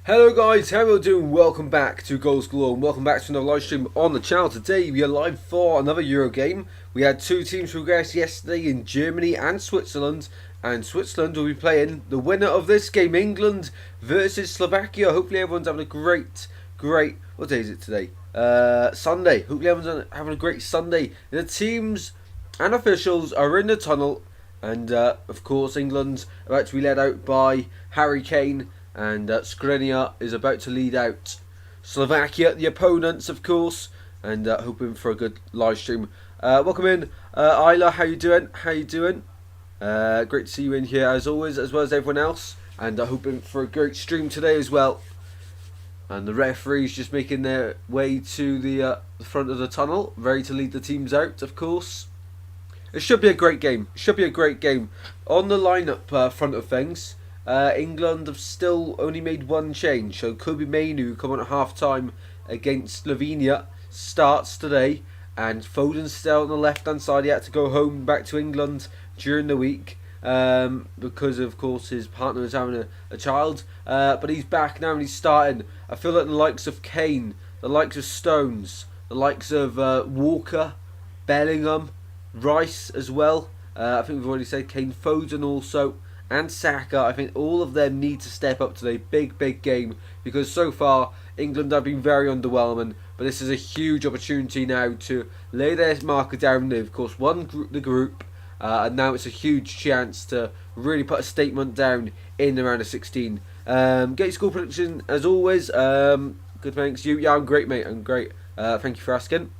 Hello guys, how are you doing? Welcome back to Goals Galore and welcome back to another live stream on the channel. Today we are live for another Euro game. We had two teams progress yesterday in Germany and Switzerland will be playing the winner of this game, England versus Slovakia. Hopefully everyone's having a great, what day is it today? Sunday. Hopefully everyone's having a great Sunday. The teams and officials are in the tunnel and of course England's about to be led out by Harry Kane. And Skriniar is about to lead out Slovakia, the opponents, of course, and hoping for a good live stream. Welcome in, Isla. How you doing? Great to see you in here as always, as well as everyone else, and hoping for a great stream today as well. And the referees just making their way to the front of the tunnel, ready to lead the teams out, of course. It should be a great game. On the lineup front of things. England have still only made one change, so Kobe Mainu coming at half time against Slovenia starts today, and Foden's still on the left hand side. He had to go home back to England during the week because of course his partner is having a child, but he's back now and he's starting. I feel like the likes of Kane, the likes of Stones, the likes of Walker, Bellingham, Rice as well, I think we've already said Kane, Foden also, and Saka, I think all of them need to step up today. Big game, because so far England have been very underwhelming, but this is a huge opportunity now to lay their marker down. They of course won the group, and now it's a huge chance to really put a statement down in the round of 16. Get score prediction as always. Good, thanks. Yeah, I'm great, mate. I'm great. Thank you for asking.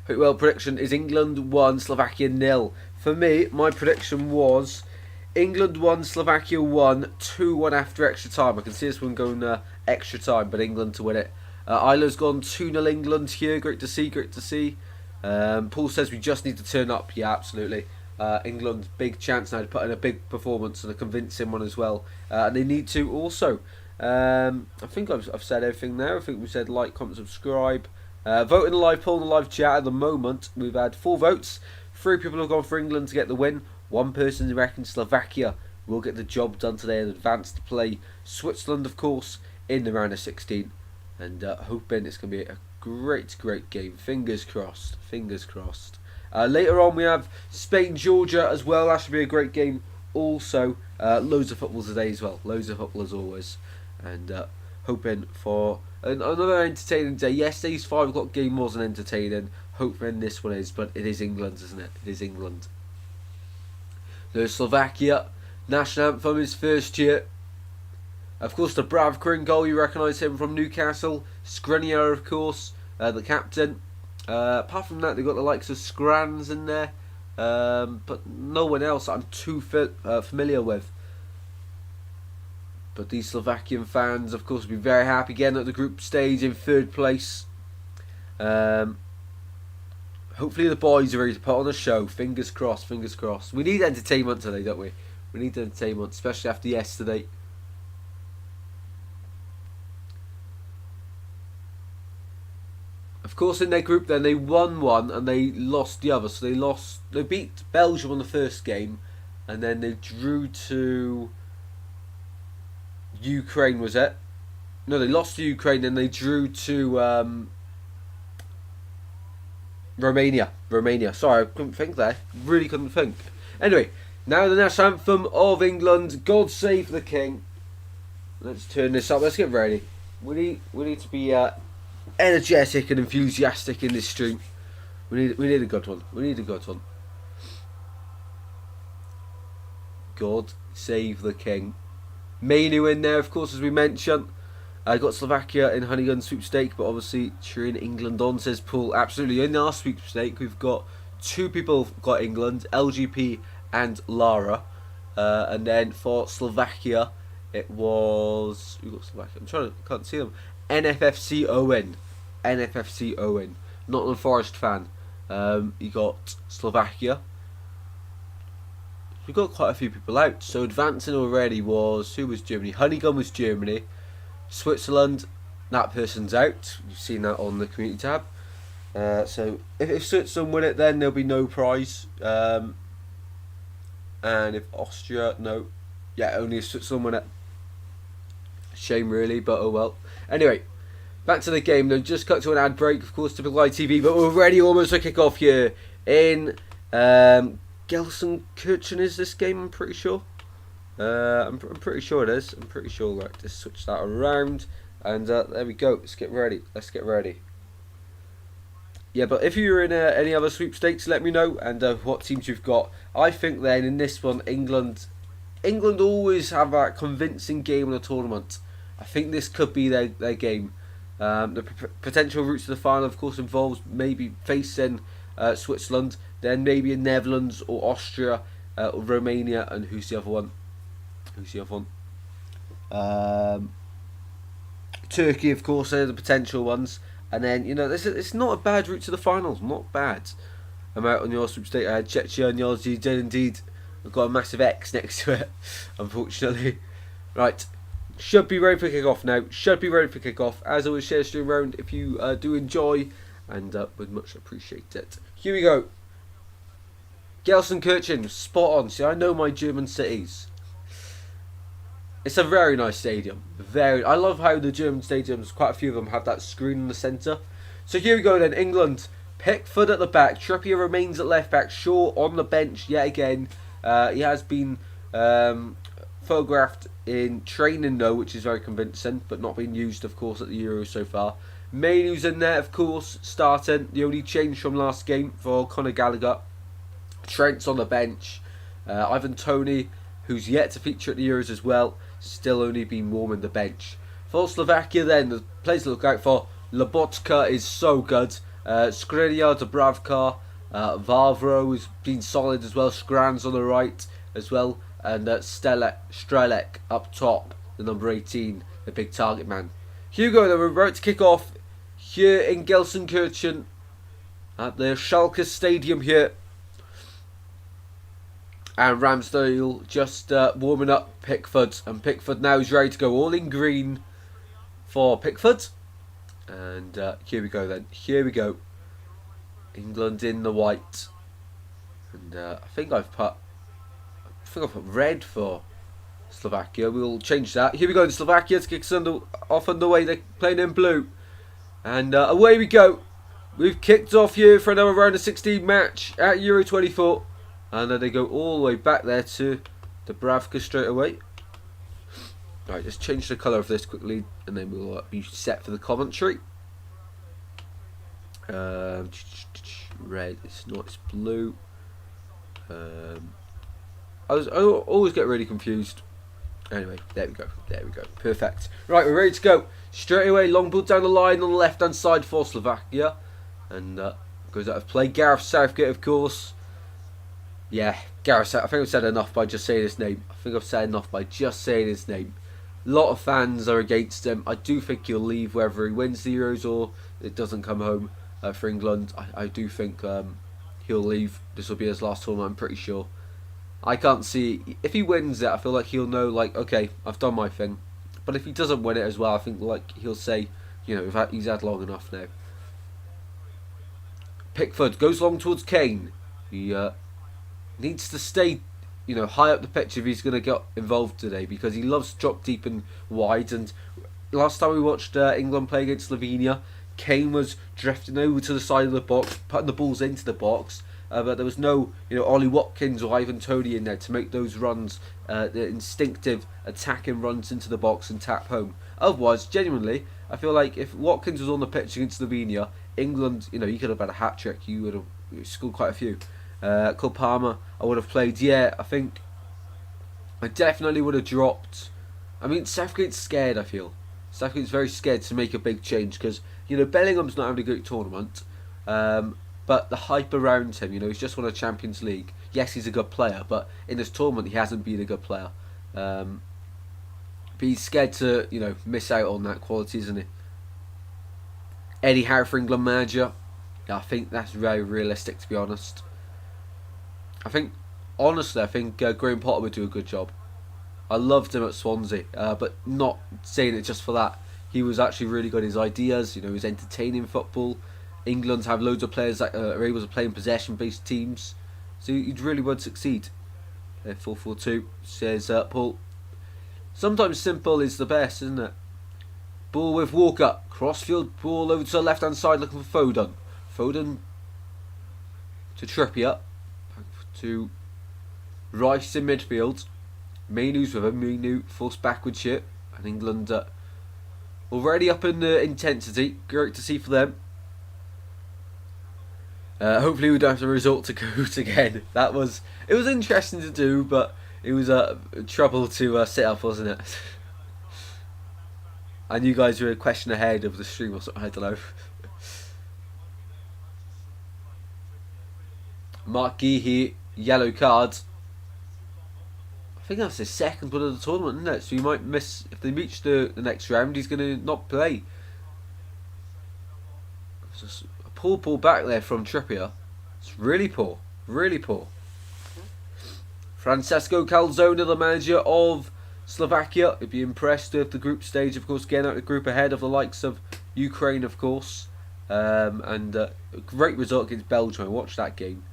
Well, prediction is England 1, Slovakia 0. For me, my prediction was England 1, Slovakia 1, 2-1 after extra time. I can see this one going extra time, but England to win it. Isla's gone 2-0 England here. Great to see. Paul says we just need to turn up. Yeah, absolutely. England, big chance now to put in a big performance and a convincing one as well. And they need to also. I think I've said everything there. I think we said like, comment, subscribe. Vote in the live poll in the live chat. At the moment, we've had 4 votes. 3 people have gone for England to get the win. 1 person reckons Slovakia will get the job done today and advance to play Switzerland, of course, in the round of 16. And hoping it's going to be a great game. Fingers crossed. Later on, we have Spain-Georgia as well. That should be a great game also. Loads of football today as well. Loads of football as always. And hoping for another entertaining day. Yesterday's 5 o'clock game wasn't entertaining. Hoping this one is, but it is England, isn't it? It is England. The Slovakia national anthem is first year. Of course, the Bravkrin goal, you recognise him from Newcastle. Skriniar, of course, the captain. Apart from that, they've got the likes of Scrans in there, but no one else I'm too familiar with. But these Slovakian fans, of course, will be very happy getting at the group stage in 3rd place. Hopefully the boys are ready to put on a show. Fingers crossed. We need entertainment today, don't we? We need entertainment, especially after yesterday. Of course, in their group then, they won one and they lost the other. So they beat Belgium on the first game, and then they drew to Ukraine, was it? No, they lost to Ukraine and they drew to Romania. Sorry, I couldn't think there. Really couldn't think. Anyway, now the national anthem of England. God save the King. Let's turn this up. Let's get ready. We need to be energetic and enthusiastic in this stream. We need a good one. God save the King. Mainu in there, of course, as we mentioned. I got Slovakia in Honeygun sweepstake, but obviously cheering England on, says Paul. Absolutely, in our sweepstake, we've got 2 people got England, LGP and Lara. And then for Slovakia, it was... Who got Slovakia? Can't see them. NFFC Owen. Nottingham Forest fan. You got Slovakia. We've got quite a few people out. So advancing already was... Who was Germany? Honeygun was Germany. Switzerland, that person's out. You've seen that on the community tab. So if Switzerland win it, then there'll be no prize. And if Austria, no. Yeah, only if Switzerland win it. Shame really, but oh well. Anyway, back to the game though. Just cut to an ad break, of course, typical ITV, but we're ready almost to kick off here in Gelsenkirchen is this game, I'm pretty sure. I'm pretty sure it is. I'm pretty sure. Right, just switch that around, and there we go. Let's get ready. Yeah, but if you're in any other sweepstakes, let me know, and what teams you've got. I think then in this one, England always have a convincing game in a tournament. I think this could be their game. The potential route to the final, of course, involves maybe facing Switzerland, then maybe in Netherlands or Austria or Romania, and who's the other one? Turkey, of course, they're the potential ones. And then, it's not a bad route to the finals. Not bad. I'm out on your sweepstake. Czechia and yours, you did indeed. I've got a massive X next to it, unfortunately. Right. Should be ready for kick-off now. As always, share stream around if you do enjoy. And would much appreciate it. Here we go. Gelsenkirchen, spot on. See, I know my German cities. It's a very nice stadium. I love how the German stadiums, quite a few of them, have that screen in the centre. So here we go then. England, Pickford at the back. Trippier remains at left back. Shaw on the bench yet again. He has been photographed in training though, which is very convincing, but not being used, of course, at the Euros so far. Mainu's in there, of course, starting. The only change from last game for Conor Gallagher. Trent's on the bench. Ivan Toney, who's yet to feature at the Euros as well, still only been warming the bench. For Slovakia then, the players to look out for. Lobotka is so good. Skriniar, Dubravka, Vavro has been solid as well. Skran's on the right as well. And Strelec up top, the number 18, the big target man. Hugo, then we're about to kick off here in Gelsenkirchen at the Schalke Stadium here. And Ramsdale just warming up Pickford. And Pickford now is ready to go all in green for Pickford. And here we go then. Here we go. England in the white. And I think I've put red for Slovakia. We'll change that. Here we go in Slovakia to kick us off underway. They're playing in blue. And away we go. We've kicked off here for another round of 16 match at Euro 24. And then they go all the way back there to Dubravka straight away. Right, just change the colour of this quickly, and then we'll be set for the commentary. Red, it's not, it's blue. I always get really confused. Anyway, there we go. Perfect. Right, we're ready to go. Straight away, long ball down the line on the left-hand side for Slovakia. And goes out of play. Gareth Southgate, of course. Yeah, Gareth Southgate. I think I've said enough by just saying his name. A lot of fans are against him. I do think he'll leave whether he wins the Euros or it doesn't come home for England. I do think he'll leave. This will be his last tournament, I'm pretty sure. I can't see... If he wins it, I feel like he'll know, like, okay, I've done my thing. But if he doesn't win it as well, I think like he'll say, he's had long enough now. Pickford goes long towards Kane. He needs to stay, high up the pitch if he's going to get involved today, because he loves to drop deep and wide. And last time we watched England play against Slovenia, Kane was drifting over to the side of the box, putting the balls into the box, but there was no, Ollie Watkins or Ivan Toney in there to make those runs, the instinctive attacking runs into the box and tap home. Otherwise, genuinely, I feel like if Watkins was on the pitch against Slovenia, England, he could have had a hat-trick. He would have scored quite a few. Cole Palmer, I would have played. Yeah, I think I definitely would have dropped. I mean, Southgate's scared, I feel. Southgate's very scared to make a big change because, Bellingham's not having a good tournament. But the hype around him, he's just won a Champions League. Yes, he's a good player, but in this tournament, he hasn't been a good player. But he's scared to, miss out on that quality, isn't he? Eddie Howe for England manager. I think that's very realistic, to be honest. I think Graham Potter would do a good job. I loved him at Swansea, but not saying it just for that. He was actually really good at his ideas, he was entertaining football. England have loads of players that are able to play in possession-based teams, so he really would succeed. 4-4-2, says Paul. Sometimes simple is the best, isn't it? Ball with Walker. Crossfield ball over to the left hand side looking for Foden. Foden to Trippier. Back to Rice in midfield. Mainu's with him. Mainu forced backward shit. And England already up in the intensity. Great to see for them. Hopefully we don't have to resort to goat again. It was interesting to do, but it was trouble to set up, wasn't it? And you guys were a question ahead of the stream or something, I don't know. Mark Geehee, yellow card. I think that's his second one of the tournament, isn't it? So you might miss, if they reach the next round, he's going to not play. It's just a poor pull back there from Trippier. It's really poor, really poor. Francesco Calzona, the manager of Slovakia, would be impressed with the group stage, of course, getting out the group ahead of the likes of Ukraine, of course. And a great result against Belgium. I watched that game.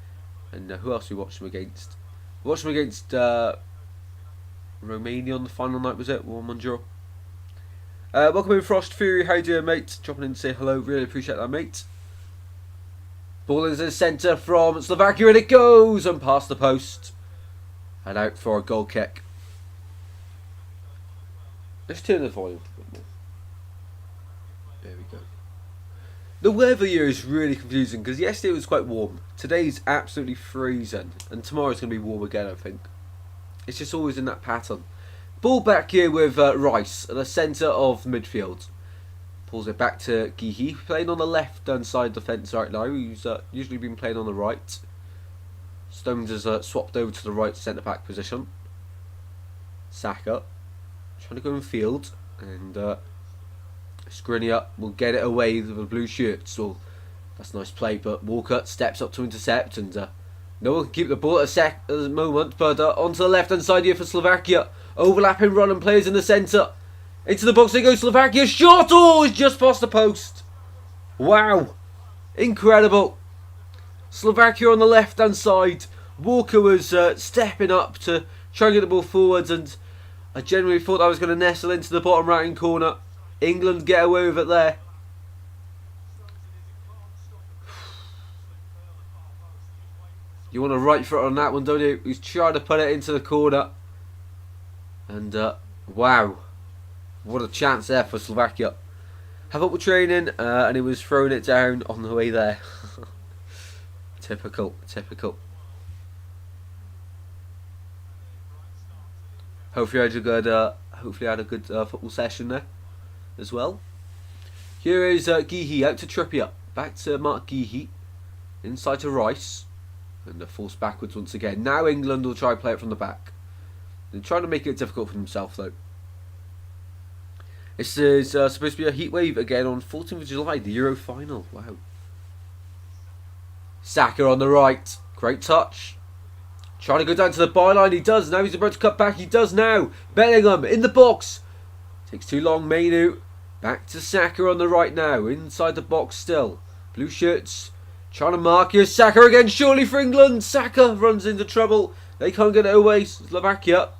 And who else we watched them against? We watched them against Romania on the final night, was it? 1-1 draw. Welcome in, Frost Fury. How you doing, mate? Dropping in to say hello. Really appreciate that, mate. Ball into the centre from Slovakia, and it goes and past the post. And out for a goal kick. Let's turn the volume a bit more. There we go. The weather here is really confusing because yesterday was quite warm. Today's absolutely freezing. And tomorrow's going to be warm again, I think. It's just always in that pattern. Ball back here with Rice at the centre of midfield. Pulls it back to Geehee, playing on the left-hand side defence right now. He's usually been playing on the right. Stones has swapped over to the right centre-back position. Saka trying to go in field, and Skriniar will get it away with the blue shirt. So that's a nice play, but Walker steps up to intercept, and no one can keep the ball at the moment. But onto the left hand side here for Slovakia, overlapping running players in the centre. Into the box they go. Slovakia shot. Oh, it's just past the post. Wow, incredible. Slovakia on the left hand side. Walker was stepping up to try and get the ball forwards, and I genuinely thought I was going to nestle into the bottom right hand corner. England get away with it there. You want a right foot on that one, don't you? He's trying to put it into the corner. And wow, what a chance there for Slovakia. Have up with training, and he was throwing it down on the way there. Typical, typical. Hopefully I had a good football session there as well. Here is Geehee out to Trippier, back to Mark Geehee, inside to Rice, and forced backwards once again. Now England will try to play it from the back. They're trying to make it difficult for themselves though. This is supposed to be a heat wave again on 14th of July, the Euro final. Wow. Saka on the right, great touch. Trying to go down to the byline, he does now. He's about to cut back, he does now. Bellingham in the box. Takes too long, Mainu. Back to Saka on the right now, inside the box still. Blue shirts trying to mark here. Saka again, surely for England. Saka runs into trouble. They can't get it away, Slovakia.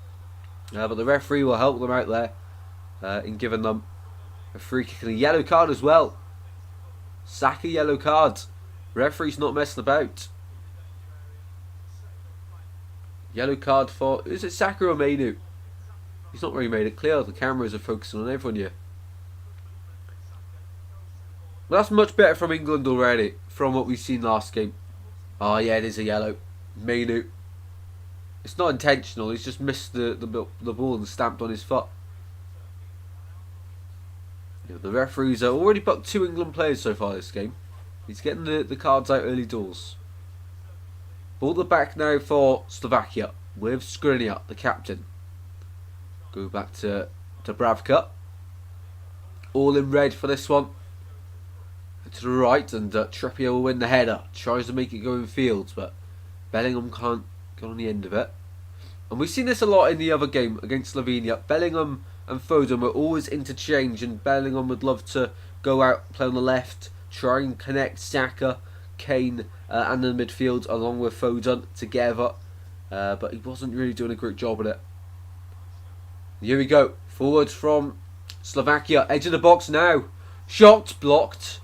But the referee will help them out there in giving them a free kick and a yellow card as well. Saka yellow card. Referee's not messing about. Yellow card for, is it Saka or Mainu? He's not really made it clear. The cameras are focusing on everyone here. Well, that's much better from England already, from what we've seen last game. Oh yeah, it is a yellow. Mainu. It's not intentional, he's just missed the ball and stamped on his foot. Yeah, the referees are already booked 2 England players so far this game. He's getting the cards out early doors. Ball the back now for Slovakia with Skriniar, the captain. Go back to Bravka. All in red for this one. To the right, and Trippier will win the header. Tries to make it go in field, but Bellingham can't get on the end of it. And we've seen this a lot in the other game against Slovenia. Bellingham and Foden were always interchange, and Bellingham would love to go out, play on the left, try and connect Saka, Kane and the midfield along with Foden together, but he wasn't really doing a great job at it. Here we go. Forwards from Slovakia. Edge of the box now. Shot blocked.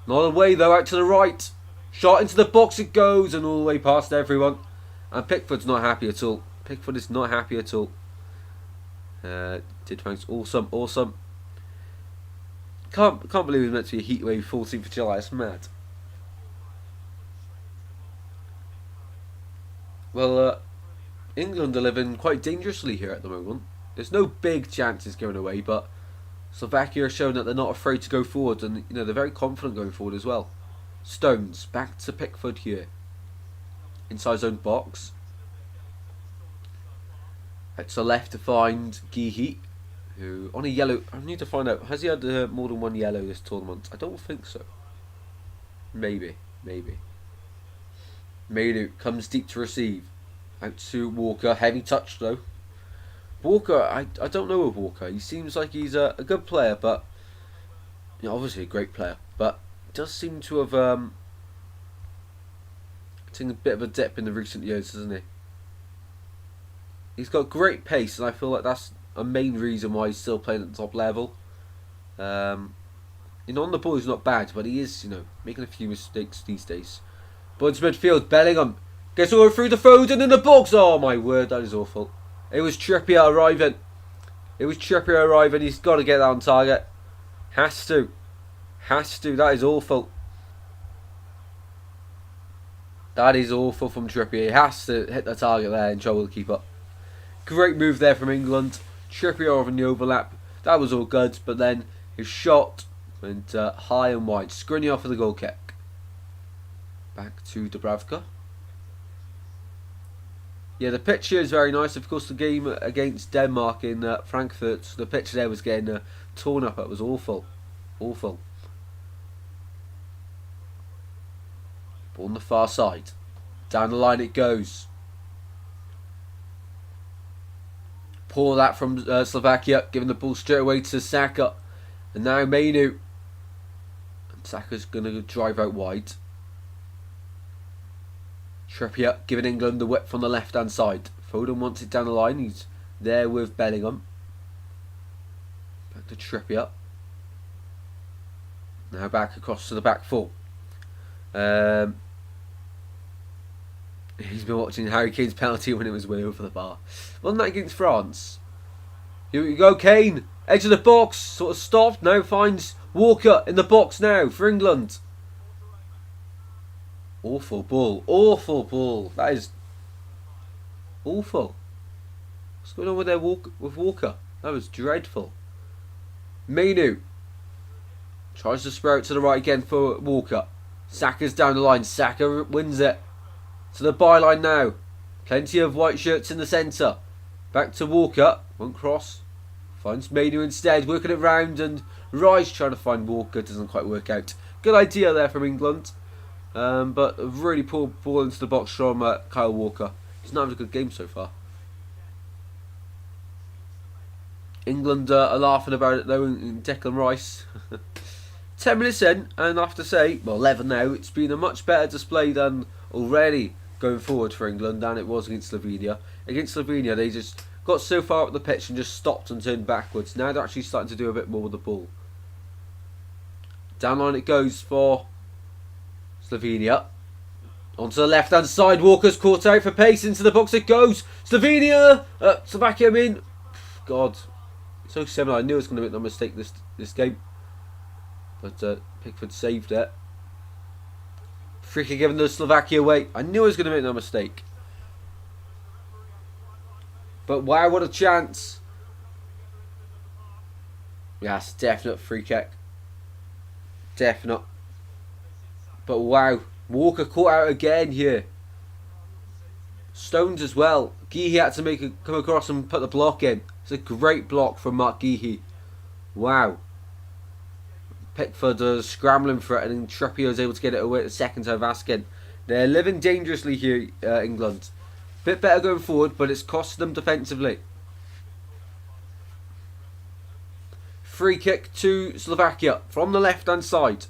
Not away though, out to the right. Shot into the box it goes and all the way past everyone. And Pickford's not happy at all. Pickford is not happy at all. Did thanks. Awesome, awesome. Can't believe it was meant to be a heatwave 14th of July. It's mad. Well, England are living quite dangerously here at the moment. There's no big chances going away, but Slovakia are showing that they're not afraid to go forward, and they're very confident going forward as well. Stones back to Pickford here, inside his own box. Out to the left to find Gihi, who on a yellow. I need to find out, has he had more than one yellow this tournament? I don't think so. Maybe. Mainu comes deep to receive. Out to Walker, heavy touch though. Walker, I don't know of Walker. He seems like he's a good player, but obviously a great player, but does seem to have taken a bit of a dip in the recent years, hasn't he? He's got great pace, and I feel like that's a main reason why he's still playing at the top level. On the ball he's not bad, but he is, making a few mistakes these days. But into midfield, Bellingham gets all the way through the Foden in the box. Oh my word, that is awful. It was Trippier arriving. He's got to get that on target. Has to. That is awful. That is awful from Trippier. He has to hit the target there and trouble the keeper. Great move there from England. Trippier over in the overlap. That was all good, but then his shot went high and wide. Skriniar for the goal kick. Back to Dubravka. Yeah, the pitch here is very nice. Of course, the game against Denmark in Frankfurt, the pitch there was getting torn up. It was awful. Ball on the far side. Down the line it goes. Pour that from Slovakia, giving the ball straight away to Saka. And now Mainu. And Saka's going to drive out wide. Trippier giving England the whip from the left hand side. Foden wants it down the line. He's there with Bellingham. Back to Trippier. Now back across to the back four. He's been watching Harry Kane's penalty when it was way over the bar. Wasn't that against France? Here we go, Kane. Edge of the box. Sort of stopped. Now finds Walker in the box now for England. Awful ball. That is awful. What's going on with Walker? That was dreadful. Mainu tries to spare it to the right again for Walker. Saka's down the line. Saka wins it. To the byline now. Plenty of white shirts in the centre. Back to Walker. One cross. Finds Mainu instead. Working it round, and Rice trying to find Walker. Doesn't quite work out. Good idea there from England. But a really poor ball into the box from Kyle Walker. He's not having a good game so far. England are laughing about it though in Declan Rice. 10 minutes in, and I have to say, well 11 now, it's been a much better display than already going forward for England than it was against Slovenia. Against Slovenia they just got so far up the pitch and just stopped and turned backwards. Now they're actually starting to do a bit more with the ball. Down line it goes for Slovenia. Onto the left hand side, Walker's caught out for pace, into the box it goes. Slovenia! Slovakia, God. So similar. I knew I was going to make no mistake this game. But Pickford saved it. Free kick given the Slovakia way. I knew I was going to make no mistake. But wow, what a chance. Yes, definite free kick. Definite. But wow, Walker caught out again here. Stones as well. Gihi had to come across and put the block in. It's a great block from Mark Gihi. Wow. Pickford scrambling for it, and then Trippier was able to get it away at the second time of asking. They're living dangerously here, England. Bit better going forward, but it's cost them defensively. Free kick to Slovakia from the left hand side.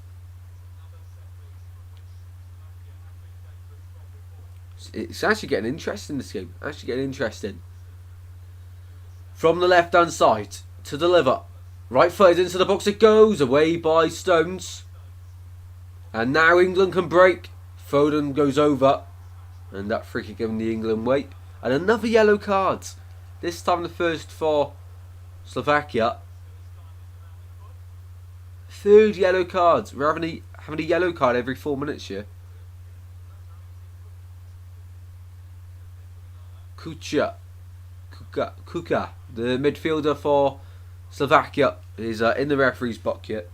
It's actually getting interesting, this game. Actually getting interesting. From the left hand side to deliver. Right foot into the box it goes. Away by Stones. And now England can break. Foden goes over. And that free kick giving the England way. And another yellow card. This time the first for Slovakia. Third yellow card. We're having a yellow card every 4 minutes here. Kuka, the midfielder for Slovakia, is in the referee's box yet.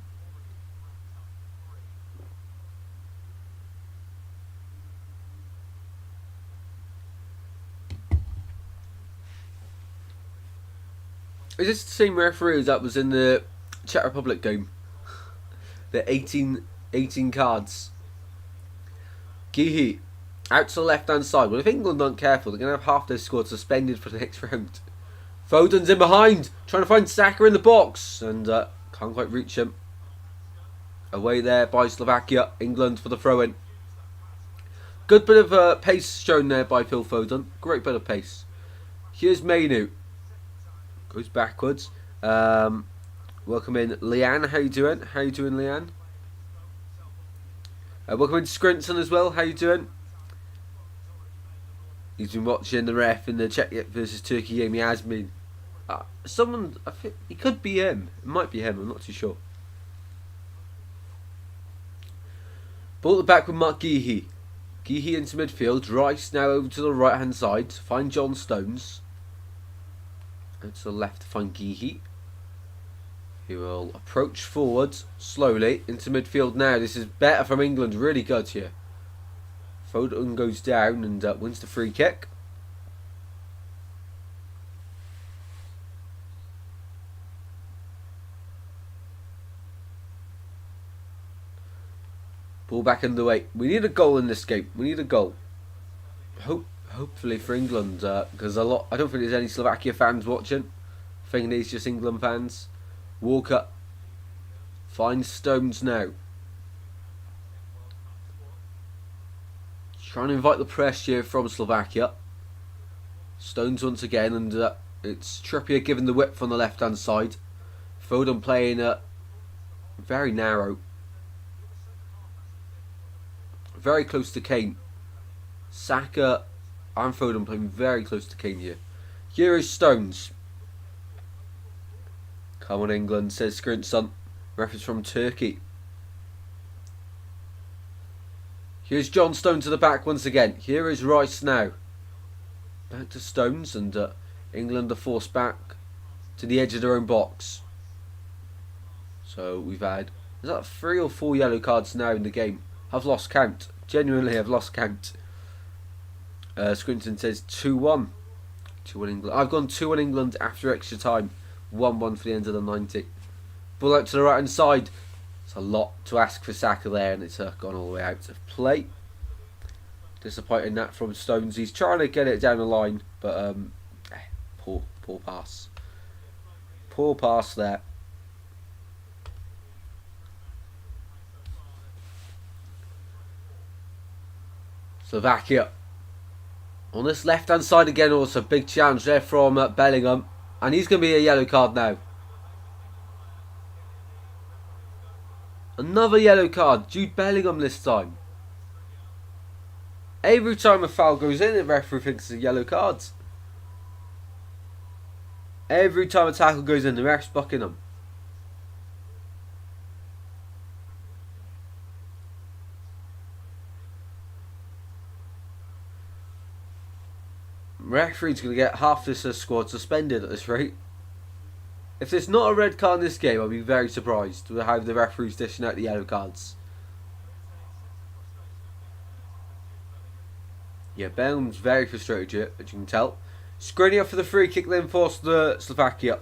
Is this the same referee that was in the Czech Republic game? The 18 cards. Gihi. Out to the left hand side. Well, if England aren't careful, they're going to have half their squad suspended for the next round. Foden's in behind. Trying to find Saka in the box. And can't quite reach him. Away there by Slovakia. England for the throw-in. Good bit of pace shown there by Phil Foden. Great bit of pace. Here's Mainu. Goes backwards. Welcome in Leanne. How you doing? How you doing, Leanne? Welcome in Scrinton as well. How you doing? He's been watching the ref in the Czech versus Turkey game. He has been. Someone, I think it could be him. It might be him. I'm not too sure. Ball it back with Mark Gihi. Gihi into midfield. Rice now over to the right hand side to find John Stones. And to the left to find Gihi. He will approach forward slowly into midfield now. This is better from England. Really good here. Foden goes down and wins the free kick. Ball back underway. We need a goal in this game. We need a goal. Hopefully for England, because I don't think there's any Slovakia fans watching. I think it's just England fans. Walker finds Stones now. Trying to invite the press here from Slovakia. Stones once again, and it's Trippier giving the whip from the left hand side. Foden playing very narrow. Very close to Kane. Saka and Foden playing very close to Kane here. Here is Stones. Come on England, says Scrinson. Reference from Turkey. Here's John Stones to the back once again. Here is Rice now. Back to Stones, and England are forced back to the edge of their own box. So we've had, is that 3 or 4 yellow cards now in the game? I've lost count. Genuinely, I've lost count. Scrinton says 2-1. 2-1 England. I've gone 2-1 England after extra time. 1-1 for the end of the 90. Ball out to the right hand side. It's a lot to ask for Saka there, and it's gone all the way out of play. Disappointing that from Stones. He's trying to get it down the line, but poor pass. Poor pass there. Slovakia. On this left hand side again, also big challenge there from Bellingham, and he's going to be a yellow card now. Another yellow card, Jude Bellingham this time. Every time a foul goes in, the referee thinks it's a yellow card. Every time a tackle goes in, the ref's bucking them. Referee's going to get half this squad suspended at this rate. If there's not a red card in this game, I'll be very surprised with how the referee's dishing out the yellow cards. Yeah, Bellingham's very frustrated here, as you can tell. Skriniar for the free kick, then forced the Slovakia.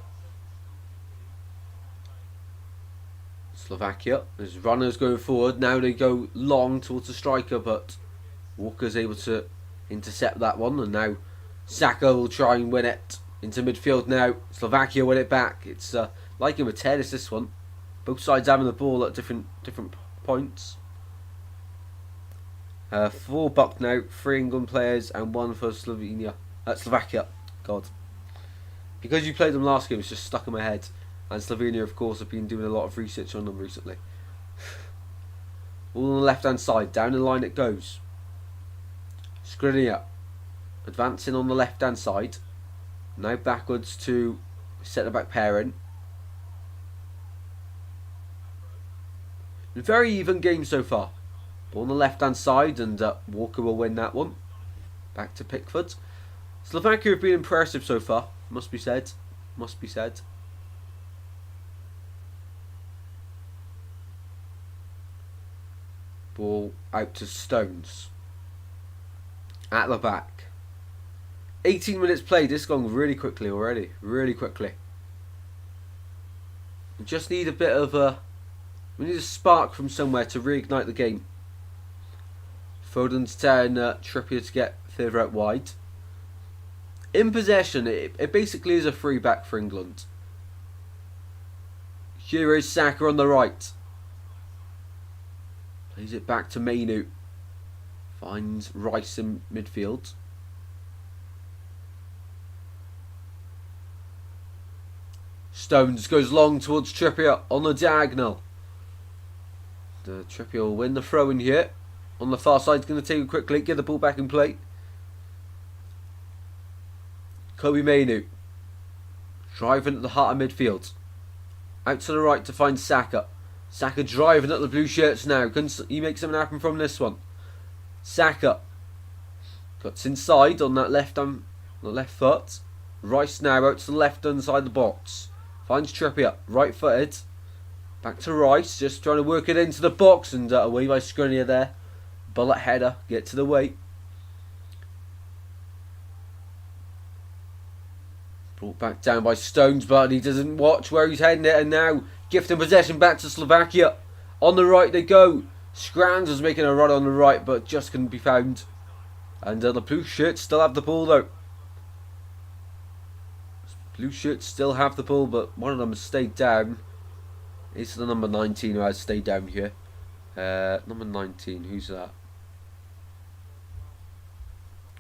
Slovakia, as runners going forward, now they go long towards the striker, but Walker's able to intercept that one, and now Saka will try and win it into midfield now. Slovakia win it back. It's like a tennis, this one. Both sides having the ball at different points. 4 buck now, 3 England players and 1 for Slovakia. God. Because you played them last game, it's just stuck in my head. And Slovenia, of course, have been doing a lot of research on them recently. All on the left-hand side. Down the line it goes. Skriniar. Advancing on the left-hand side. Now backwards to centre-back pairing. Very even game so far. Ball on the left-hand side, and Walker will win that one. Back to Pickford. Slovakia have been impressive so far. Must be said. Must be said. Ball out to Stones. At the back. 18 minutes played. This has gone really quickly already. Really quickly. We just need a bit of a... We need a spark from somewhere to reignite the game. Foden's telling Trippier to get further out wide. In possession, it basically is a free back for England. Here is Saka on the right. Plays it back to Mainu. Finds Rice in midfield. Stones goes long towards Trippier on the diagonal. The Trippier will win the throw in here. On the far side, going to take it quickly, get the ball back in play. Kobe Mainu. Driving at the heart of midfield. Out to the right to find Saka. Saka driving at the blue shirts now. Can he make something happen from this one? Saka. Cuts inside on that left foot. Rice now out to the left hand side of the box. Finds Trippier. Right footed. Back to Rice. Just trying to work it into the box. And away by Skriniar there. Bullet header. Get to the weight. Brought back down by Stones, but he doesn't watch where he's heading it. And now gifting possession back to Slovakia. On the right they go. Scrans was making a run on the right, but just couldn't be found. And the blue shirts still have the ball though. Blue shirts still have the ball, but one of them has stayed down. It's the number 19 who has stayed down here. Number 19, who's that?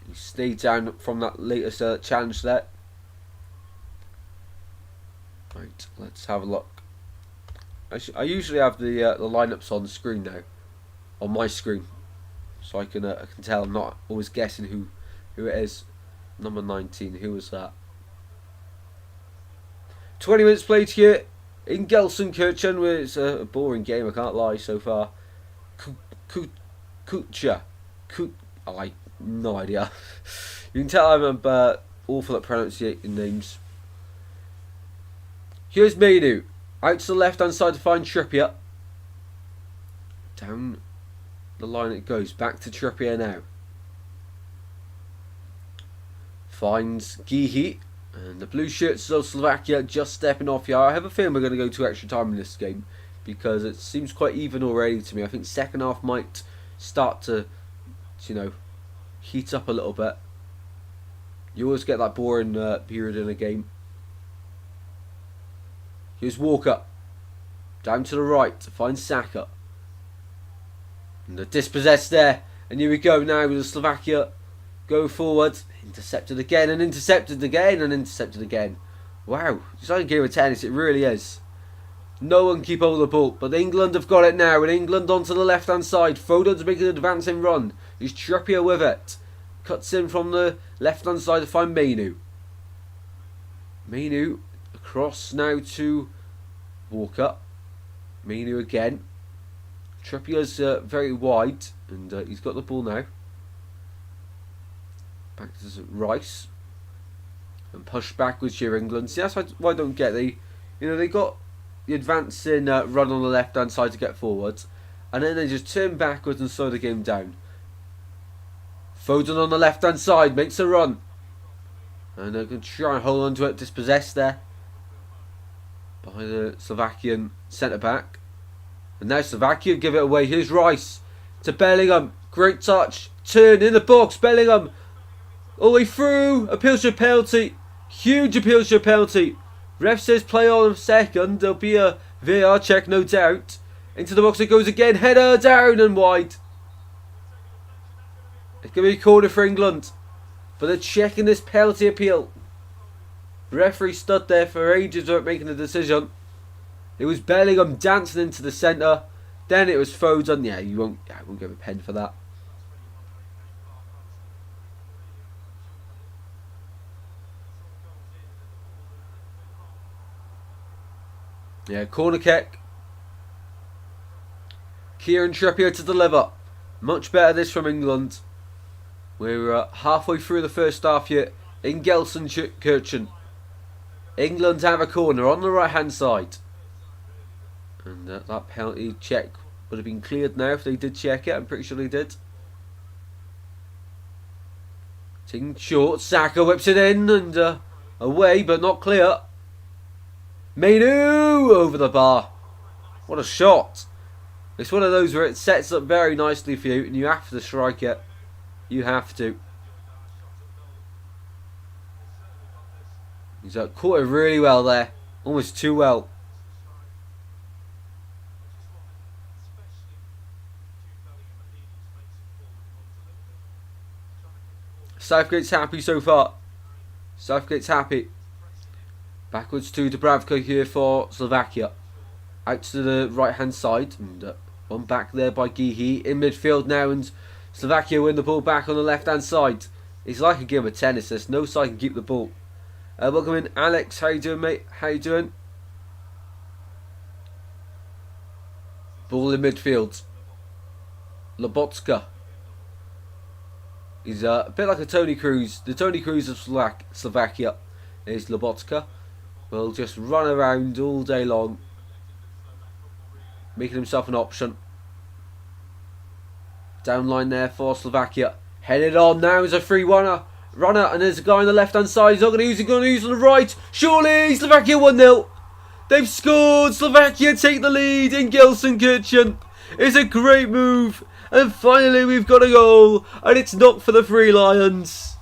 He stayed down from that latest challenge there. Right, let's have a look. I usually have the lineups on the screen now, on my screen, so I can tell. I'm not always guessing who it is. Number 19, who was that? 20 minutes played here in Gelsenkirchen, where it's a boring game. I can't lie so far. Kucha, I no idea. You can tell I'm awful at pronouncing names. Here's Mainu. Out to the left hand side to find Trippier. Down the line it goes. Back to Trippier now. Finds Gihi. And the blue shirts of Slovakia just stepping off here. I have a feeling we're going to go to extra time in this game, because it seems quite even already to me. I think second half might start to, heat up a little bit. You always get that boring period in a game. Here's Walker. Down to the right to find Saka. And the dispossessed there. And here we go now with the Slovakia. Go forward. Intercepted again and intercepted again and intercepted again. Wow. It's like a game of tennis. It really is. No one can keep hold of the ball. But England have got it now. And England onto the left hand side. Foden's making an advancing run. He's Trippier with it. Cuts in from the left hand side to find Mainu. Mainu. Across now to Walker. Mainu again. Trippier's very wide, and he's got the ball now. Back to Rice. And push backwards here, England. See, that's why I don't get. They got the advancing run on the left hand side to get forward, and then they just turn backwards and slow the game down. Foden on the left hand side makes a run. And they're going to try and hold on to it, dispossessed there by the Slovakian centre-back. And now Slovakia give it away. Here's Rice to Bellingham. Great touch. Turn in the box. Bellingham all the way through. Appeals to a penalty. Huge appeals to a penalty. Ref says play on a second. There'll be a VAR check, no doubt. Into the box it goes again. Header down and wide. It's going to be a corner for England. But they're checking this penalty appeal. The referee stood there for ages without making a decision. It was Bellingham dancing into the centre. Then it was Foden. Yeah, I won't give a pen for that. Yeah, corner kick. Kieran Trippier to deliver. Much better this from England. We're halfway through the first half yet in Gelsenkirchen. England have a corner on the right hand side. And that penalty check would have been cleared now if they did check it. I'm pretty sure they did. Taking short, Saka whips it in and away, but not clear. Mainu over the bar. What a shot. It's one of those where it sets up very nicely for you and you have to strike it. You have to. He's caught it really well there. Almost too well. Southgate's happy so far. Southgate's happy. Backwards to Dubravka here for Slovakia. Out to the right hand side. And one back there by Gihi. In midfield now and Slovakia win the ball back on the left hand side. It's like a game of tennis. There's no side can keep the ball. Welcome in Alex. How you doing, mate? How you doing? Ball in midfield. Lobotska. He's a bit like a Tony Cruz. The Tony Cruz of Slovakia is Lobotska. Will just run around all day long, making himself an option. Down line there for Slovakia. Headed on now is a free runner, and there's a guy on the left hand side. He's not going to use it, going to use it on the right. Surely Slovakia 1-0. They've scored. Slovakia take the lead in Gelsenkirchen. It's a great move. And finally we've got a goal. And it's not for the Free Lions.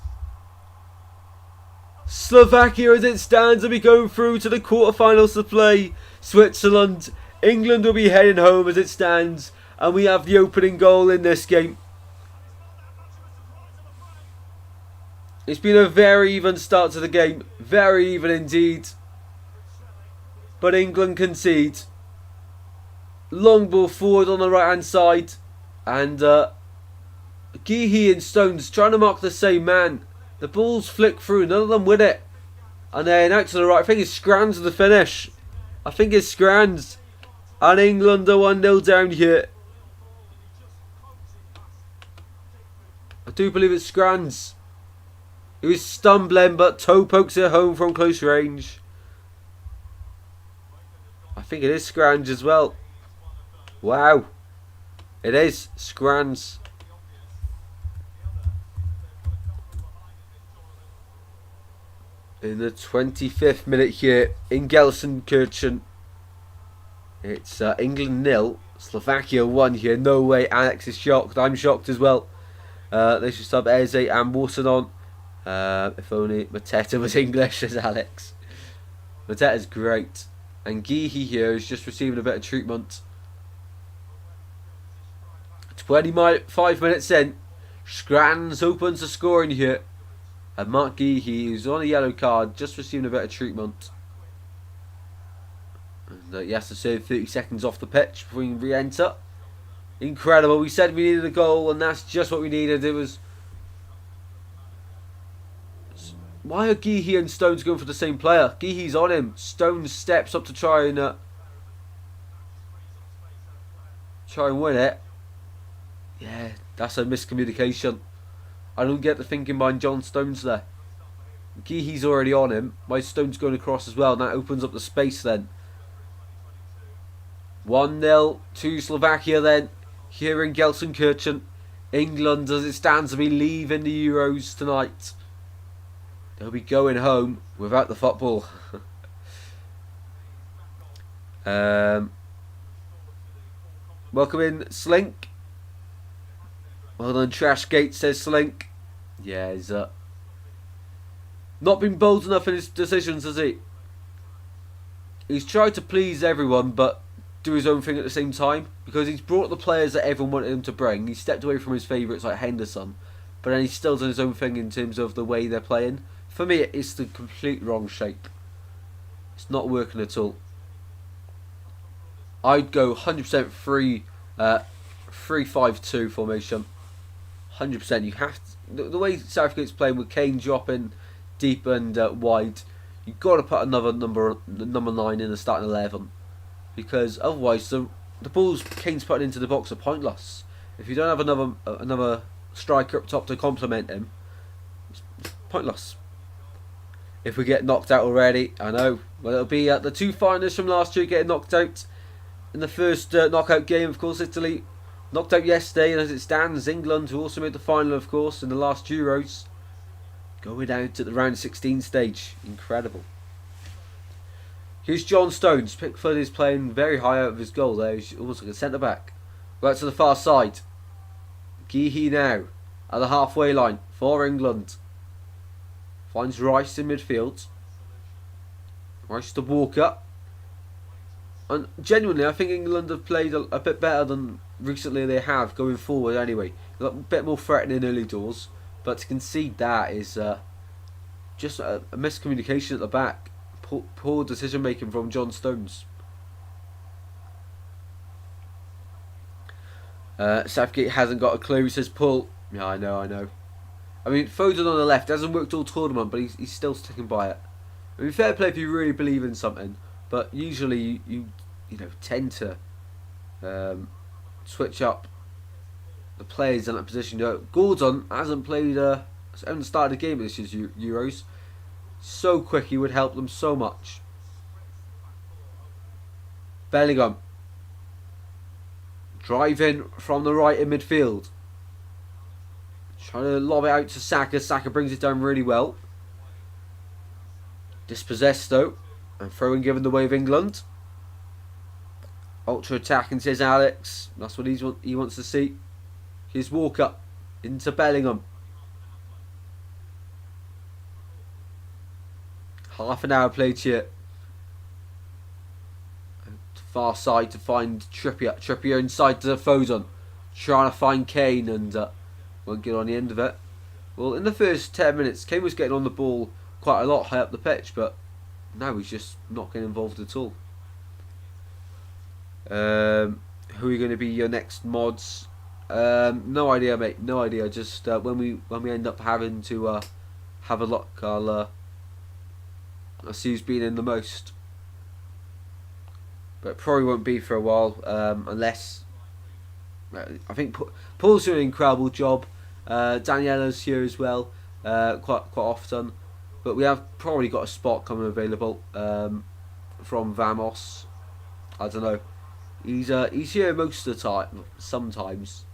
Slovakia as it stands will be going through to the quarterfinals to play Switzerland. England will be heading home as it stands. And we have the opening goal in this game. It's been a very even start to the game. Very even indeed. But England concede. Long ball forward on the right hand side. And Gihi and Stones trying to mark the same man. The ball's flicked through. None of them win it. And then out to the right. I think it's Scrans to the finish. I think it's Scrans. And England are 1-0 down here. I do believe it's Scrans. It was stumbling, but Toe pokes it home from close range. I think it is Scrans as well. Wow. It is Scrans. In the 25th minute here in Gelsenkirchen. It's England 0, Slovakia 1 here. No way Alex is shocked. I'm shocked as well. They should sub Eze and Watson on. If only Mateta was English as Alex. Mateta's great. And Gihi here is just receiving a bit of treatment. 25 minutes in. Scrans opens the scoring here. And Mark Gihi, who's on a yellow card, just receiving a bit of treatment. And he has to serve 30 seconds off the pitch before he can re-enter. Incredible. We said we needed a goal, and that's just what we needed. It was... Why are Gihi and Stones going for the same player? Gihi's on him. Stones steps up to try and win it. Yeah, that's a miscommunication. I don't get the thinking behind John Stones there. Gihi's already on him. My Stones going across as well, and that opens up the space then. 1-0 to Slovakia then. Here in Gelsenkirchen. England, as it stands, will be leaving the Euros tonight. They'll be going home without the football. Welcome in, Slink. Well done, Trashgate, says Slink. Yeah, he's not been bold enough in his decisions, has he? He's tried to please everyone, but do his own thing at the same time. Because he's brought the players that everyone wanted him to bring. He stepped away from his favourites like Henderson. But then he's still done his own thing in terms of the way they're playing. For me, it's the complete wrong shape. It's not working at all. I'd go 100% 3-5-2 formation. 100%. You have to, the way Southgate's playing with Kane dropping deep and wide. You've got to put another number 9 in the starting 11, because otherwise the balls Kane's putting into the box are pointless. If you don't have another striker up top to complement him, it's pointless. If we get knocked out already, I know. Well, it'll be the two finalists from last year getting knocked out in the first knockout game. Of course, Italy knocked out yesterday, and as it stands, England, who also made the final, of course, in the last Euros, going out at the round 16 stage. Incredible. Here's John Stones. Pickford is playing very high out of his goal there. He's almost like a centre back. Right to the far side. Geehy now at the halfway line for England. Finds Rice in midfield. Rice to Walker. And genuinely, I think England have played a bit better than recently they have going forward anyway. They've got a bit more threatening early doors. But to concede that is just a miscommunication at the back. Poor decision making from John Stones. Southgate hasn't got a clue. He says pull. Yeah, I know. I mean, Foden on the left hasn't worked all tournament, but he's still sticking by it. I mean, fair play if you really believe in something, but usually you tend to switch up the players in that position. Gordon hasn't played, hasn't started a game this year's Euros. So quick, he would help them so much. Bellingham driving from the right in midfield. Trying to lob it out to Saka. Saka brings it down really well. Dispossessed though. And throwing given the way of England. Ultra attacking, says Alex. That's what he wants to see. Here's Walker. Into Bellingham. Half an hour played here. Far side to find Trippier. Trippier inside to Foden. Trying to find Kane and won't get on the end of it. Well, in the first 10 minutes, Kane was getting on the ball quite a lot high up the pitch, but now he's just not getting involved at all. Who are going to be your next mods? No idea, mate. No idea. Just when we end up having to have a look, I'll see who's been in the most. But it probably won't be for a while, unless I think Paul's doing an incredible job. Daniela's here as well, quite often. But we have probably got a spot coming available from Vamos. I don't know. He's here most of the time. Sometimes,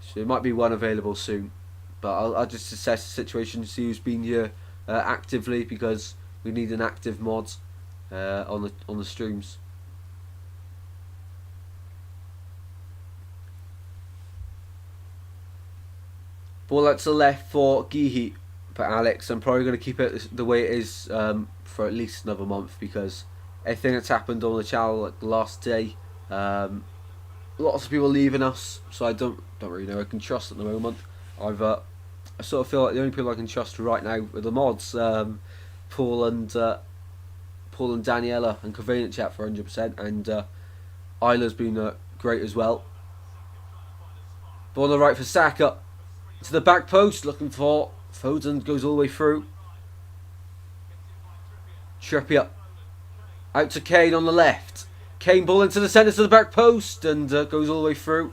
so there might be one available soon. But I'll just assess the situation, see who's been here actively, because we need an active mod on the streams. Ball out to the left for Geehy, but Alex, I'm probably going to keep it the way it is for at least another month, because everything that's happened on the channel like the last day, lots of people leaving us, so I don't really know I can trust at the moment. I sort of feel like the only people I can trust right now are the mods, Paul and Daniela and Convenient Chat for 100%, and Isla's been great as well. Ball on the right for Saka. To the back post, looking for Foden, goes all the way through. Trippier out to Kane on the left. Kane ball into the centre to the back post and goes all the way through.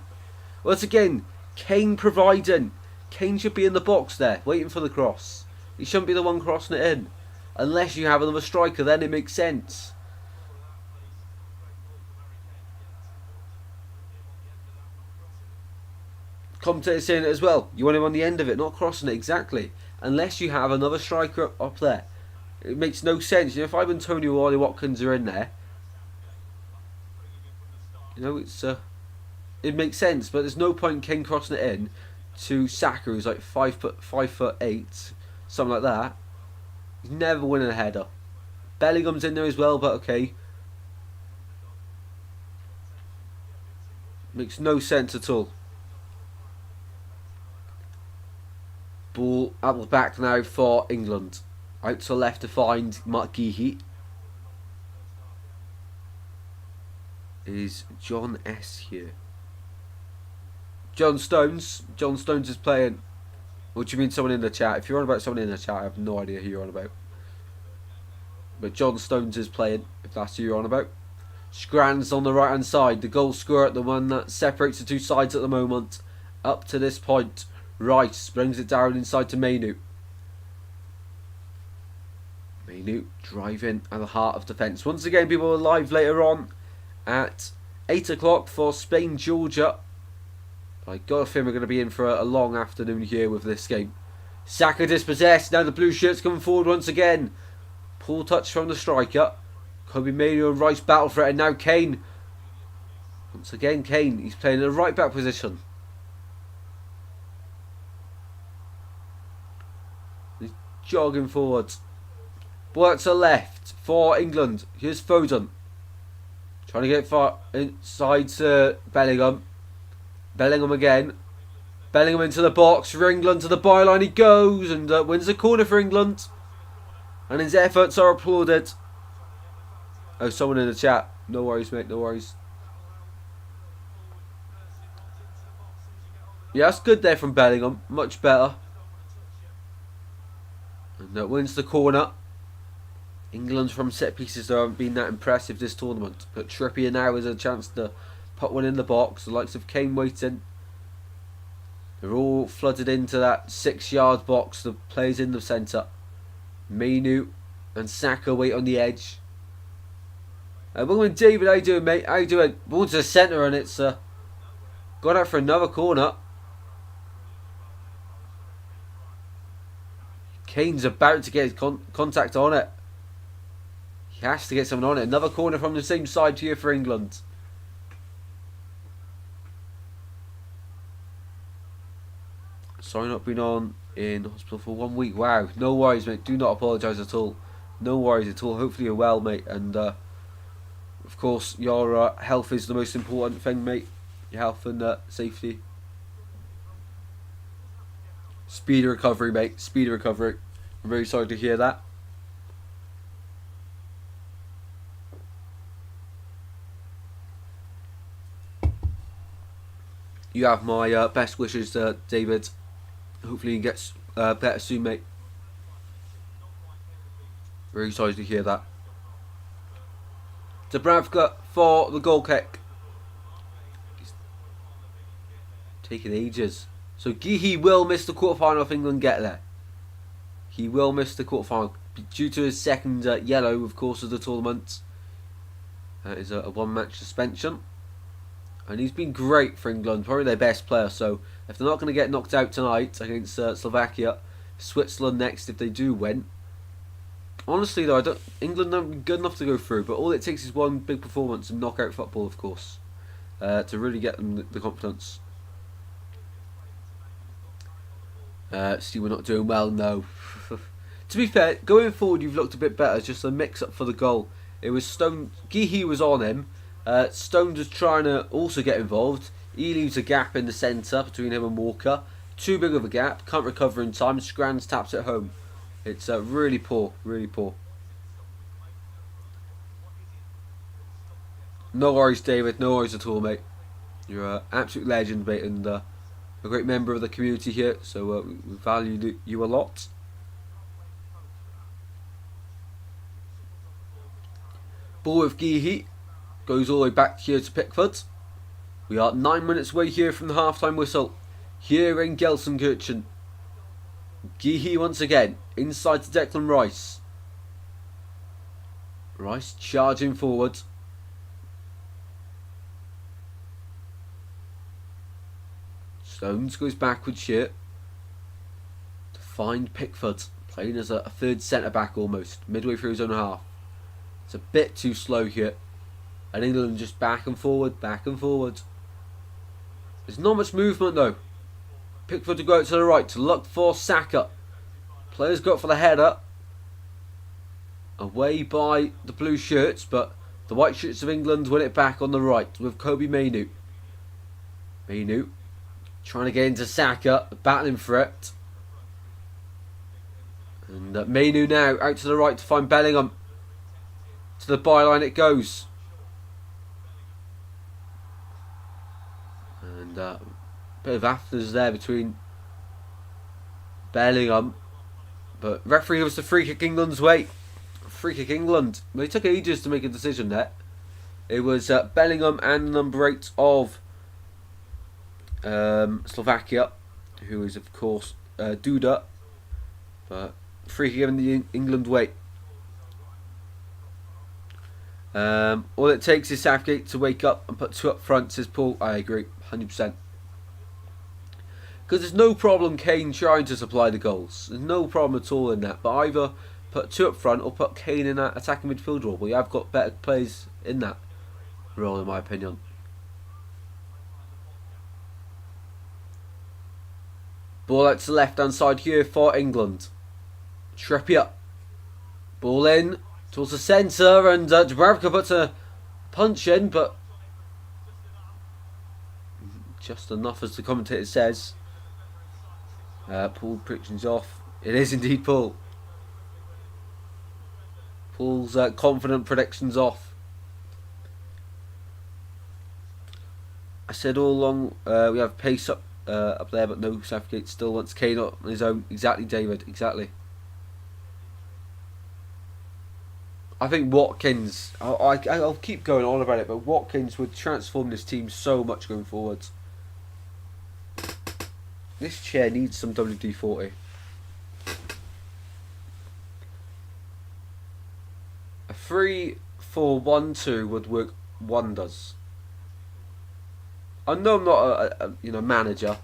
Once again, Kane providing. Kane should be in the box there, waiting for the cross. He shouldn't be the one crossing it in. Unless you have another striker, then it makes sense. Commentator saying it as well. You want him on the end of it, not crossing it, exactly. Unless you have another striker up there. It makes no sense. If Ivan Antonio or Ollie Watkins are in there, it makes sense. But there's no point in Kane crossing it in to Saka, who's like 5'8", something like that. He's never winning a header. Bellingham's in there as well, but okay. Makes no sense at all. Ball at the back now for England. Out to the left to find Mark Geehee. Is John S here? John Stones. John Stones is playing. What do you mean someone in the chat? If you're on about someone in the chat, I have no idea who you're on about. But John Stones is playing, if that's who you're on about. Scran's on the right hand side. The goal scorer, the one that separates the two sides at the moment. Up to this point. Rice brings it down inside to Mainu. Mainu driving at the heart of defence. Once again, people are live later on at 8 o'clock for Spain-Georgia. I got a feeling we're going to be in for a long afternoon here with this game. Saka dispossessed. Now the blue shirts coming forward once again. Pull touch from the striker. Kobe Mainu and Rice battle for it. And now Kane. Once again, Kane. He's playing in the right back position. He's jogging forwards. Ball out to the left for England. Here's Foden. Trying to get far inside to Bellingham. Bellingham again. Bellingham into the box. For England to the byline he goes. And wins the corner for England. And his efforts are applauded. Oh, someone in the chat. No worries, mate. No worries. Yeah, that's good there from Bellingham. Much better. And that wins the corner. England from set pieces though haven't been that impressive this tournament. But Trippier now has a chance to put one in the box. The likes of Kane waiting. They're all flooded into that 6-yard box. The players in the centre. Mainu and Saka wait on the edge. Welcome David, how you doing, mate? How you doing? Ball to the centre and it's gone out for another corner. Kane's about to get his contact on it. He has to get someone on it. Another corner from the same side here for England. Sorry, not been on in hospital for 1 week. Wow, no worries, mate. Do not apologise at all. No worries at all. Hopefully you're well, mate. And of course, your health is the most important thing, mate. Your health and safety. Speedy recovery, mate. Speedy recovery. I'm very sorry to hear that. You have my best wishes, David. Hopefully he gets better soon, mate. Very sorry to hear that. Dubravka for the goal kick. He's taking ages. So Geehee will miss the quarterfinal if England get there. He will miss the quarterfinal due to his second yellow, of course, of the tournament. That is a one-match suspension. And he's been great for England, probably their best player. So if they're not going to get knocked out tonight against Slovakia, Switzerland next if they do win. Honestly though, England aren't be good enough to go through, but all it takes is one big performance in knockout football, of course, to really get them the confidence. See, we're not doing well, no. To be fair, going forward you've looked a bit better, just a mix-up for the goal. It was Stone, Geehee was on him. Stones was trying to also get involved. He leaves a gap in the centre between him and Walker. Too big of a gap. Can't recover in time. Scrans taps it home. It's really poor. Really poor. No worries, David. No worries at all, mate. You're an absolute legend, mate, and a great member of the community here. So we value you a lot. Ball with Geehee. Goes all the way back here to Pickford. We are 9 minutes away here from the half-time whistle. Here in Gelsenkirchen. Geehee once again. Inside to Declan Rice. Rice charging forward. Stones goes backwards here. To find Pickford. Playing as a third centre-back almost. Midway through his own half. It's a bit too slow here. And England just back and forward, back and forward. There's not much movement though. Pickford to go out to the right to look for Saka. Players go up for the header. Away by the blue shirts, but the white shirts of England win it back on the right with Kobe Mainu. Mainu trying to get into Saka, battling for it. And Mainu now out to the right to find Bellingham. To the byline it goes. And bit of afters there between Bellingham. But referee gives the free kick England's way. Free kick England. Well, it took ages to make a decision there. It was Bellingham and number 8 of Slovakia, who is of course Duda. But free kick given the England way. All it takes is Southgate to wake up and put 2 up front, says Paul. I agree, 100%. Because there's no problem Kane trying to supply the goals. There's no problem at all in that. But either put 2 up front or put Kane in that attacking midfield role. Well, you have got better players in that role, in my opinion. Ball out to the left hand side here for England. Trippier. Ball in towards the centre, and Dubravka puts a punch in, but just enough, as the commentator says. Paul predictions off. It is indeed Paul. Paul's confident predictions off. I said all along we have pace up there, but no, Southgate still wants Kane on his own. Exactly, David, exactly. I think Watkins, I'll keep going on about it, but Watkins would transform this team so much going forwards. This chair needs some WD-40. A 3-4-1-2 would work wonders. I know I'm not a manager,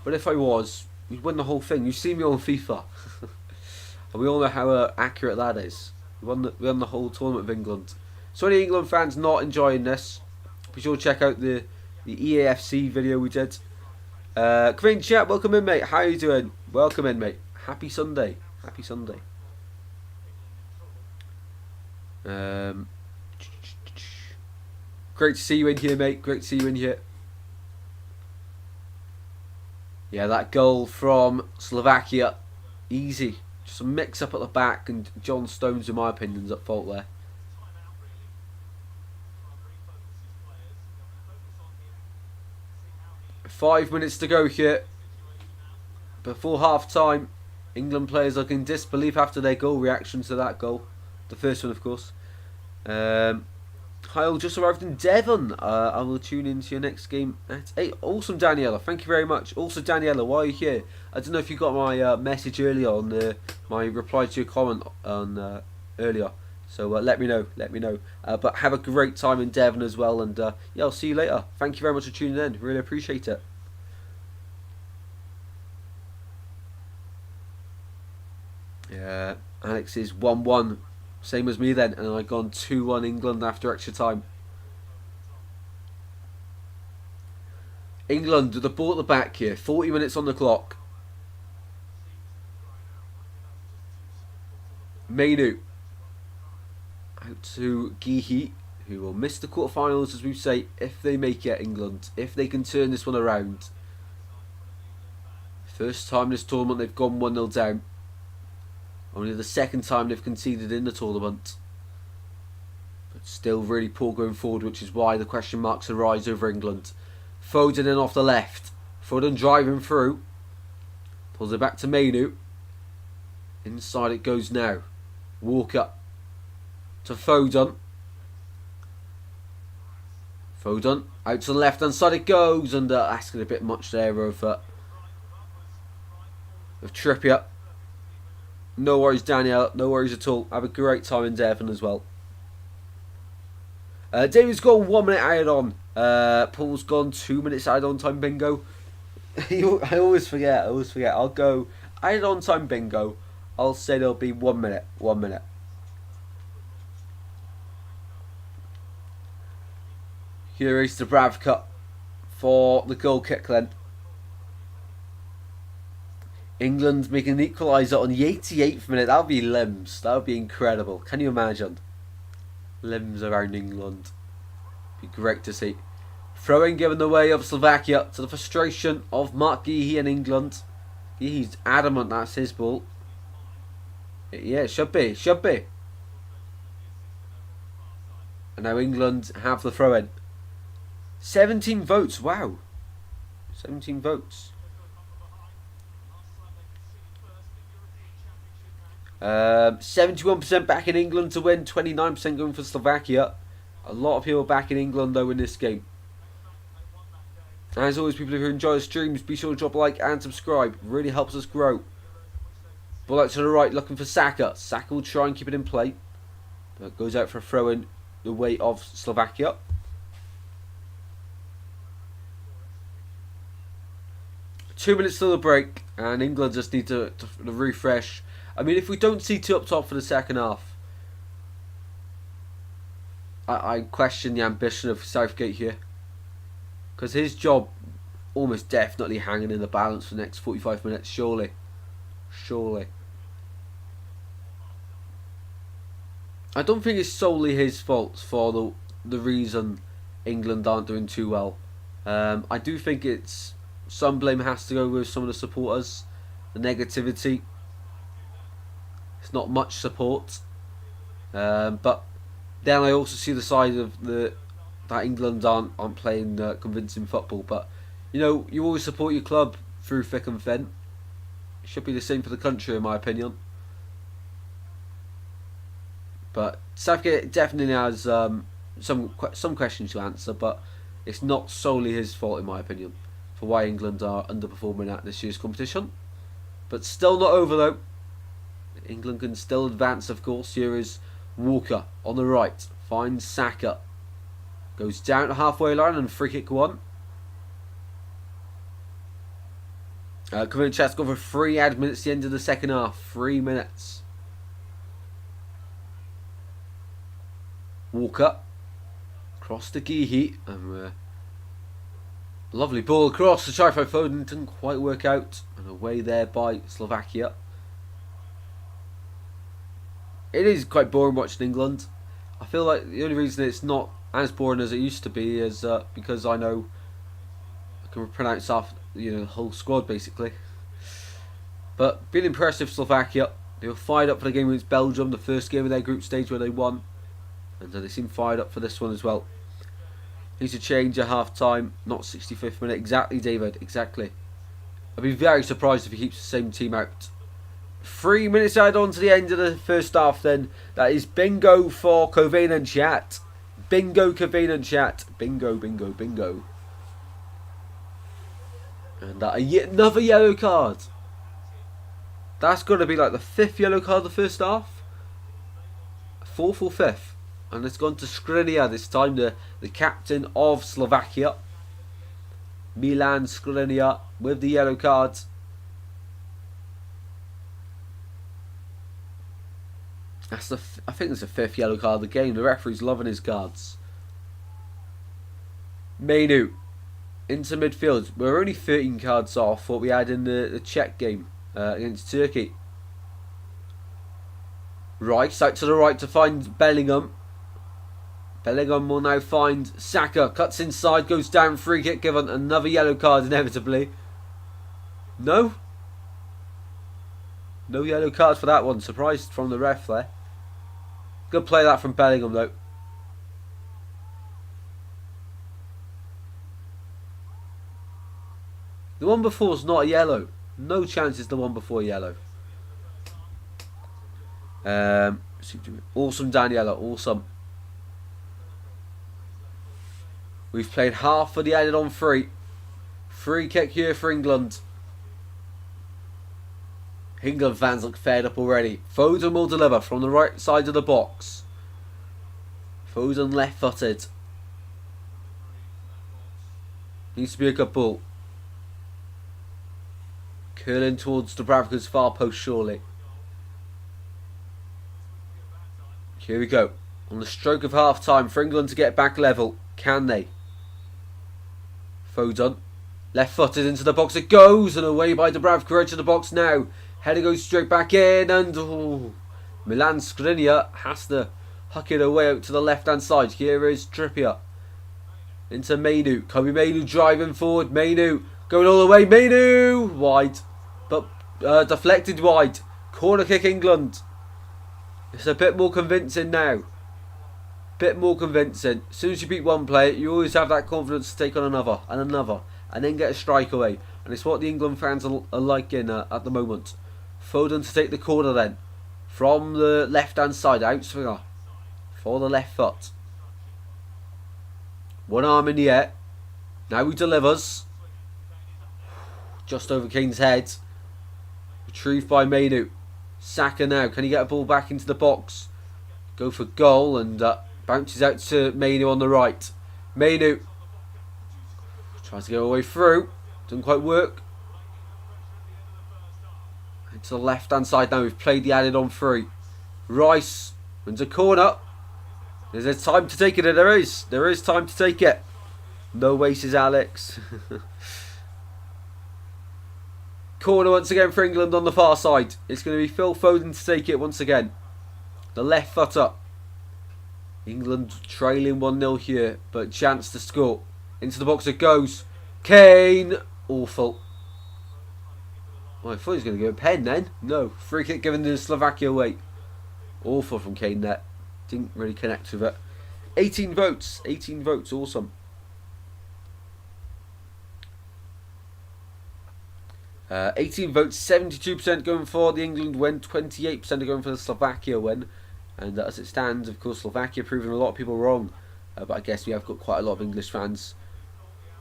but if I was, we'd win the whole thing. You see me on FIFA, and we all know how accurate that is. We won the whole tournament of England. So any England fans not enjoying this, be sure to check out the EAFC video we did. Green chat, welcome in, mate. How you doing? Welcome in, mate. Happy Sunday. Happy Sunday. Great to see you in here, mate. Great to see you in here. Yeah, that goal from Slovakia, easy. Just a mix up at the back, and John Stones, in my opinion, is at fault there. Five minutes to go here before half time. England players look in disbelief after their goal reaction to that goal. The first one, of course. Kyle just arrived in Devon. I will tune into your next game at 8. Awesome, Daniela. Thank you very much. Also, Daniela, why are you here? I don't know if you got my message earlier on my reply to your comment on earlier. So let me know. Let me know. But have a great time in Devon as well. And yeah, I'll see you later. Thank you very much for tuning in. Really appreciate it. Yeah, Alex is 1-1. Same as me then, and I've gone 2-1 England after extra time. England with the ball at the back here. 40 minutes on the clock. Mainu out to Gihi, who will miss the quarterfinals, as we say, if they make it, England. If they can turn this one around. First time this tournament they've gone 1-0 down. Only the second time they've conceded in the tournament. But still really poor going forward, which is why the question marks arise over England. Foden in off the left. Foden driving through. Pulls it back to Mainu. Inside it goes now. Walker to Foden. Foden out to the left hand side it goes, and asking a bit much there of Trippier. No worries, Danielle. No worries at all. Have a great time in Devon as well. David's gone 1 minute added on. Paul's gone 2 minutes added on time bingo. I always forget. I'll go added on time bingo. I'll say there'll be 1 minute. 1 minute. Here is the Dubravka for the goal kick then. England making an equaliser on the 88th minute. That would be limbs. That would be incredible. Can you imagine? Limbs around England. Be great to see. Throwing given the way of Slovakia, to the frustration of Mark Gehi in England. He's adamant that's his ball. Yeah, it should be. Should be. And now England have the throw in. 17 votes. Wow. 17 votes. 71% back in England to win. 29% going for Slovakia. A lot of people back in England though in this game. As always, people who enjoy the streams, be sure to drop a like and subscribe. It really helps us grow. Ball out to the right, looking for Saka. Saka will try and keep it in play. But goes out for a throw in the way of Slovakia. Two minutes till the break, and England just need to refresh. I mean, if we don't see two up top for the second half, I question the ambition of Southgate here. Because his job almost definitely hanging in the balance for the next 45 minutes, surely. Surely. I don't think it's solely his fault for the reason England aren't doing too well. I do think it's some blame has to go with some of the supporters. The negativity. It's not much support. But then I also see the side of that England aren't playing convincing football. But you know, you always support your club through thick and thin. It should be the same for the country, in my opinion. But Southgate definitely has some questions to answer, but it's not solely his fault, in my opinion, for why England are underperforming at this year's competition. But still not over though. England can still advance, of course. Here is Walker on the right, finds Saka, goes down to halfway line and free kick one. Coming chat's got for 3 add minutes at the end of the second half. 3 minutes. Walker across to Geehee, and lovely ball across to try for Foden, didn't quite work out, and away there by Slovakia. It is quite boring watching England. I feel like the only reason it's not as boring as it used to be is because I know I can pronounce off the whole squad basically. But been impressive Slovakia. They were fired up for the game against Belgium, the first game of their group stage where they won. And they seem fired up for this one as well. Needs to change at half time, not 65th minute. Exactly, David, exactly. I'd be very surprised if he keeps the same team out. 3 minutes added on to the end of the first half then. That is bingo for Covenant Chat. Bingo, Covenant Chat. Bingo, bingo, bingo. And yet another yellow card. That's got to be like the 5th yellow card of the first half. 4th or 5th. And it's gone to Skriniar this time, the captain of Slovakia. Milan Skriniar with the yellow card. That's I think it's the 5th yellow card of the game. The referee's loving his cards. Menu into midfield. We're only 13 cards off what we had in the Czech game against Turkey. Rice out to the right to find Bellingham. Bellingham will now find Saka. Cuts inside, goes down, free kick given. Another yellow card inevitably. No? No yellow card for that one. Surprised from the ref there. Good play that from Bellingham though. The one before is not a yellow. No chance it's the one before yellow. Awesome Daniela, awesome. We've played half for the added on free. Free kick here for England. England fans look fed up already. Foden will deliver from the right side of the box. Foden left footed. Needs to be a good ball. Curling towards Dubravka's far post surely. Here we go. On the stroke of half time for England to get back level. Can they? Foden. Left footed into the box. It goes. And away by Dubravka. Edge of the box now. Header goes straight back in. And Milan Skriniar has to huck it away out to the left hand side. Here is Trippier. Into Mainu. Kobe Mainu driving forward. Mainu going all the way. Mainu. Wide. But deflected wide. Corner kick England. It's a bit more convincing now. Bit more convincing. As soon as you beat one player, you always have that confidence to take on another and another, and then get a strike away. And it's what the England fans are liking at the moment. Foden to take the corner then, from the left-hand side, outswinger for the left foot. One arm in the air. Now he delivers. Just over Kane's head. Retrieved by Mainu. Saka now. Can he get a ball back into the box? Go for goal and bounces out to Mainu on the right. Mainu tries to go away through. Doesn't quite work. Into the left hand side now. We've played the added on free. Rice wins a corner. Is there time to take it? There is. There is time to take it. No waste, Alex. Corner once again for England on the far side. It's going to be Phil Foden to take it once again. The left foot up. England trailing 1-0 here, but chance to score. Into the box it goes. Kane. Awful. Oh, I thought he was going to go a pen then. No. Free kick given to Slovakia away. Awful from Kane there. Didn't really connect with it. 18 votes. 18 votes. Awesome. 18 votes, 72% going for the England win, 28% are going for the Slovakia win. And as it stands, of course, Slovakia proving a lot of people wrong. But I guess we have got quite a lot of English fans.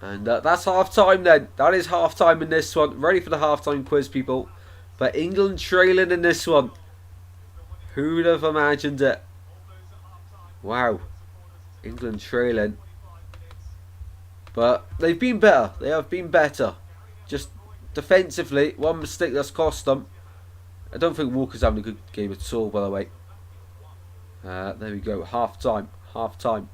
And that's half time then. That is half time in this one. Ready for the half time quiz, people. But England trailing in this one. Who'd have imagined it? Wow. England trailing. But they've been better. They have been better. Just defensively, one mistake that's cost them. I don't think Walker's having a good game at all, by the way. There we go. Half time. Half time.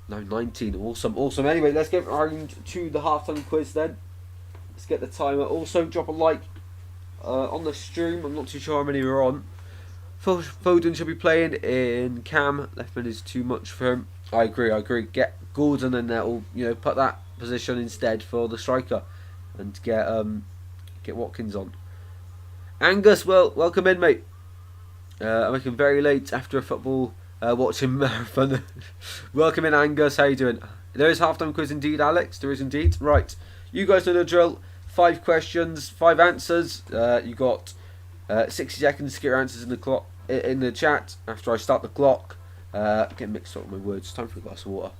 No, 19. Awesome. Awesome. Anyway, let's get around to the half time quiz then. Let's get the timer. Also, drop a like on the stream. I'm not too sure how many we're on. Foden should be playing in cam. Left mid is too much for him. I agree. I agree. Get Gordon in there, or put that position instead for the striker, and get Watkins on. Angus, well, welcome in, mate. I'm making very late after a football watching marathon. Welcome in, Angus. How you doing? There is halftime quiz indeed, Alex. There is indeed. Right, you guys know the drill. 5 questions, 5 answers. You got 60 seconds to get your answers in the chat after I start the clock. Getting mixed up with my words. Time for a glass of water.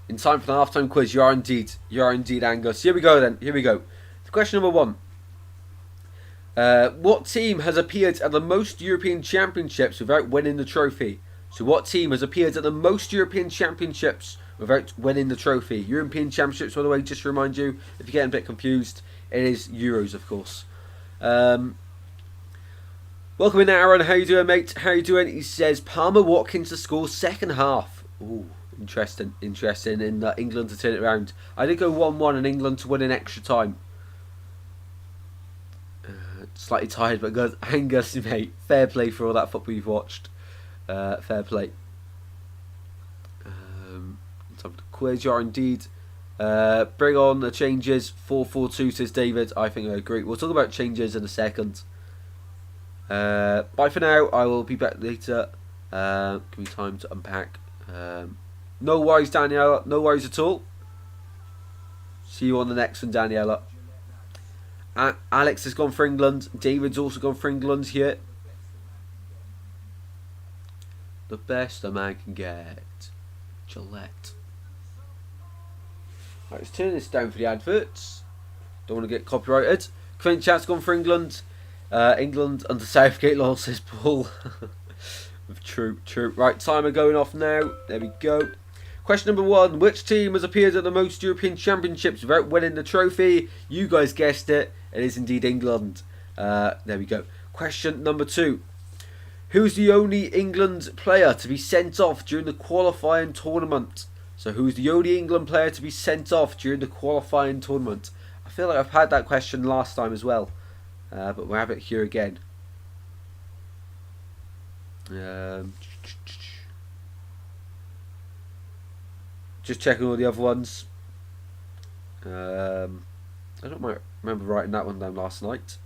In time for the halftime quiz, you are indeed Angus. Here we go then. Here we go. Question number 1. What team has appeared at the most European Championships without winning the trophy? So what team has appeared at the most European Championships without winning the trophy? European Championships, by the way, just to remind you, if you're getting a bit confused, it is Euros, of course. Welcome in, Aaron. How you doing, mate? How you doing? He says Palmer Watkins to score second half. Ooh, interesting in England to turn it around. I did go 1-1 and England to win in extra time. Slightly tired, but good. Angus, mate, fair play for all that football you've watched. Fair play. Time for the quiz. You are indeed. Bring on the changes. 4-4-2 says David. I think I agree. We'll talk about changes in a second. Bye for now. I will be back later. Give me time to unpack. No worries, Daniela. No worries at all. See you on the next one, Daniela. Alex has gone for England. David's also gone for England here. The best a man can get. Gillette. Right, let's turn this down for the adverts. Don't want to get copyrighted. Clint Chat's gone for England. England under Southgate law, says Paul. True. Right, timer going off now. There we go. Question number 1. Which team has appeared at the most European Championships without winning the trophy? You guys guessed it. It is indeed England. There we go. Question number 2. Who's the only England player to be sent off during the qualifying tournament? So who's the only England player to be sent off during the qualifying tournament? I feel like I've had that question last time as well. But we'll have it here again. Just checking all the other ones. I don't remember writing that one down last night.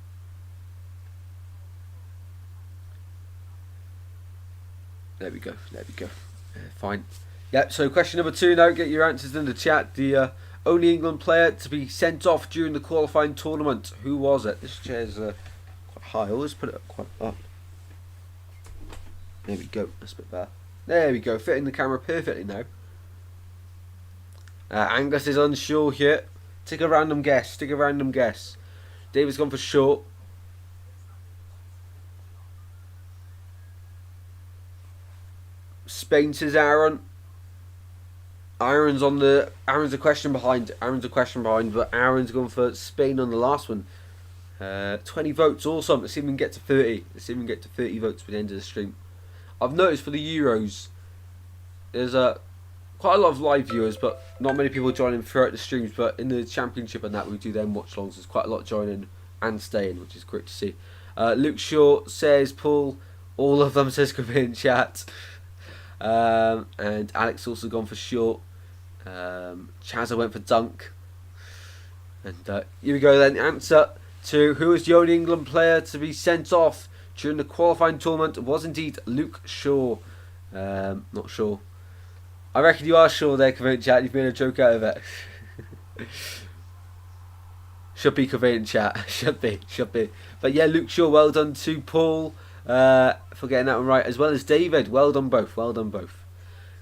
There we go. There we go. Fine. Yep. So question number 2 now. Get your answers in the chat. The only England player to be sent off during the qualifying tournament. Who was it? This chair's quite high. I always put it quite up. There we go. That's a bit better. There we go. Fitting the camera perfectly now. Angus is unsure here. Take a random guess. Take a random guess. David's gone for short. Spain says Aaron. Aaron's a question behind. But Aaron's gone for Spain on the last one. 20 votes, awesome. Let's see if we can get to 30. Let's see if we can get to 30 votes by the end of the stream. I've noticed for the Euros, there's quite a lot of live viewers, but not many people joining throughout the streams. But in the championship and that, we do them watch-alongs. There's quite a lot joining and staying, which is great to see. Luke Shaw says Paul. All of them says come in chat. And Alex also gone for short. Chazza went for dunk. And here we go then. Answer to who was the only England player to be sent off during the qualifying tournament was indeed Luke Shaw. Not sure. I reckon you are sure there, Convenient Chat. You've made a joke out of it. Should be Convenient Chat. Should be. But yeah, Luke Shaw, well done to Paul for getting that one right, as well as David. Well done both.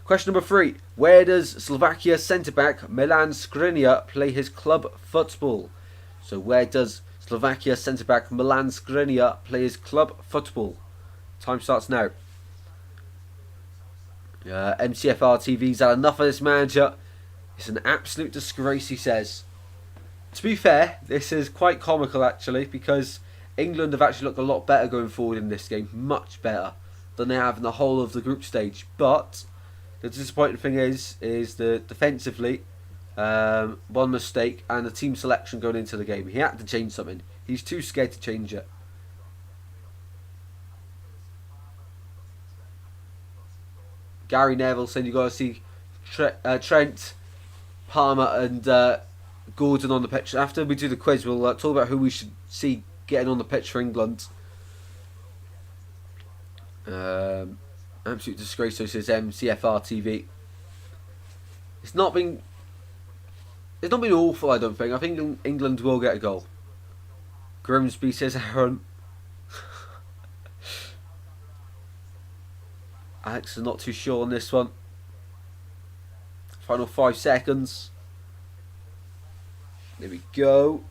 Question number 3. Where does Slovakia centre-back Milan Skriniar play his club football? So where does Slovakia centre-back Milan Skriniar play his club football? Time starts now. MCFR TV's had enough of this manager. It's an absolute disgrace, he says. To be fair, this is quite comical actually, because England have actually looked a lot better going forward in this game, much better than they have in the whole of the group stage. But the disappointing thing is that defensively, one mistake and the team selection going into the game. He had to change something. He's too scared to change it. Gary Neville saying you got to see Trent, Palmer and Gordon on the pitch. After we do the quiz, we'll talk about who we should see getting on the pitch for England. Absolute disgrace, so says MCFR TV. It's not been awful, I don't think. I think England will get a goal. Grimsby says Aaron. Alex is not too sure on this one. Final 5 seconds. There we go.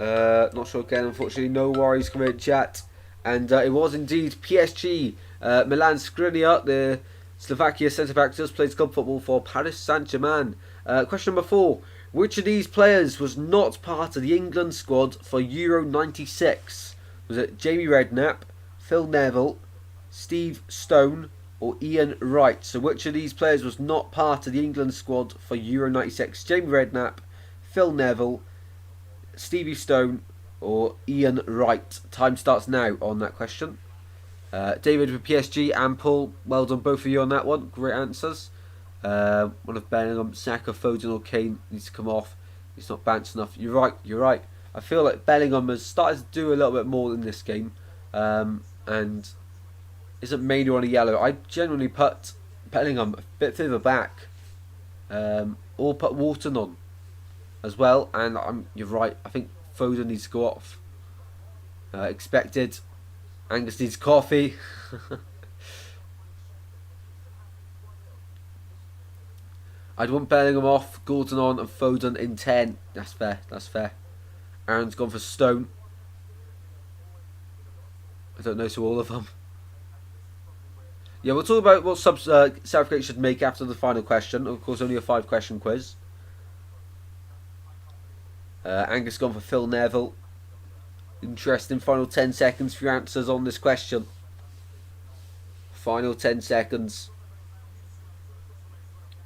Not sure again, unfortunately. No worries, come in chat. And it was indeed PSG. Milan Skriniar, the Slovakia centre-back, just plays club football for Paris Saint-Germain. Question number 4. Which of these players was not part of the England squad for Euro 96? Was it Jamie Redknapp, Phil Neville, Steve Stone, or Ian Wright? So which of these players was not part of the England squad for Euro 96? Jamie Redknapp, Phil Neville, Stevie Stone, or Ian Wright? Time starts now on that question. David with PSG and Paul, well done both of you on that one. Great answers. One of Bellingham, Saka, Foden or Kane needs to come off. He's not bounced enough. You're right. I feel like Bellingham has started to do a little bit more in this game. And isn't mainly on a yellow. I generally put Bellingham a bit further back. Or put Wharton on as well. And you're right. I think Foden needs to go off. Expected. Angus needs coffee. I'd want Bellingham off, Gordon on, and Foden in 10. That's fair. Aaron's gone for Stone. I don't know to all of them. Yeah, we'll talk about what subs South Africa should make after the final question. Of course, only a 5-question quiz. Angus gone for Phil Neville. Interesting. Final 10 seconds for your answers on this question. Final 10 seconds.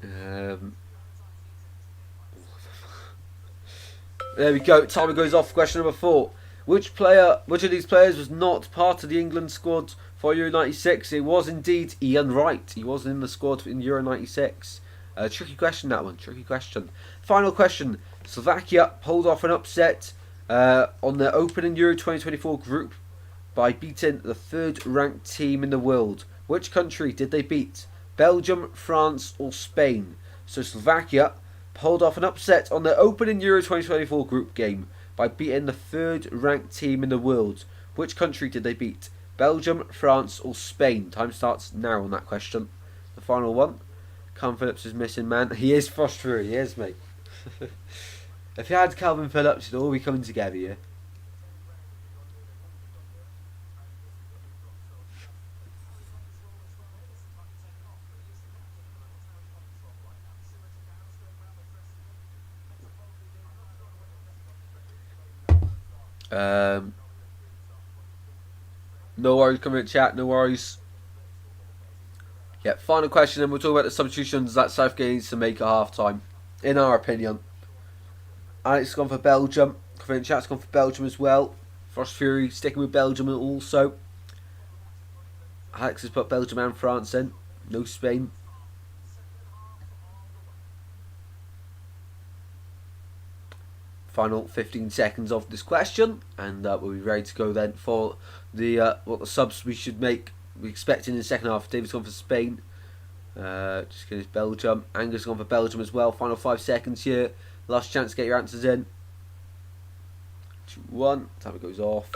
There we go. Timer goes off. Question number 4. Which of these players was not part of the England squad for Euro 96? It was indeed Ian Wright. He was in the squad in Euro 96. Tricky question, that one. Tricky question. Final question. Slovakia pulled off an upset on their opening Euro 2024 group by beating the third-ranked team in the world. Which country did they beat? Belgium, France, or Spain? So Slovakia pulled off an upset on their opening Euro 2024 group game by beating the third-ranked team in the world. Which country did they beat? Belgium, France, or Spain? Time starts now on that question. The final one. Calvin Phillips is missing, man. He is frustrated. He is, mate. If you had Calvin Phillips, it'd all be coming together, yeah. Um, no worries, come in chat. No worries. Yeah, final question, and we'll talk about the substitutions that Southgate needs to make at half time, in our opinion. Alex has gone for Belgium. Corinne Chat's gone for Belgium as well. Frost Fury sticking with Belgium also. Alex has put Belgium and France in. No Spain. Final 15 seconds of this question, and we'll be ready to go then for the what the subs we should make. We expect in the second half. David's gone for Spain. Just kidding, it's Belgium. Anger's gone for Belgium as well. Final 5 seconds here. Last chance to get your answers in. 2, 1. Time it goes off.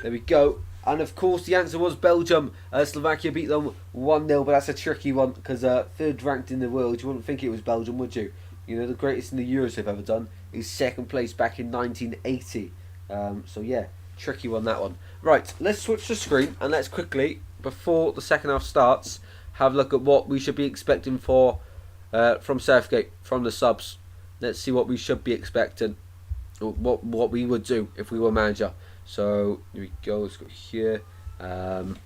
There we go. And of course the answer was Belgium. Slovakia beat them 1-0, but that's a tricky one because third ranked in the world. You wouldn't think it was Belgium, would you? You know, the greatest in the Euros they've ever done is second place back in 1980. So yeah, tricky one, that one. Right, let's switch the screen and let's quickly, before the second half starts, have a look at what we should be expecting for from Southgate, from the subs. Let's see what we should be expecting, or what we would do if we were manager. So here we go. Let's go here. What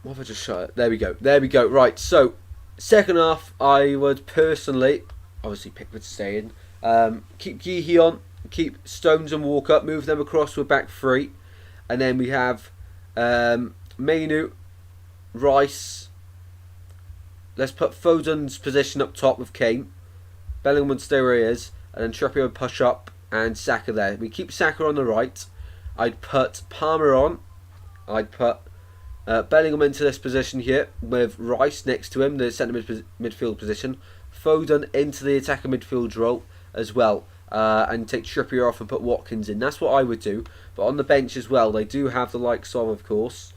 have I just shot? There we go. There we go. Right. So second half, I would personally, obviously Pickford staying. Keep Geehy on. Keep Stones and Walker. Move them across to a back three, and then we have Mainu, Rice. Let's put Foden's position up top with Kane. Bellingham would stay where he is, and then Trippier would push up, and Saka there. We keep Saka on the right. I'd put Palmer on. I'd put Bellingham into this position here with Rice next to him, the centre midfield position. Foden into the attacker midfield role as well, and take Trippier off and put Watkins in. That's what I would do. But on the bench as well, they do have the likes of course,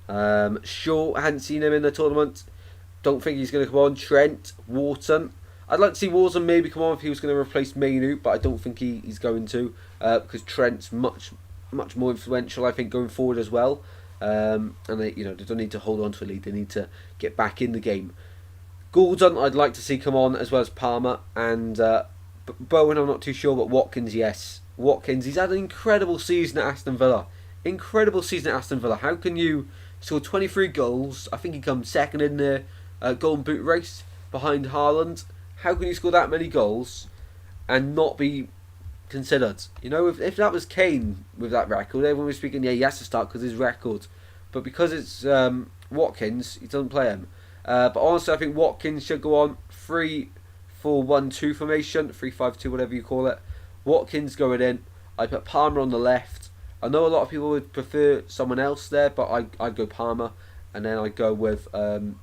Shaw. I hadn't seen him in the tournament. Don't think he's going to come on. Trent, Wharton. I'd like to see Wharton maybe come on if he was going to replace Mainu, but I don't think he's going to, because Trent's much more influential, I think, going forward as well. And they don't need to hold on to a lead; they need to get back in the game. Gordon, I'd like to see come on, as well as Palmer and Bowen. I'm not too sure, but Watkins, yes, Watkins. He's had an incredible season at Aston Villa. Incredible season at Aston Villa. How can you score 23 goals? I think he comes second in the Golden Boot race behind Haaland. How can you score that many goals and not be considered? You know, if that was Kane with that record, everyone was speaking, yeah, he has to start because his record. But because it's Watkins, he doesn't play him. But honestly, I think Watkins should go on 3-4-1-2 formation, 3-5-2, whatever you call it. Watkins going in. I put Palmer on the left. I know a lot of people would prefer someone else there, but I'd go Palmer, and then I'd go with Trent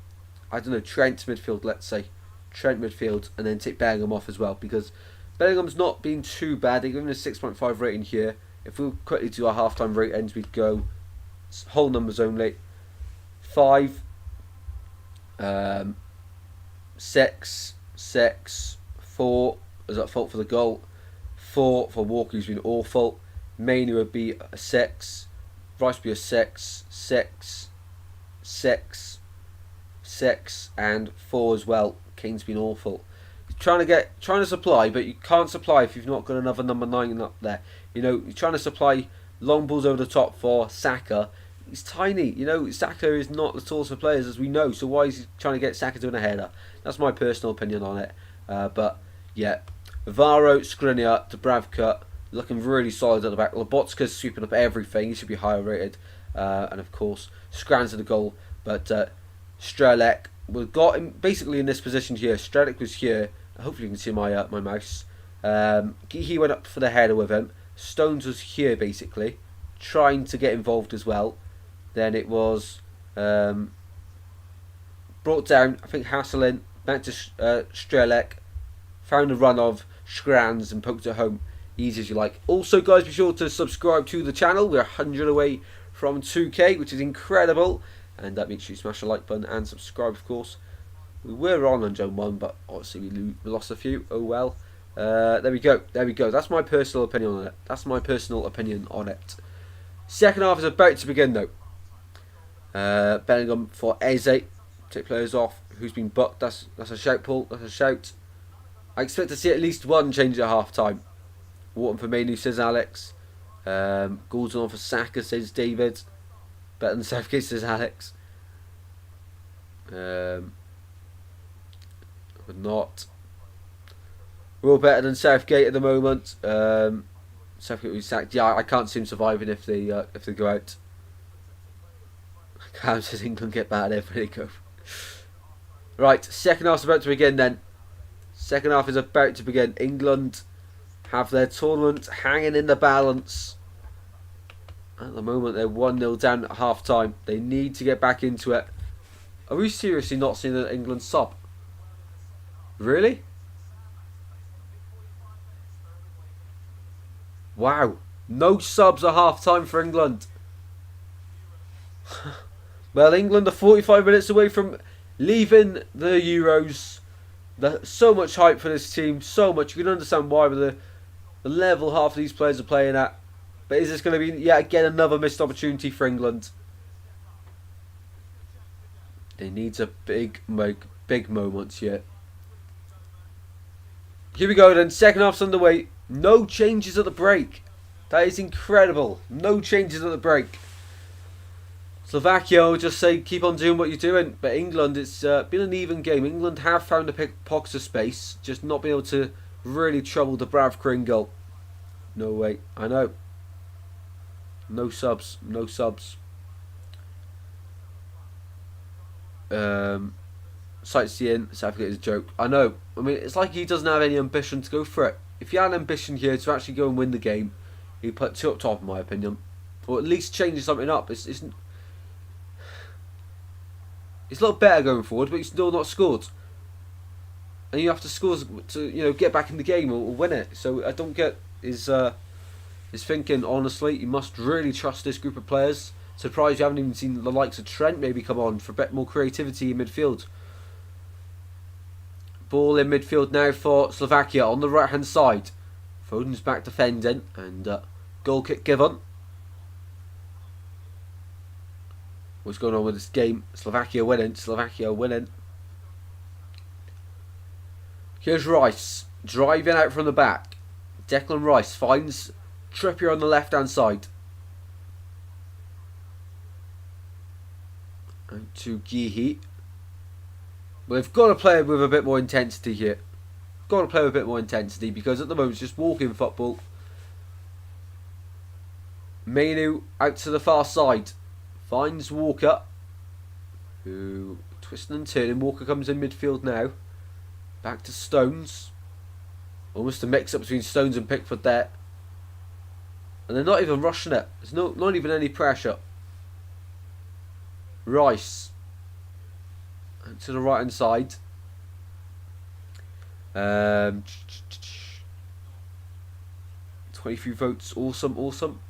midfield, let's say. Trent midfield, and then take Bellingham off as well, because Bellingham's not been too bad. They give him a 6.5 rating here. If we quickly do our half-time ratings, we'd go whole numbers only. 5, 6, 4 is at fault for the goal. 4 for Walker, who's been awful. Mainu would be a 6. Rice would be a 6, 6, 6, 6, and 4 as well. Kane's been awful. Trying to supply, but you can't supply if you've not got another number 9 up there. You know, you're trying to supply long balls over the top for Saka. He's tiny. You know, Saka is not the tallest of players, as we know. So why is he trying to get Saka doing a header? That's my personal opinion on it. But yeah, Varo, Skriniar, Dubravka looking really solid at the back. Lobotska's sweeping up everything. He should be higher rated. And of course, Scran's at the goal. But Strelec, we've got him basically in this position here. Strelic was here. Hopefully you can see my my mouse. He went up for the header with him. Stones was here basically, trying to get involved as well. Then it was brought down. I think Hasselin back to Strelec. Found a run of Schrans and poked it home easy as you like. Also, guys, be sure to subscribe to the channel. We're 100 away from 2K, which is incredible. And that makes sure you smash the like button and subscribe, of course. We were on Zone 1, but obviously we lost a few. Oh well. There we go. There we go. That's my personal opinion on it. That's my personal opinion on it. Second half is about to begin, though. Bellingham for Eze. Take players off. Who's been bucked? That's a shout, Paul. That's a shout. I expect to see at least one change at half time. Wharton for Manu, says Alex. Gordon on for Saka, says David. Better than Southgate, says Alex. We're not. We're all better than Southgate at the moment. Southgate will be sacked. Yeah, I can't see him surviving if they go out. Cam says England get bad every they go. Right, second half's about to begin then. Second half is about to begin. England have their tournament hanging in the balance. At the moment, they're 1-0 down at half time. They need to get back into it. Are we seriously not seeing an England sub? Really? Wow. No subs at half time for England. Well, England are 45 minutes away from leaving the Euros. There's so much hype for this team. So much. You can understand why with the level half of these players are playing at. But is this going to be yet again another missed opportunity for England? They need a big moment here. Here we go then. Second half's underway. No changes at the break. That is incredible. No changes at the break. Slovakia will just say keep on doing what you're doing. But England, it's been an even game. England have found a pocket of space. Just not been able to really trouble the Brav Kringle. No way. I know. No subs. No subs. Sightseeing. Southgate is a joke. I know. I mean, it's like he doesn't have any ambition to go for it. If he had ambition here to actually go and win the game, he'd put 2 up top, in my opinion. Or at least change something up. It's a lot better going forward, but he's still not scored. And you have to score to get back in the game or win it. So I don't get his thinking. Honestly, you must really trust this group of players. Surprised you haven't even seen the likes of Trent maybe come on for a bit more creativity in midfield. Ball in midfield now for Slovakia on the right hand side. Foden's back defending and goal kick given. What's going on with this game? Slovakia winning. Slovakia winning. Here's Rice driving out from the back. Declan Rice finds Trippier on the left hand side. And to Gihi. We've got to play with a bit more intensity here. Got to play with a bit more intensity because at the moment it's just walking football. Manu out to the far side. Finds Walker. Who twisting and turning. Walker comes in midfield now. Back to Stones. Almost a mix up between Stones and Pickford there. And they're not even rushing it. There's not even any pressure. Rice. And to the right hand side. 23 votes. Awesome, awesome.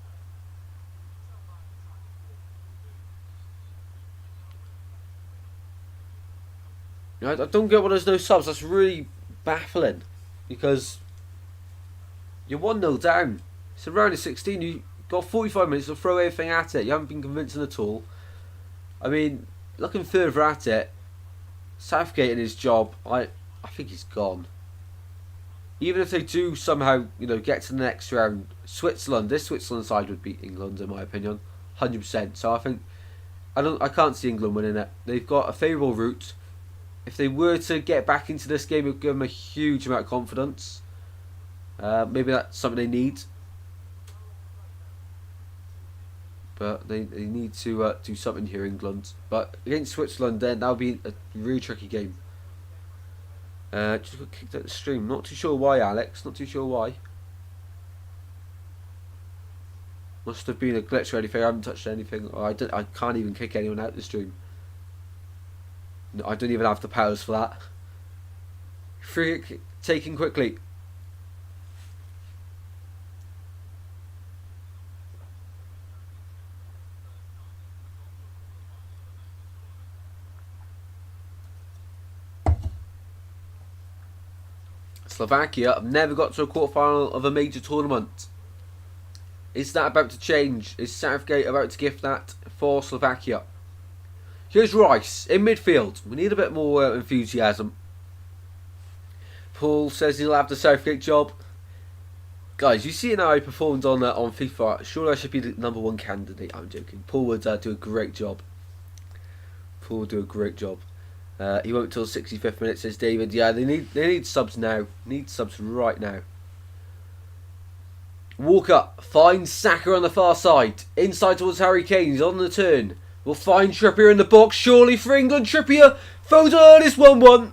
I don't get why there's no subs. That's really baffling. Because you're 1-0 down. It's around the 16. You've got 45 minutes to throw everything at it. You haven't been convincing at all. I mean, looking further at it, Southgate and his job, I think he's gone. Even if they do somehow, get to the next round, this Switzerland side would beat England in my opinion, 100%. So I can't see England winning it. They've got a favourable route. If they were to get back into this game, it would give them a huge amount of confidence. Maybe that's something they need. But they need to do something here, England. But against Switzerland, then that'll be a really tricky game. Just got kicked out of the stream. Not too sure why, Alex. Not too sure why. Must have been a glitch or anything. I haven't touched anything. Or I can't even kick anyone out of the stream. No, I don't even have the powers for that. Free kick taken quickly. Slovakia have never got to a quarterfinal of a major tournament. Is that about to change? Is Southgate about to gift that for Slovakia? Here's Rice in midfield. We need a bit more enthusiasm. Paul says he'll have the Southgate job. Guys, you see how I performed on FIFA. Surely I should be the #1 candidate. I'm joking. Paul would do a great job. Paul would do a great job. He won't till 65th minute, says David. Yeah, they need subs now. Need subs right now. Walker finds Saka on the far side. Inside towards Harry Kane. He's on the turn. We'll find Trippier in the box. Surely for England. Trippier. Foden is 1-1.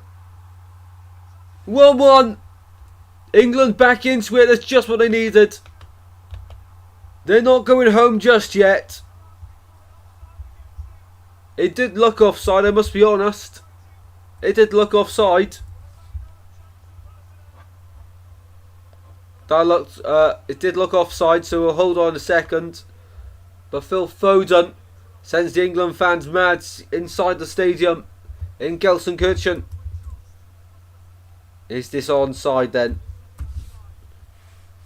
1-1. England back into it. That's just what they needed. They're not going home just yet. It did look offside, I must be honest. It did look offside. It did look offside, so we'll hold on a second. But Phil Foden sends the England fans mad inside the stadium in Gelsenkirchen. Is this onside then?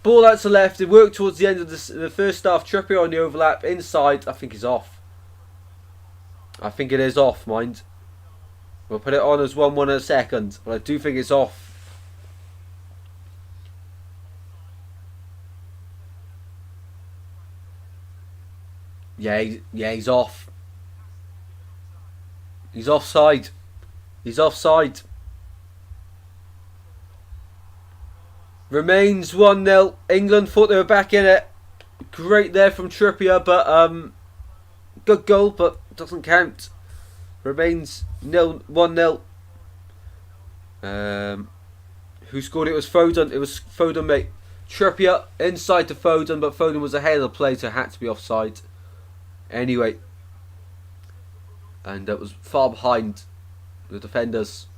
Ball out to left. It worked towards the end of the first half. Trippier on the overlap. Inside. I think he's off. I think it is off, mind. We'll put it on as 1-1 in a second. But I do think it's off. Yeah, he's off. He's offside. He's offside. Remains 1-0. England thought they were back in it. Great there from Trippier, but good goal, but doesn't count. Remains 1-0. Who scored it? It was Foden. It was Foden, mate. Trippier inside to Foden, but Foden was ahead of the play, so had to be offside. Anyway, and that was far behind the defenders.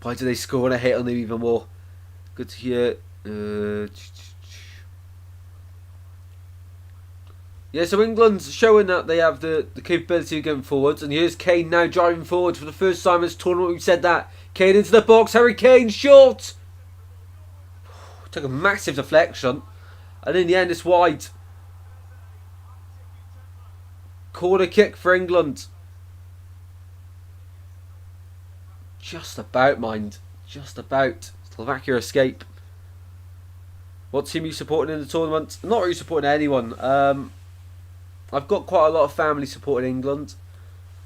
Why do they score and I hate on them even more? Good to hear. Yeah, so England's showing that they have the capability of going forwards. And here's Kane now driving forward for the first time in this tournament. We've said that. Kane into the box. Harry Kane, short. Took a massive deflection. And in the end, it's wide. Corner kick for England. Just about, mind. Just about. Slovakia escape. What team are you supporting in the tournament? I'm not really supporting anyone. I've got quite a lot of family supporting England.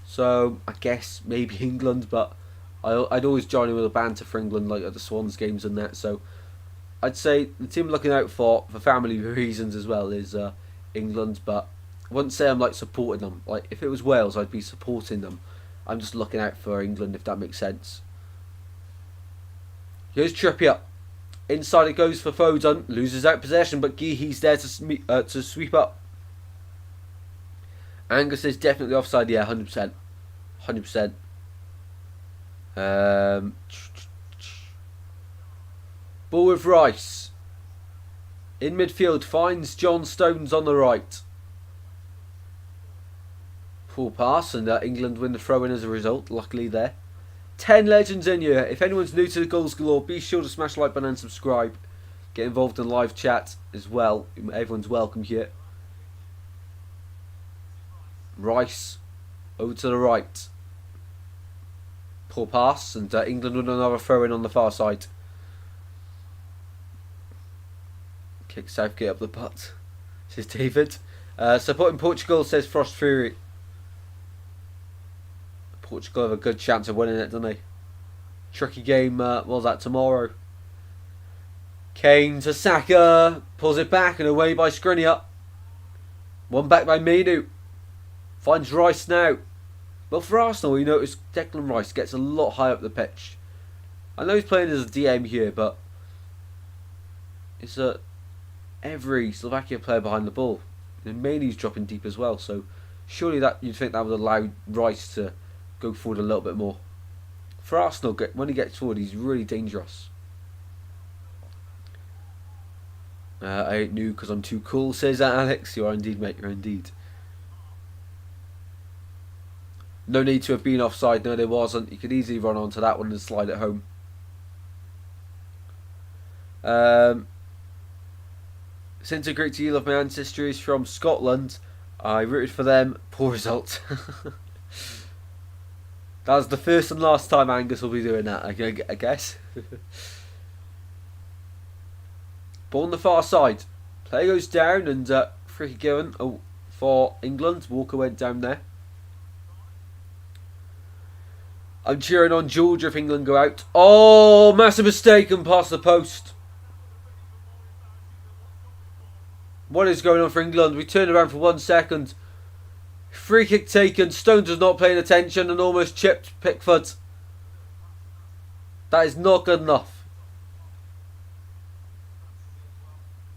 So, I guess maybe England. But I'd always join in with a banter for England, like at the Swans games and that. So, I'd say the team I'm looking out for family reasons as well, is England. But I wouldn't say I'm like supporting them. Like, if it was Wales, I'd be supporting them. I'm just looking out for England, if that makes sense. Here's Trippier. Inside it goes for Foden. Loses out possession, but Geehy's there to sweep up. Angus is definitely offside. Yeah, 100%. 100%. Ball with Rice. In midfield, finds John Stones on the right. Full pass, and England win the throw-in as a result, luckily there. 10 legends in here. If anyone's new to the Goals Galore, be sure to smash the like button and subscribe. Get involved in live chat as well. Everyone's welcome here. Rice, over to the right. Poor pass, and England win another throw-in on the far side. Kick Southgate up the butt, says David. Supporting Portugal, says Frost Fury. Portugal have a good chance of winning it, don't they? Tricky game, what was that, tomorrow? Kane to Saka. Pulls it back and away by Skriniar. One back by Menu. Finds Rice now. Well, for Arsenal, you notice Declan Rice gets a lot higher up the pitch. I know he's playing as a DM here, but it's every Slovakia player behind the ball. And Menu's dropping deep as well, so surely that you'd think that would allow Rice to go forward a little bit more. For Arsenal, when he gets forward, he's really dangerous. I ain't new because I'm too cool, says Alex. You are indeed, mate. You're indeed. No need to have been offside. No, there wasn't. You could easily run onto that one and slide it home. Since a great deal of my ancestry is from Scotland, I rooted for them. Poor result. That was the first and last time Angus will be doing that, I guess. Ball on the far side. Player goes down and free kick given for England. Walker went down there. I'm cheering on Georgia if England go out. Oh, massive mistake and past the post. What is going on for England? We turned around for 1 second. Free kick taken. Stones was not paying attention and almost chipped Pickford. That is not good enough.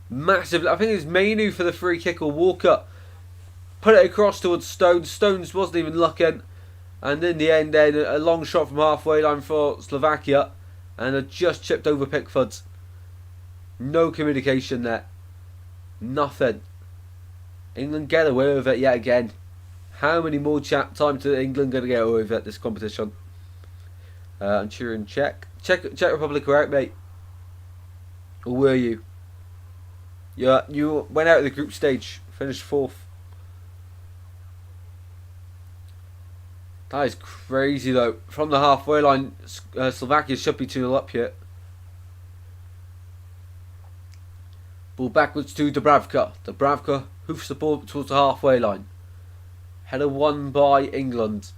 Massive. I think it's Mainu for the free kick or Walker. Put it across towards Stones. Stones wasn't even looking. And in the end then a long shot from halfway line for Slovakia. And it just chipped over Pickford. No communication there. Nothing. England get away with it yet again. How many more times is England going to get away with it this competition? I'm cheering Czech Republic were out, mate. Or were you? Yeah, you went out of the group stage. Finished 4th. That is crazy though. From the halfway line, Slovakia should be 2-0 up here. Ball backwards to Dubravka. Dubravka hoofs the ball towards the halfway line. Header won by England.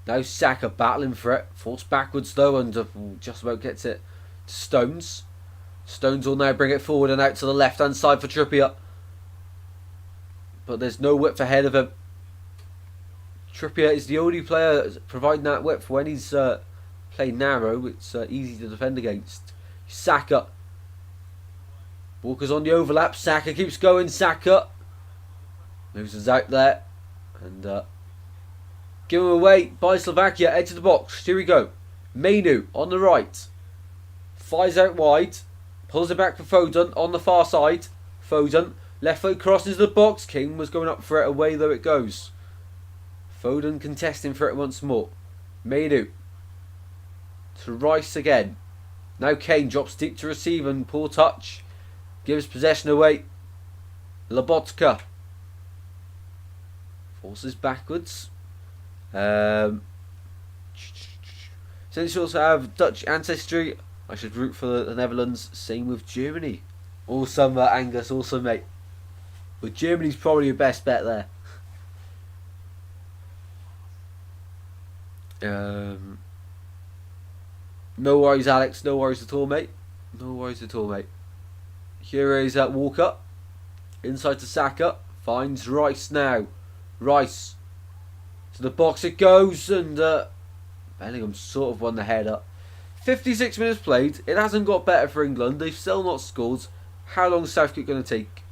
Now Saka battling for it. Forced backwards though and just about gets it to Stones. Stones will now bring it forward and out to the left hand side for Trippier. But there's no width ahead of him. Trippier is the only player providing that width. When he's playing narrow, it's easy to defend against. Saka. Walker's on the overlap. Saka keeps going. Saka moves us out there. And given away by Slovakia. Edge of the box. Here we go. Mainu on the right. Fires out wide. Pulls it back for Foden on the far side. Foden. Left foot crosses the box. King was going up for it. Away though it goes. Foden contesting for it once more. Mainu. To Rice again. Now Kane drops deep to receive and poor touch. Gives possession away. Lobotka. Forces backwards. Since you also have Dutch ancestry, I should root for the Netherlands. Same with Germany. Awesome, Angus. Awesome, mate. But Germany's probably your best bet there. No worries, Alex. No worries at all, mate. No worries at all, mate. Here is Walker. Inside to Saka. Finds Rice now. Rice. To the box it goes. And Bellingham sort of won the header. 56 minutes played. It hasn't got better for England. They've still not scored. How long is Southgate going to take?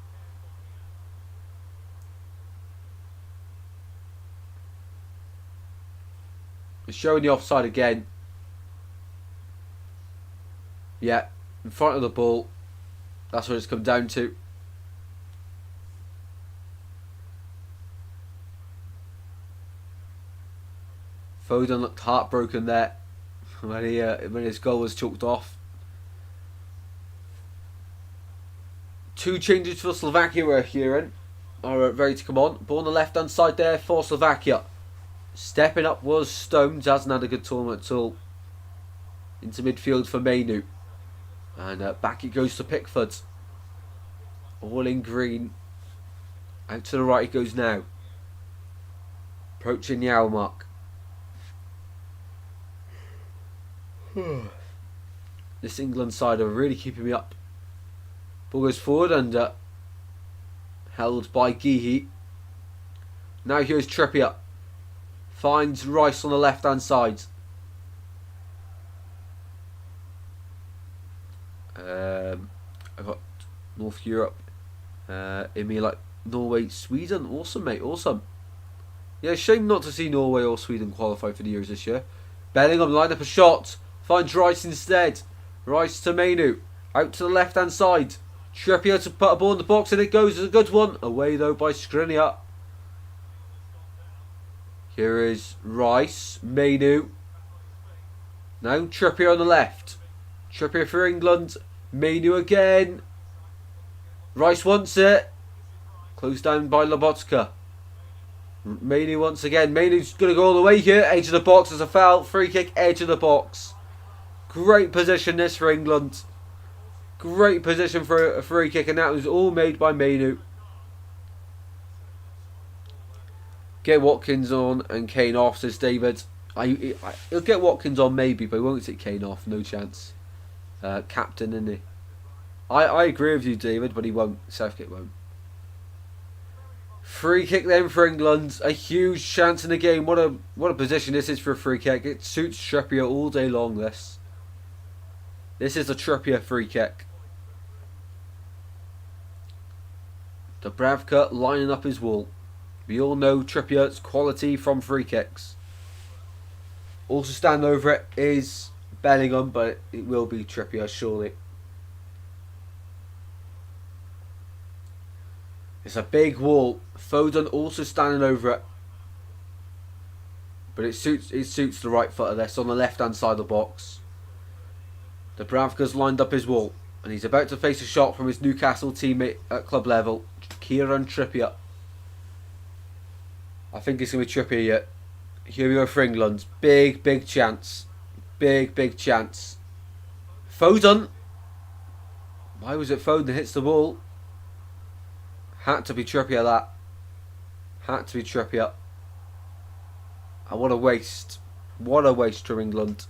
It's showing the offside again. Yeah. In front of the ball. That's what it's come down to. Foden looked heartbroken there when his goal was chalked off. 2 changes for Slovakia we're hearing are ready to come on. Ball on the left hand side there for Slovakia. Stepping up was Stones. Hasn't had a good tournament at all. Into midfield for Mainu. And back it goes to Pickford. All in green. Out to the right it goes now. Approaching the hour mark. This England side are really keeping me up. Ball goes forward and held by Geehee. Now here's Trippier. Finds Rice on the left hand side. I've got North Europe. In me like Norway, Sweden. Awesome, mate. Awesome. Yeah, shame not to see Norway or Sweden qualify for the Euros this year. Bellingham lined up a shot. Finds Rice instead. Rice to Mainu. Out to the left hand side. Trippier to put a ball in the box and it goes. It's a good one. Away though by Skriniar. Here is Rice. Mainu. Now Trippier on the left. Trippier for England. Mainu again. Rice wants it. Closed down by Lobotka. Mainu once again. Mainu's going to go all the way here. Edge of the box as a foul. Free kick, edge of the box. Great position this for England. Great position for a free kick, and that was all made by Mainu. Get Watkins on and Kane off, says David. He'll get Watkins on maybe, but he won't take Kane off. No chance. Captain, isn't he? I agree with you, David, but he won't. Southgate won't. Free kick then for England. A huge chance in the game. What a position this is for a free kick. It suits Trippier all day long, this. This is a Trippier free kick. Dubravka lining up his wall. We all know Trippier's quality from free kicks. Also standing over it is Bellingham, but it will be Trippier surely. It's a big wall. Foden also standing over it. But it suits the right foot of this on the left hand side of the box. Dubravka's lined up his wall. And he's about to face a shot from his Newcastle teammate at club level, Kieran Trippier. I think it's going to be Trippier yet. Here we go for England. Big, big chance. Big, big chance. Foden. Why was it Foden that hits the ball? Had to be Trippier, that. Had to be Trippier. And what a waste. What a waste for England.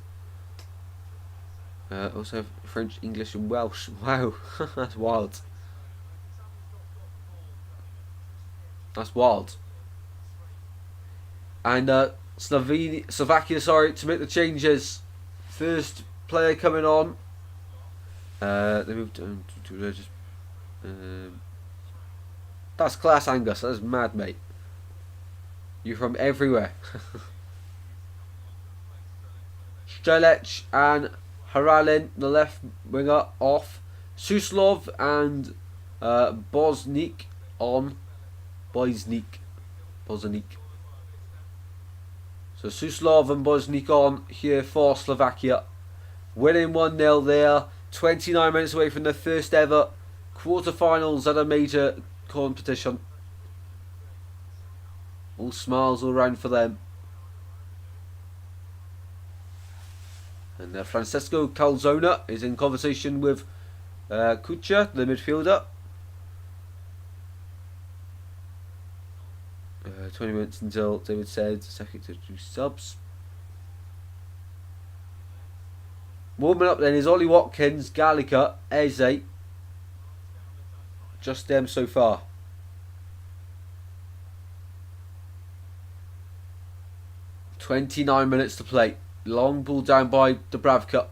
Also French, English and Welsh. Wow. That's wild. That's wild. And Slovakia, to make the changes. First player coming on. They moved to just. That's class, Angus. That's mad, mate. You're from everywhere. Strelec and Haralin, the left winger, off. Suslov and Bosnik on. Bosnik. So Suslov and Bosnik on here for Slovakia. Winning 1-0 there. 29 minutes away from the first ever quarterfinals at a major competition. All smiles all round for them. And Francesco Calzona is in conversation with Kucha, the midfielder. 20 minutes until David said second to do subs. Warming up then is Ollie Watkins, Gallagher, Eze. Just them so far. .29 minutes to play. Long ball down by Dubravka.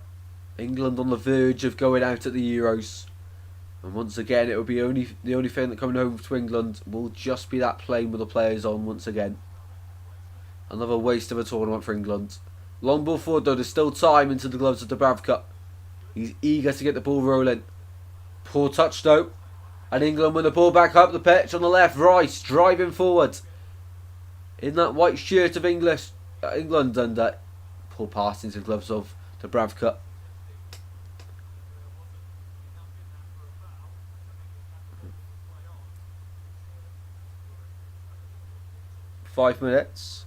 England on the verge of going out at the Euros. And once again, it will be the only thing that coming home to England will just be that plane with the players on once again. Another waste of a tournament for England. Long ball forward though, there's still time into the gloves of Dubravka. He's eager to get the ball rolling. Poor touch though. And England win the ball back up the pitch on the left. Rice driving forward. In that white shirt of England. And poor pass into the gloves of Dubravka. Five minutes.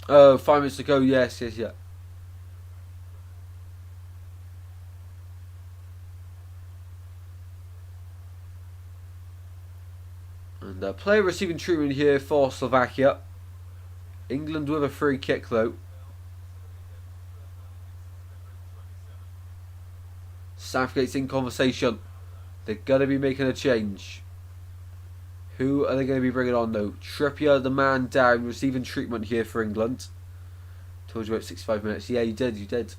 Oh, 5 minutes to go. Yes. Yeah. And player receiving treatment here for Slovakia. England with a free kick though. Southgate's in conversation. They're going to be making a change. Who are they going to be bringing on though? Trippier, the man down, receiving treatment here for England. Told you about 65 minutes. Yeah, you did.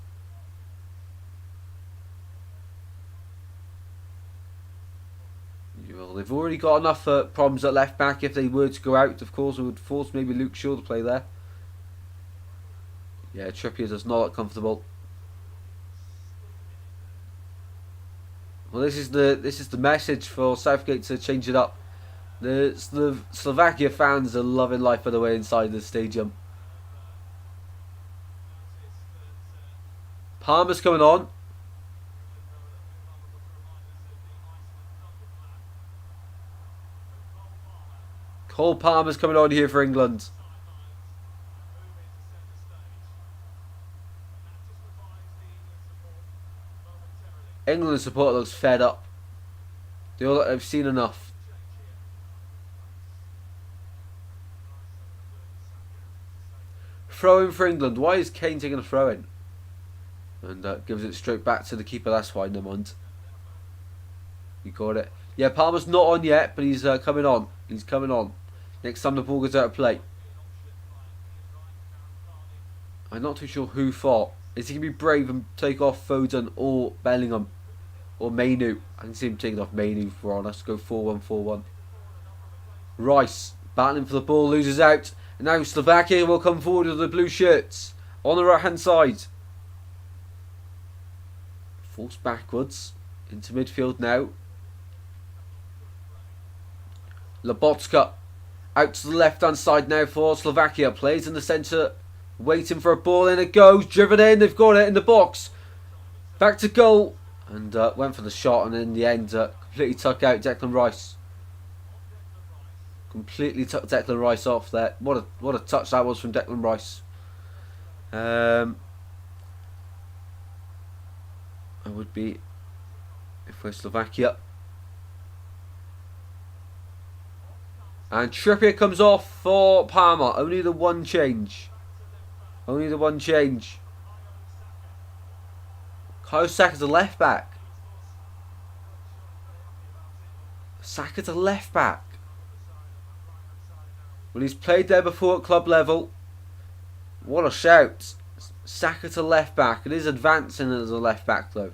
Well, they've already got enough problems at left back. If they were to go out, of course, it would force maybe Luke Shaw to play there. Yeah, Trippier does not look comfortable. Well, this is the message for Southgate to change it up. The Slovakia fans are loving life, by the way, inside the stadium. Palmer's coming on. Cole Palmer's coming on here for England. England support looks fed up. They've seen enough. Throw in for England. Why is Kane taking a throw in? And gives it straight back to the keeper. That's fine, no mind. You got it. Yeah, Palmer's not on yet, but he's coming on. He's coming on. Next time the ball goes out of play. I'm not too sure who for. Is he going to be brave and take off Foden or Bellingham? Or Mainu? I can see him taking off Mainu for honest. Go 4-1-4-1. Rice battling for the ball, loses out. And now Slovakia will come forward with the blue shirts. On the right hand side. Forced backwards. Into midfield now. Lobotka. Out to the left hand side now for Slovakia. Plays in the centre. Waiting for a ball in. It goes. Driven in. They've got it in the box. Back to goal. And went for the shot. And in the end completely took out Declan Rice. Completely took Declan Rice off there. What a touch that was from Declan Rice. I would be if we're Slovakia. And Trippier comes off for Palmer. Only the one change. Only the one change. Kyle Saka's a left back. Saka's a left back. Well, he's played there before at club level. What a shout. Saka to left back. It is advancing as a left back though.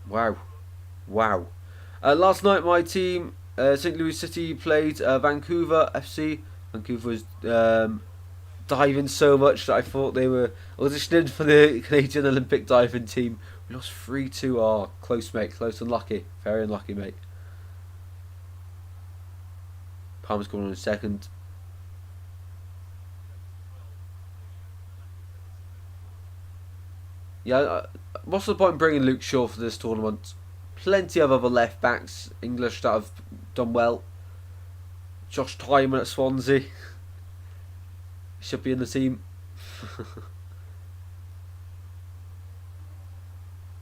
Wow. Wow. Last night my team, St. Louis City, played Vancouver FC. Vancouver was diving so much that I thought they were auditioning for the Canadian Olympic diving team. We lost 3-2. Oh, close, mate. Close, unlucky. Very unlucky, mate. Palmer's going on in second. Yeah, what's the point in bringing Luke Shaw for this tournament? Plenty of other left backs, English, that have done well. Josh Tymon at Swansea. Should be in the team.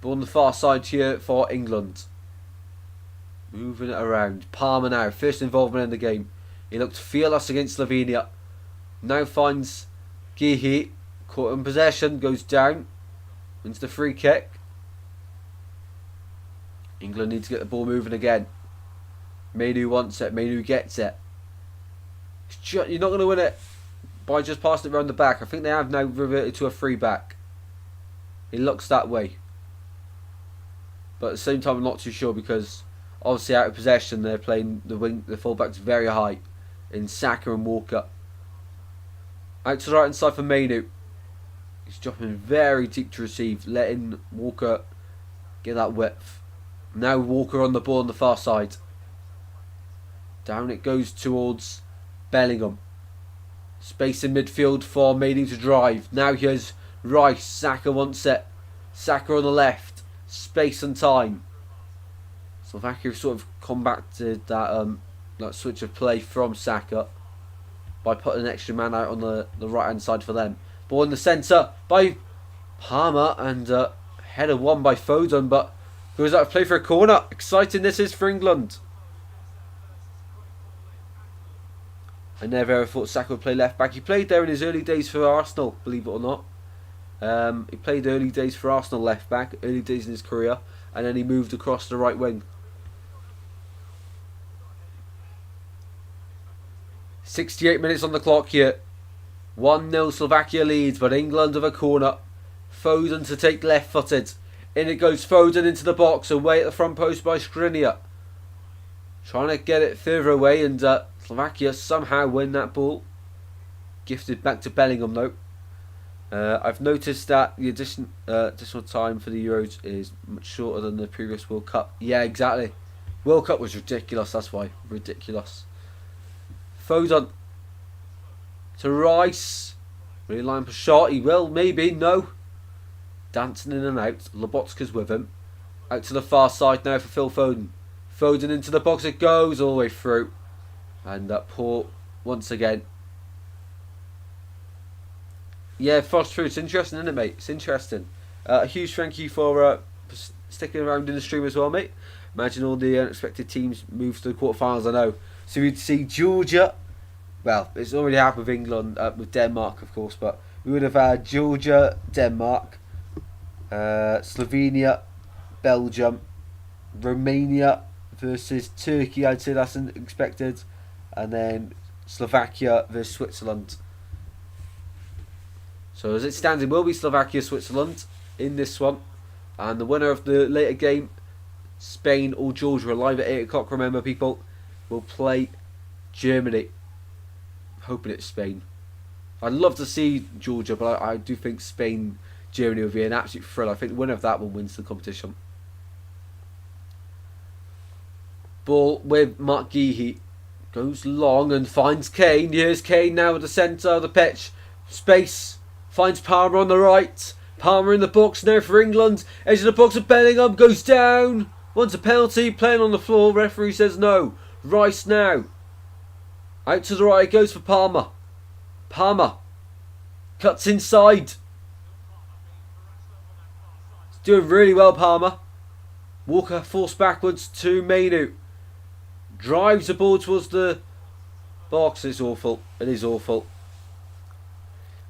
But on the far side here for England. Moving it around. Palmer now, first involvement in the game. He looked fearless against Slovenia. Now finds Gehi. Caught in possession, goes down. Wins the free kick. England need to get the ball moving again. Mainu wants it. Mainu gets it. You're not going to win it by just passing it around the back. I think they have now reverted to a free back. It looks that way. But at the same time, I'm not too sure because obviously out of possession, they're playing the fullbacks very high in Saka and Walker. Out to the right hand side for Mainu. He's dropping very deep to receive, letting Walker get that width. Now Walker on the ball on the far side. Down it goes towards Bellingham. Space in midfield for Mainu to drive. Now here's Rice. Saka wants it. Saka on the left. Space and time. Slovakia have sort of combated that switch of play from Saka by putting an extra man out on the right hand side for them. Ball in the centre by Palmer and header won by Foden, but goes out of play for a corner. Exciting this is for England. I never ever thought Saka would play left back. He played there in his early days for Arsenal, believe it or not. He played early days for Arsenal left back, early days in his career, and then he moved across the right wing. 68 minutes on the clock here. 1-0 Slovakia leads, but England have a corner. Foden to take left-footed. In it goes Foden into the box, away at the front post by Skriniar. Trying to get it further away, and Slovakia somehow win that ball. Gifted back to Bellingham though. I've noticed that the additional time for the Euros is much shorter than the previous World Cup. Yeah, exactly. World Cup was ridiculous, that's why. Ridiculous. Foden to Rice. Really line for shot. He will, maybe, no. Dancing in and out. Lobotka's with him. Out to the far side now for Phil Foden. Foden into the box, it goes all the way through. And that poor, once again. Yeah, fast through. It's interesting, isn't it, mate? It's interesting. A huge thank you for sticking around in the stream as well, mate. Imagine all the unexpected teams move to the quarterfinals, I know. So we'd see Georgia. Well, it's already happened with England, with Denmark, of course, but we would have had Georgia, Denmark, Slovenia, Belgium, Romania versus Turkey. I'd say that's expected, and then Slovakia versus Switzerland. So as it stands, it will be Slovakia, Switzerland in this one, and the winner of the later game, Spain or Georgia, live at 8 o'clock. Remember, people, will play Germany. Hoping it's Spain. I'd love to see Georgia, but I do think Spain, Germany would be an absolute thrill. I think the winner of that one wins the competition. Ball with Mark Geehee. Goes long and finds Kane. Here's Kane now at the centre of the pitch. Space. Finds Palmer on the right. Palmer in the box now for England. Edge of the box of Bellingham. Goes down. Wants a penalty. Playing on the floor. Referee says no. Rice now. Out to the right it goes for Palmer. Palmer. Cuts inside. He's doing really well, Palmer. Walker forced backwards to Mainu. Drives the ball towards the box. It's awful. It is awful.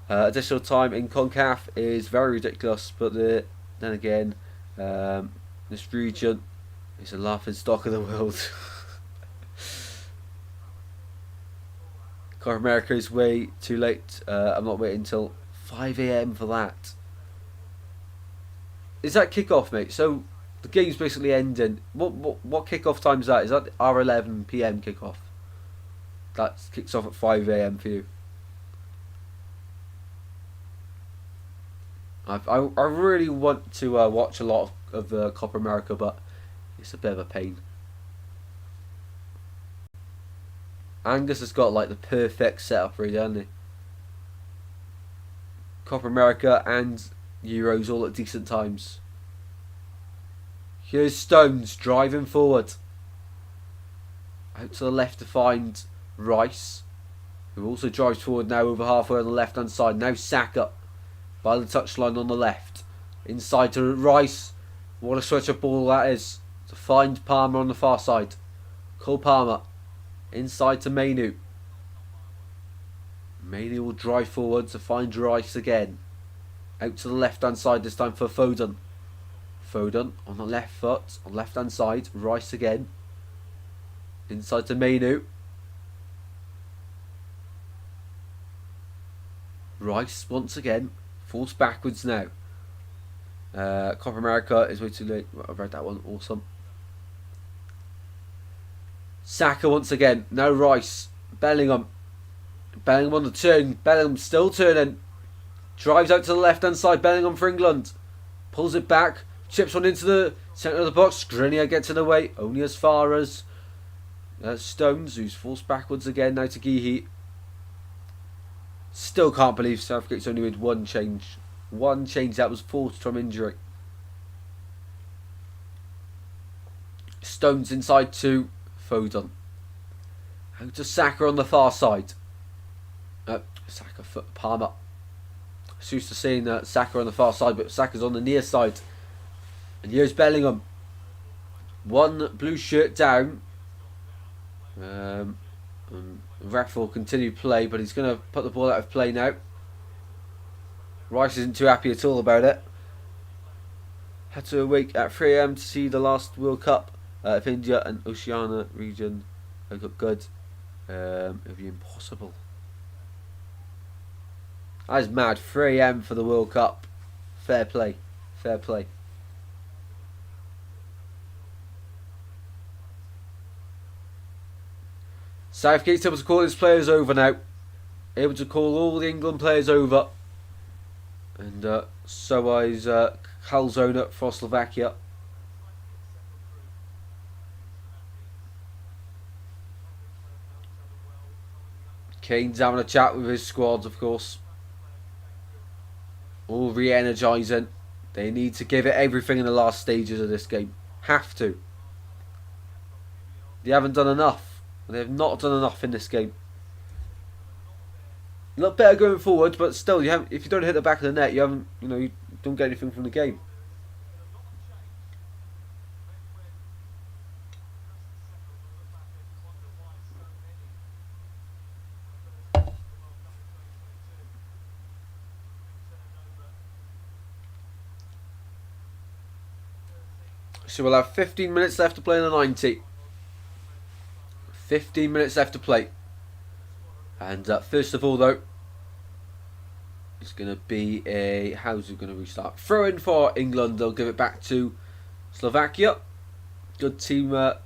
Additional time in CONCACAF is very ridiculous, but then again, this region is a laughing stock of the world. Copa America is way too late. I'm not waiting until 5 AM for that. Is that kick-off, mate? So the game's basically ending. What kick-off time is that? Is that our 11 PM kick-off? That kicks off at 5 AM for you. I really want to watch a lot of Copa America, but it's a bit of a pain. Angus has got like the perfect setup really, hasn't he? Copa America and Euros all at decent times. Here's Stones driving forward. Out to the left to find Rice, who also drives forward now over halfway on the left hand side. Now Saka by the touchline on the left. Inside to Rice. What a switch of ball that is. To find Palmer on the far side. Cole Palmer. Inside to Mainu. Mainu will drive forward to find Rice again. Out to the left hand side this time for Foden. Foden on the left foot. On left hand side. Rice again. Inside to Mainu. Rice once again. Falls backwards now. Copa America is way too late. I've read that one. Awesome. Saka once again. Now Rice. Bellingham. Bellingham on the turn. Bellingham still turning. Drives out to the left hand side. Bellingham for England. Pulls it back. Chips one into the centre of the box. Skriniar gets in the way. Only as far as Stones, who's forced backwards again. Now to Geehee. Still can't believe Southgate's only made one change. One change that was forced from injury. Stones inside to Foden. Out to Saka on the far side. Saka for Palmer. I'm used to seeing Saka on the far side, but Saka's on the near side. And here's Bellingham. One blue shirt down. The ref will continue play, but he's going to put the ball out of play now. Rice isn't too happy at all about it. Had to awake at 3 AM to see the last World Cup of India and Oceania region. I got good. It'll be impossible. That is mad. 3 AM for the World Cup. Fair play. Fair play. Southgate's able to call his players over now. Able to call all the England players over. And so is Calzona for Slovakia. Kane's having a chat with his squads, of course. All re-energising. They need to give it everything in the last stages of this game. Have to. They haven't done enough. They have not done enough in this game. A lot better going forward, but still, you haven't. If you don't hit the back of the net, you haven't. You don't get anything from the game. So we'll have 15 minutes left to play in the 90. 15 minutes left to play. And first of all, though, it's going to be a... How's it going to restart? Throw in for England. They'll give it back to Slovakia. Good team. Oh,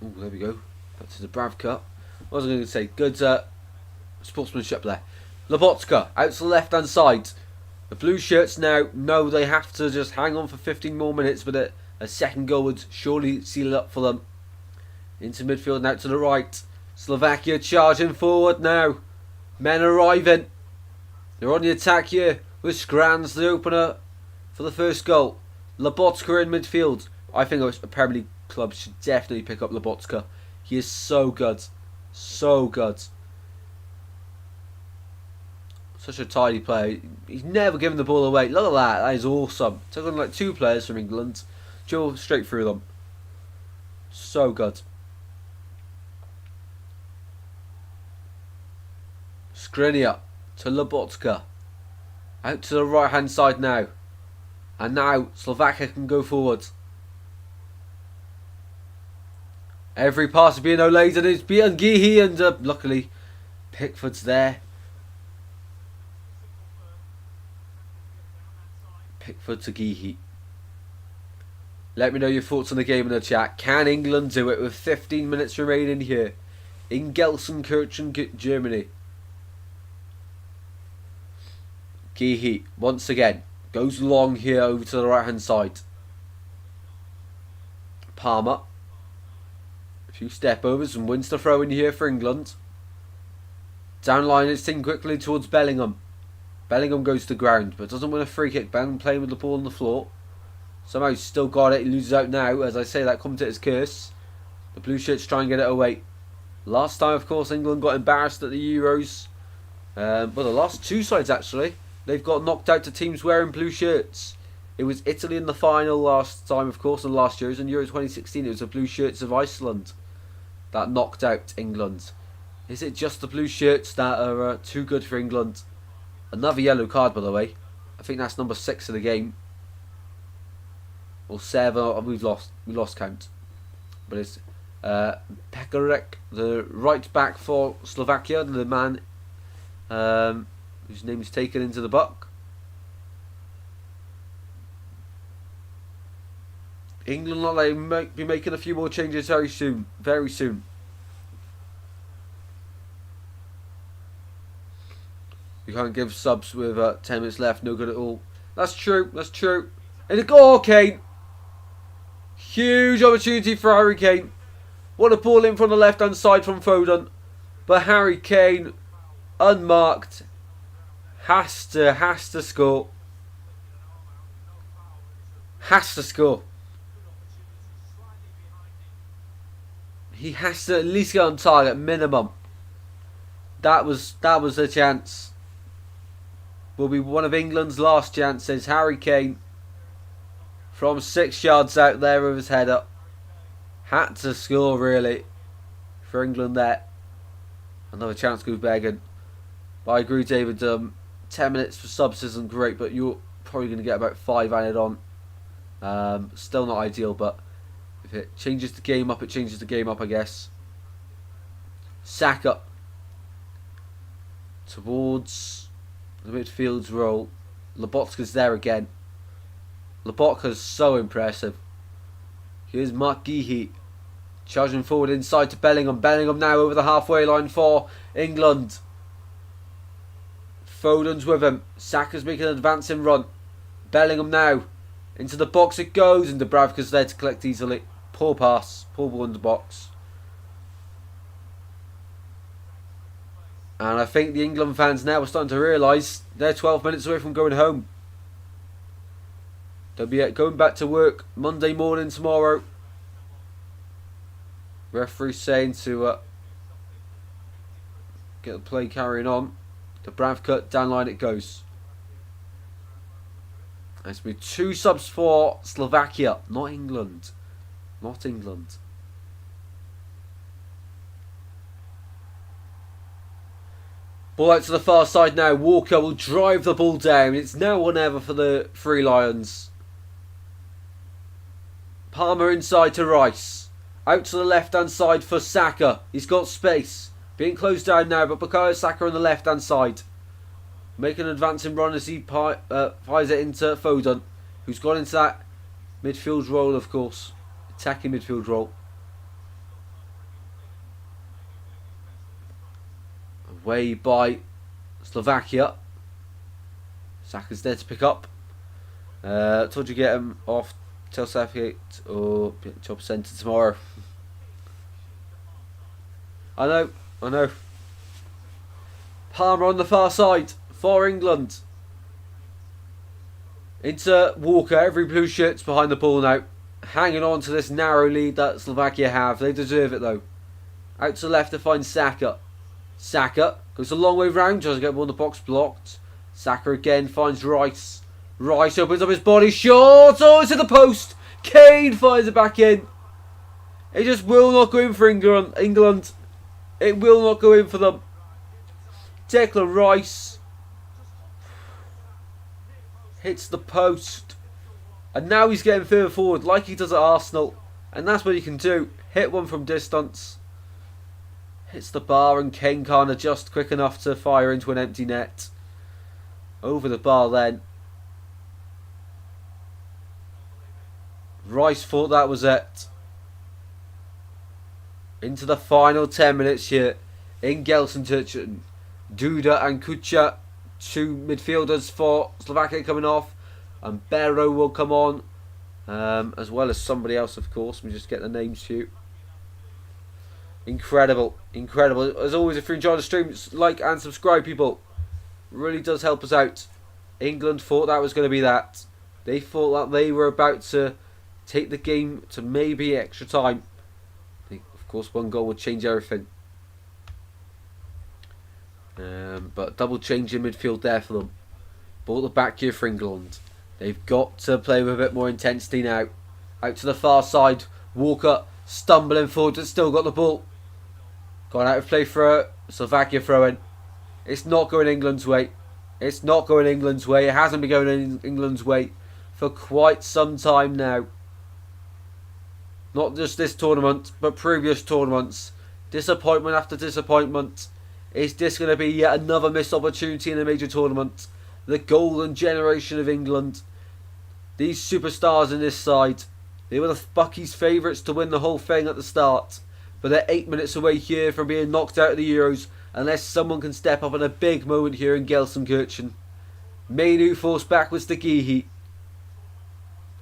there we go. Back to the Bravka. What was I going to say? Good sportsmanship there. Lobotka out to the left-hand side. The blue shirts now know they have to just hang on for 15 more minutes, but a second goal would surely seal it up for them. Into midfield and out to the right. Slovakia charging forward now. Men arriving. They're on the attack here with Scrans, the opener for the first goal. Lobotka in midfield. I think a Premier League club should definitely pick up Lobotka. He is so good. So good. Such a tidy player. He's never given the ball away. Look at that. That is awesome. Took on like 2 players from England. Drove straight through them. So good. Skriniar to Lobotka. Out to the right hand side now. And now Slovakia can go forward. Every pass is being olayed and it's beaten Gihi, and luckily Pickford's there. Pickford to Gihi. Let me know your thoughts on the game in the chat. Can England do it with 15 minutes remaining here in Gelsenkirchen, Germany? Gihi once again goes long here over to the right hand side. Palmer. A few step overs and wins the throw in here for England. Downline his team quickly towards Bellingham. Bellingham goes to ground but doesn't win a free kick. Bellingham playing with the ball on the floor. Somehow he's still got it. He loses out now. As I say, that commentator's curse. The blue shirts try and get it away. Last time, of course, England got embarrassed at the Euros. Well, the last 2 sides actually, they've got knocked out to teams wearing blue shirts. It was Italy in the final last time, of course, and last Euros. In Euro 2016, it was the blue shirts of Iceland that knocked out England. Is it just the blue shirts that are too good for England? Another yellow card, by the way. I think that's number 6 of the game. Or 7. We lost count. But it's Pekarek, the right back for Slovakia, the man whose name is taken into the book. England look like they might be making a few more changes very soon. Very soon. You can't give subs with 10 minutes left. No good at all. That's true. That's true. And a goal, Kane. Huge opportunity for Harry Kane. What a ball in from the left hand side from Foden. But Harry Kane, unmarked, has to score. Has to score. He has to at least get on target, minimum. That was a chance. Will be one of England's last chances. Harry Kane from 6 yards out there with his head up. Had to score really for England there. Another chance goes begging. But I agree, David. 10 minutes for subs isn't great, but you're probably going to get about 5 added on. Still not ideal, but if it changes the game up, it changes the game up, I guess. Saka towards the midfield's role. Lobotka's there again. Lobotka's so impressive. Here's Mark Geehee charging forward inside to Bellingham. Bellingham now over the halfway line for England. Foden's with him. Saka's making an advancing run. Bellingham now. Into the box it goes, and Dubravka's there to collect easily. Poor pass. Poor ball in the box. And I think the England fans now are starting to realise they're 12 minutes away from going home. They'll be going back to work Monday morning tomorrow. Referee saying to get the play carrying on. Dubravka, down line it goes. It's been 2 subs for Slovakia, not England. Not England. Ball out to the far side now. Walker will drive the ball down. It's now or never for the Three Lions. Palmer inside to Rice. Out to the left-hand side for Saka. He's got space. Being closed down now, but Bukayo Saka on the left-hand side. Making an advancing run as he fires it into Foden, who's gone into that midfield role, of course. Attacking midfield role. Away by Slovakia. Saka's there to pick up. Told you get him off. Tell Southgate or job centre tomorrow. I know. Palmer on the far side for England. Into Walker. Every blue shirt's behind the ball now. Hanging on to this narrow lead that Slovakia have. They deserve it though. Out to the left to find Saka. Saka goes a long way round. Tries to get one in the box blocked. Saka again finds Rice. Rice opens up his body. Shot. Oh, it's at the post. Kane fires it back in. It just will not go in for England. It will not go in for them. Declan Rice hits the post. And now he's getting further forward like he does at Arsenal. And that's what you can do. Hit one from distance. Hits the bar and Kane can't adjust quick enough to fire into an empty net. Over the bar then. Rice thought that was it. Into the final 10 minutes here. In Gelsenkirchen. Duda and Kucha, 2 midfielders for Slovakia coming off. And Barrow will come on. As well as somebody else, of course. Let me just get the names to you. Incredible. Incredible. As always, if you enjoy the stream, like and subscribe, people. It really does help us out. England thought that was going to be that. They thought that they were about to take the game to maybe extra time. Of course, one goal would change everything. But double change in midfield there for them. Ball at the back here for England. They've got to play with a bit more intensity now. Out to the far side. Walker stumbling forward, but still got the ball. Gone out of play for a Slovakia throw-in. It's not going England's way. It's not going England's way. It hasn't been going England's way for quite some time now. Not just this tournament, but previous tournaments. Disappointment after disappointment. Is this going to be yet another missed opportunity in a major tournament? The golden generation of England. These superstars in this side. They were the Bucky's favourites to win the whole thing at the start. But they're 8 minutes away here from being knocked out of the Euros. Unless someone can step up in a big moment here in Gelsenkirchen. Mainu forced backwards to Geehee.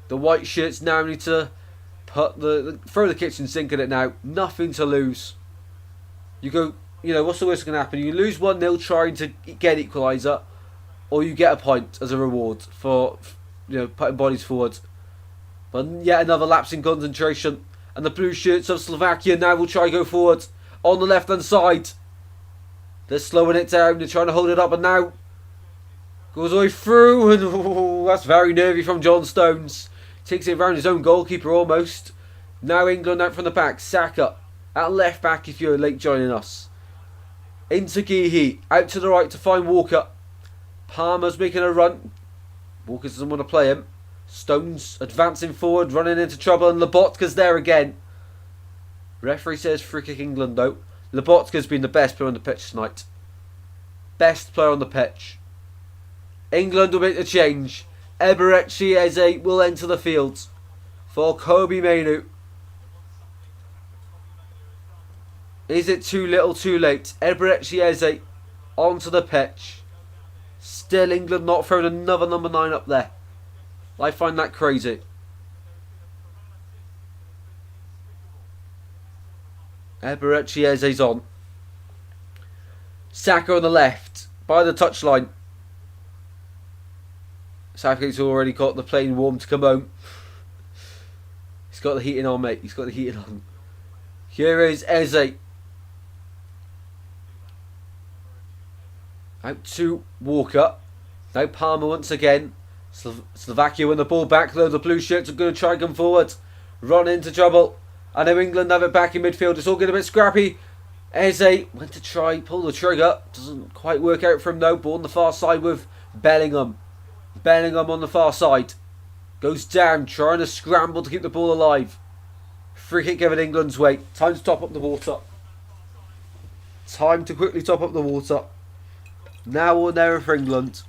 The white shirts now need to put throw the kitchen sink at it now. Nothing to lose. What's the worst that can happen? You lose 1-0 trying to get an equaliser, or you get a point as a reward for putting bodies forward. But yet another lapse in concentration, and the blue shirts of Slovakia now will try to go forward on the left hand side. They're slowing it down. They're trying to hold it up, and now goes all the way through, and that's very nervy from John Stones. Takes it around his own goalkeeper almost. Now England out from the back. Saka at left back if you're late joining us. Into Geehee. Out to the right to find Walker. Palmer's making a run. Walker doesn't want to play him. Stones advancing forward, running into trouble, and Lobotka's there again. Referee says free kick England though. Lobotka's been the best player on the pitch tonight. Best player on the pitch. England will make the change. Eberechi Eze will enter the field for Kobe Mainu. Is it too little too late? Eberechi Eze onto the pitch. Still England not throwing another number 9 up there. I find that crazy. Eberechi Eze's on. Saka on the left by the touchline. Southgate's already got the plane warm to come home. He's got the heating on, mate. He's got the heating on. Here is Eze. Out to Walker. Now Palmer once again. Slovakia win the ball back though. The blue shirts are going to try and come forward. Run into trouble. I know England have it back in midfield. It's all getting a bit scrappy. Eze went to try, pull the trigger. Doesn't quite work out for him though. Ball on the far side with Bellingham. Bellingham on the far side. Goes down, trying to scramble to keep the ball alive. Free kick given England's way. Time to top up the water. Time to quickly top up the water. Now or never for England.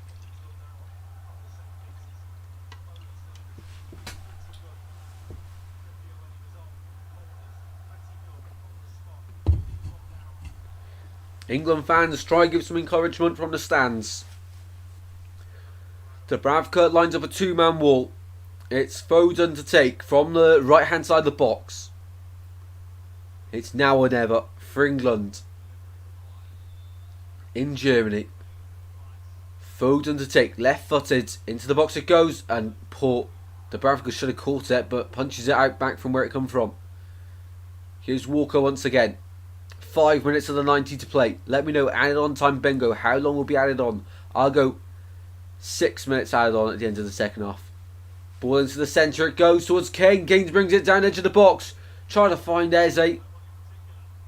England fans try and give some encouragement from the stands. Dubravka lines up a 2-man wall. It's Foden to take from the right hand side of the box. It's now or never for England. In Germany. Foden to take, left footed, into the box it goes, and poor Dubravka should have caught it but punches it out back from where it come from. Here's Walker once again. 5 minutes of the 90 to play. Let me know, added on time bingo, how long will be added on? I'll go 6 minutes added on at the end of the second half. Ball into the centre, it goes towards Kane. Kane brings it down edge of the box. Trying to find Eze.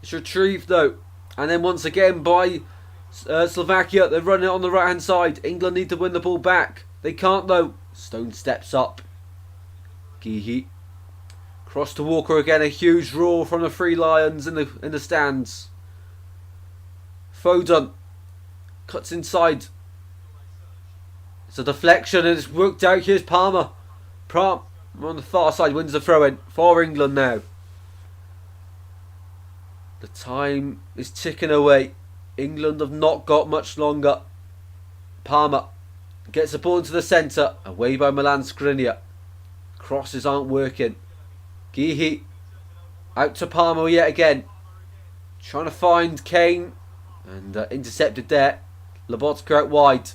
It's retrieved though. And then once again by Slovakia. They're running it on the right hand side. England need to win the ball back. They can't though. Stone steps up. Geehee. Cross to Walker again. A huge roar from the Three Lions in the stands. Foden cuts inside. It's a deflection and it's worked out. Here's Palmer. Palmer on the far side wins the throw in for England now. The time is ticking away. England have not got much longer. Palmer gets the ball into the centre. Away by Milan Skriniar. Crosses aren't working. Geehee out to Palmer yet again. Trying to find Kane. And intercepted there. Lobotka out wide.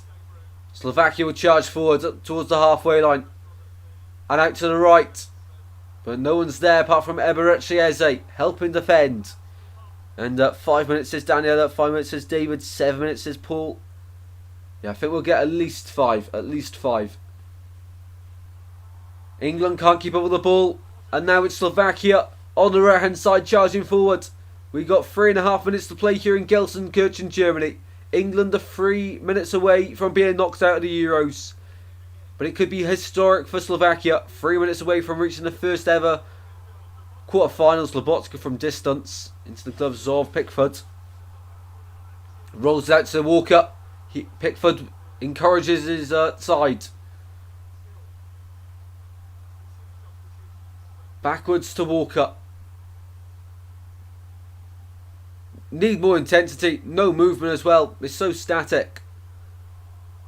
Slovakia will charge forward up towards the halfway line. And out to the right. But no one's there apart from Eberechi Eze helping defend. And 5 minutes says Daniela, 5 minutes says David, 7 minutes says Paul. Yeah, I think we'll get at least 5. At least 5. England can't keep up with the ball. And now it's Slovakia on the right hand side charging forward. We've got 3.5 minutes to play here in Gelsenkirchen, Germany. England are 3 minutes away from being knocked out of the Euros. But it could be historic for Slovakia. 3 minutes away from reaching the first ever quarterfinals. Lobotka from distance into the gloves of Pickford. Rolls it out to Walker. Pickford encourages his side. Backwards to Walker. Need more intensity. No movement as well. It's so static.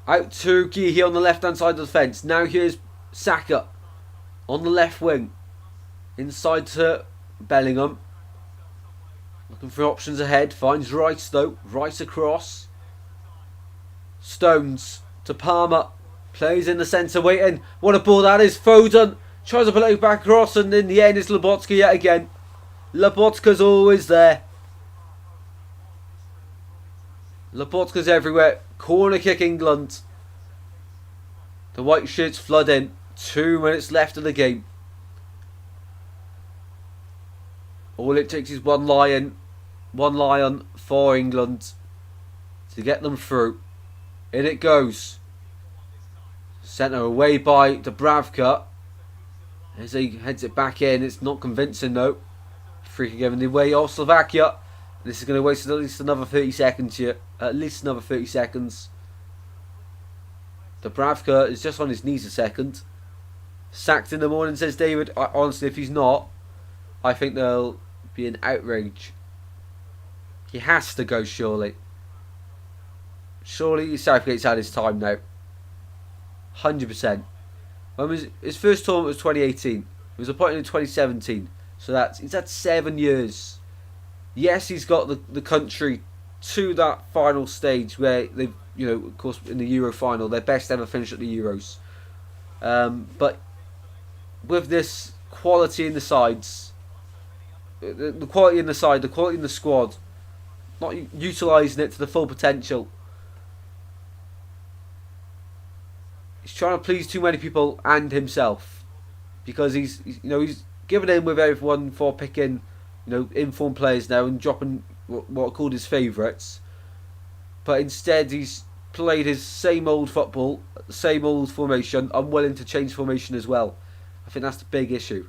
Out to Geehee on the left hand side of the fence. Now here's Saka on the left wing. Inside to Bellingham. Looking for options ahead. Finds Rice though. Rice across. Stones to Palmer. Plays in the centre waiting. What a ball that is. Foden tries to play it back across and in the end it's Lobotka yet again. Lobotka's always there. Lobotka's everywhere. Corner kick England. The white shirts flood in. 2 minutes left of the game. All it takes is one lion for England to get them through. In it goes. Centre away by Dubravka. As he heads it back in, it's not convincing though. Free kick given the way of Slovakia. This is going to waste at least another 30 seconds here. At least another 30 seconds. Dubravka is just on his knees a second. Sacked in the morning, says David. Honestly, if he's not, I think there'll be an outrage. He has to go, surely. Surely Southgate's had his time now. 100%. When was his first tournament was 2018. He was appointed in 2017. So he's had 7 years. Yes, he's got the country to that final stage where they've, of course, in the Euro final, their best ever finish at the Euros. But with this quality in the sides, the quality in the side, the quality in the squad, not utilising it to the full potential. He's trying to please too many people and himself, because he's given in with everyone for picking informed players now and dropping what are called his favourites, but instead he's played his same old football, same old formation, unwilling to change formation as well. I think that's the big issue.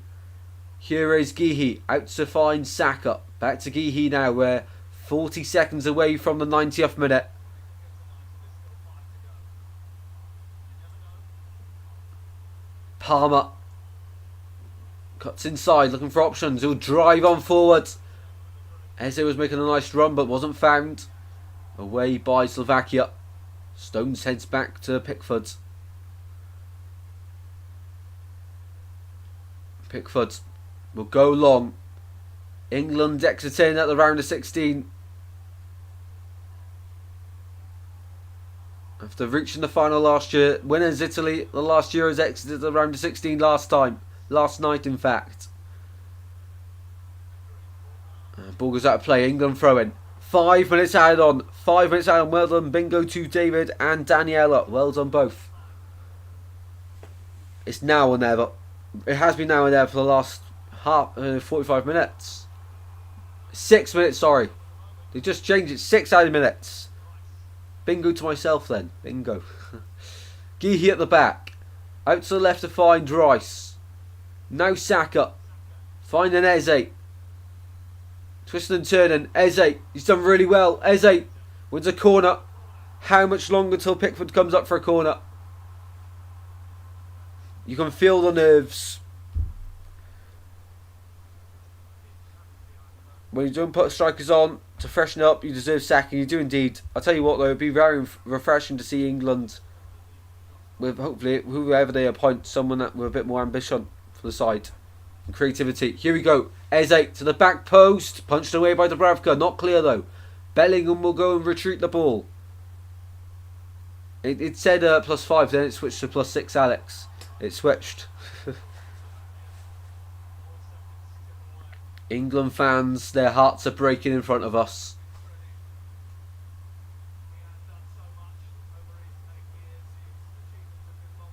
Here is Guéhi out to find Saka. Back to Guéhi now, we're 40 seconds away from the 90th minute. Palmer cuts inside, looking for options. He'll drive on forward. Eze was making a nice run, but wasn't found. Away by Slovakia. Stones heads back to Pickford. Pickford will go long. England exiting at the round of 16. After reaching the final last year, winners Italy, the last Euros exited the round of 16 last night in fact. Ball goes out of play, England throw in. 5 minutes added on. 5 minutes added on. Well done, bingo to David and Daniela. Well done both. It's now or never. It has been now or never for the last 45 minutes. 6 minutes, sorry. They just changed it. 6 added minutes. Bingo to myself then. Bingo. Guéhi at the back. Out to the left to find Rice. Now Saka. Finding Eze. Twisting and turning. Eze. He's done really well. Eze wins a corner. How much longer till Pickford comes up for a corner? You can feel the nerves. When you don't put strikers on to freshen up, you deserve sacking. You do indeed. I'll tell you what though, it'd be very refreshing to see England, with hopefully whoever they appoint, someone that with a bit more ambition for the side and creativity. Here we go. Eze to the back post, punched away by Dubravka. Not clear though. Bellingham will go and retreat the ball. It said +5, then it switched to +6. Alex, it switched. England fans, their hearts are breaking in front of us.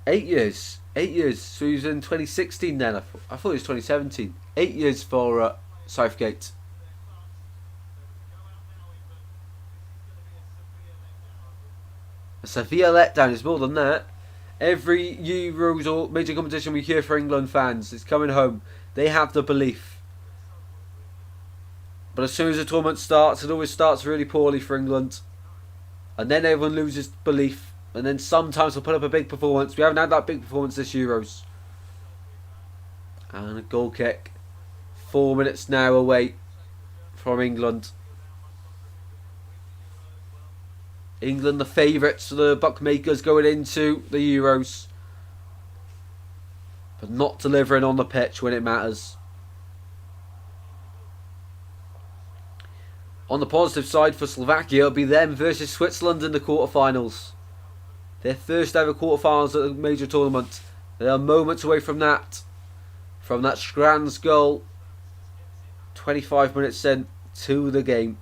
Eight years. So he was in 2016 then. I thought it was 2017. 8 years for Southgate. A Sevilla letdown. It's more than that. Every Euros or major competition we hear for England fans, it's coming home. They have the belief. But as soon as the tournament starts, it always starts really poorly for England. And then everyone loses belief. And then sometimes they'll put up a big performance. We haven't had that big performance this Euros. And a goal kick. 4 minutes now away from England. England the favourites for the bookmakers going into the Euros. But not delivering on the pitch when it matters. On the positive side for Slovakia, it'll be them versus Switzerland in the quarterfinals. Their first ever quarterfinals at a major tournament. They are moments away from that. From that Scranz goal. 25 minutes in to the game.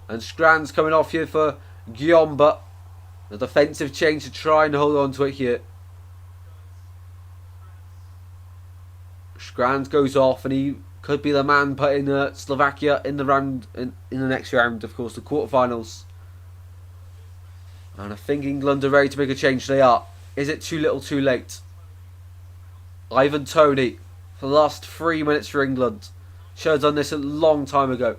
And Scranz coming off here for Giomba. The defensive change to try and hold on to it here. Scranz goes off and he could be the man putting Slovakia in the round in the next round, of course, the quarterfinals. And I think England are ready to make a change. They are. Is it too little, too late? Ivan Toney for the last 3 minutes for England. Should have done this a long time ago.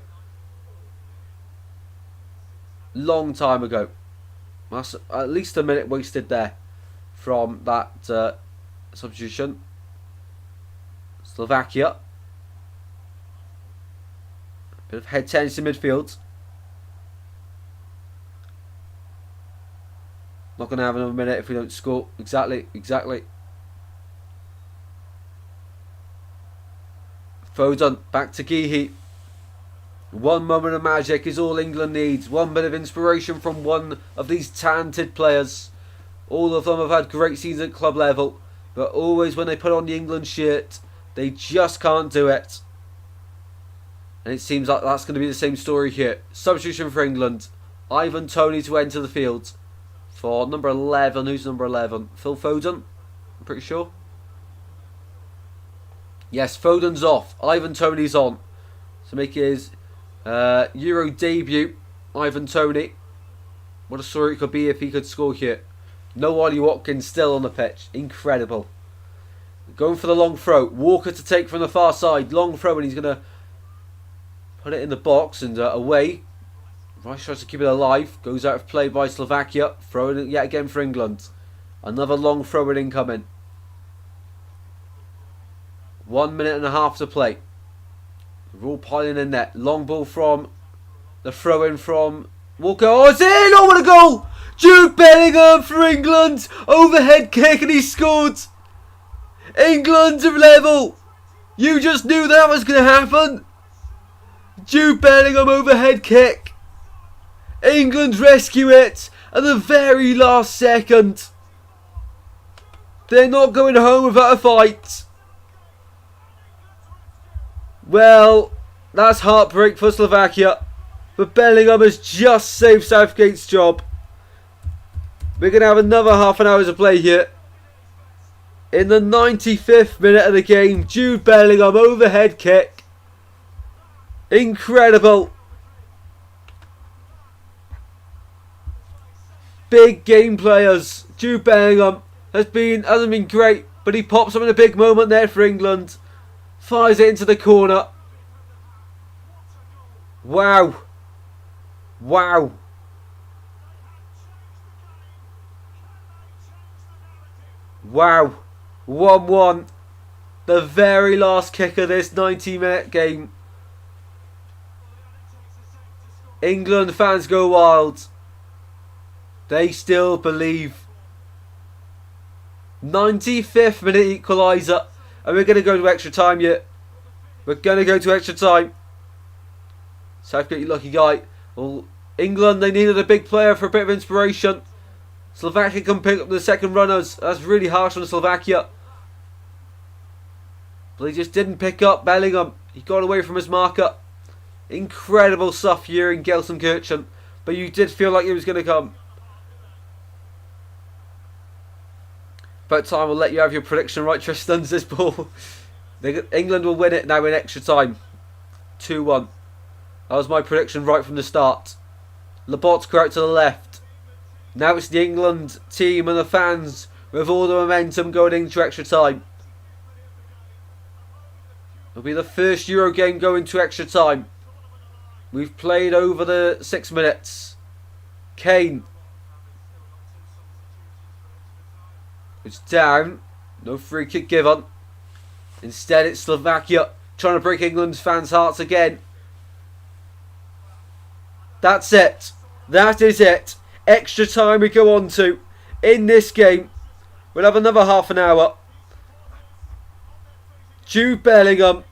Long time ago. That's at least a minute wasted there from that substitution. Slovakia. Bit of head tennis in midfield. Not going to have another minute if we don't score. Exactly. Foden back to Gehi. One moment of magic is all England needs. One bit of inspiration from one of these talented players. All of them have had great seasons at club level, but always when they put on the England shirt, they just can't do it. And it seems like that's going to be the same story here. Substitution for England. Ivan Toney to enter the field. For number 11. Who's number 11? Phil Foden? I'm pretty sure. Yes, Foden's off. Ivan Toney's on. To make his Euro debut. Ivan Toney. What a story it could be if he could score here. No Ollie Watkins still on the pitch. Incredible. Going for the long throw. Walker to take from the far side. Long throw, and he's going to put it in the box and away. Rice tries to keep it alive. Goes out of play by Slovakia. Throwing it yet again for England. Another long throw in incoming. 1 minute and a half to play. We're all piling in net. Long ball from the throw in from Walker. Oh, it's in! Oh, what a goal! Jude Bellingham for England. Overhead kick and he scored. England's level. You just knew that was going to happen. Jude Bellingham overhead kick. England rescue it at the very last second. They're not going home without a fight. Well, that's heartbreak for Slovakia. But Bellingham has just saved Southgate's job. We're going to have another half an hour to play here. In the 95th minute of the game, Jude Bellingham overhead kick. Incredible. Big game players. Jude Bellingham hasn't been great, but he pops up in a big moment there for England. Fires it into the corner. Wow. Wow. Wow. 1-1. The very last kick of this 90-minute game. England fans go wild. They still believe. 95th minute equaliser. And we're going to go to extra time yet. We're going to go to extra time. Southgate, you lucky guy. Well, England, they needed a big player for a bit of inspiration. Slovakia can pick up the second runners. That's really harsh on Slovakia. But he just didn't pick up Bellingham. He got away from his marker. Incredible stuff here in Gelsenkirchen. But you did feel like it was going to come. About time we'll let you have your prediction right, Tristan's this ball. England will win it now in extra time. 2-1. That was my prediction right from the start. Lobotka out to the left. Now it's the England team and the fans with all the momentum going into extra time. It'll be the first Euro game going to extra time. We've played over the 6 minutes. Kane. It's down. No free kick given. Instead it's Slovakia trying to break England's fans' hearts again. That's it. That is it. Extra time we go on to in this game. We'll have another half an hour. Jude Bellingham,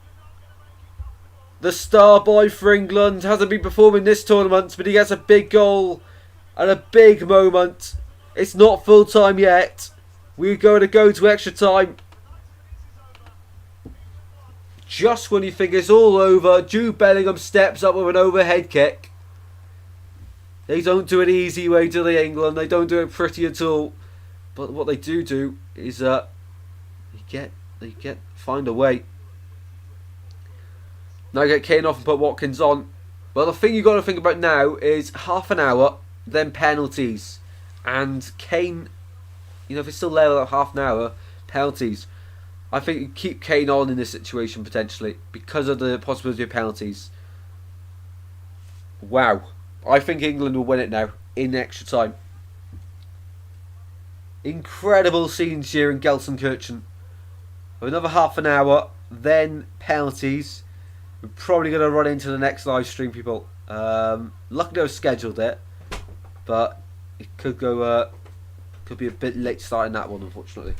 the star boy for England, hasn't been performing this tournament, but he gets a big goal and a big moment. It's not full time yet. We're going to go to extra time. Just when you think it's all over, Jude Bellingham steps up with an overhead kick. They don't do it easy way, do they, England? They don't do it pretty at all. But what they do is find a way. Now get Kane off and put Watkins on. Well, the thing you got to think about now is half an hour, then penalties. And Kane, if it's still level at half an hour, penalties. I think you keep Kane on in this situation potentially because of the possibility of penalties. Wow. I think England will win it now in extra time. Incredible scenes here in Gelsenkirchen. Another half an hour, then penalties. We're probably going to run into the next live stream, people. Luckily I've scheduled it, but it could go. Could be a bit late starting that one, unfortunately.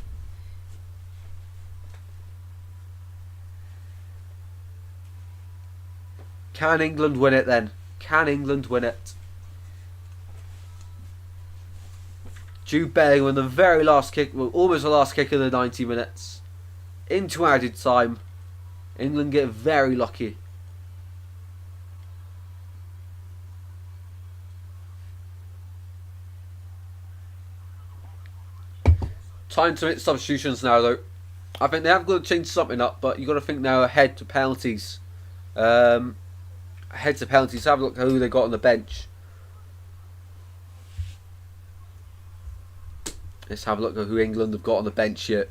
Can England win it then? Can England win it? Jude Bellingham, the very last kick, well, almost the last kick of the 90 minutes. Into added time. England get very lucky. Time to make substitutions now, though. I think they have got to change something up, but you've got to think now ahead to penalties. Ahead to penalties. Have a look at who they got on the bench. Let's have a look at who England have got on the bench here.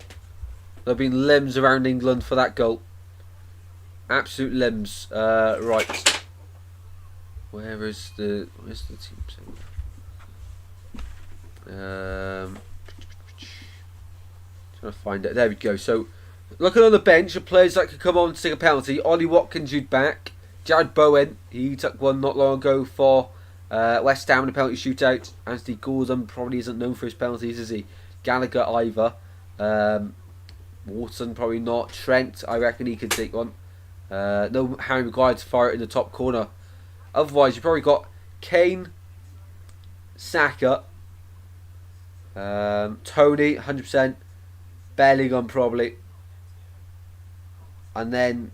There have been limbs around England for that goal. Absolute limbs. Right. Where's the team? Trying to find it. There we go. So, looking on the bench, of players that could come on to take a penalty. Ollie Watkins, Jude back. Jared Bowen, he took one not long ago for West Ham in a penalty shootout. Anthony Gordon probably isn't known for his penalties, is he? Gallagher either. Wharton probably not. Trent, I reckon he could take one. No Harry Maguire to fire it in the top corner. Otherwise, you've probably got Kane, Saka, Tony, 100%, Bellingham probably, and then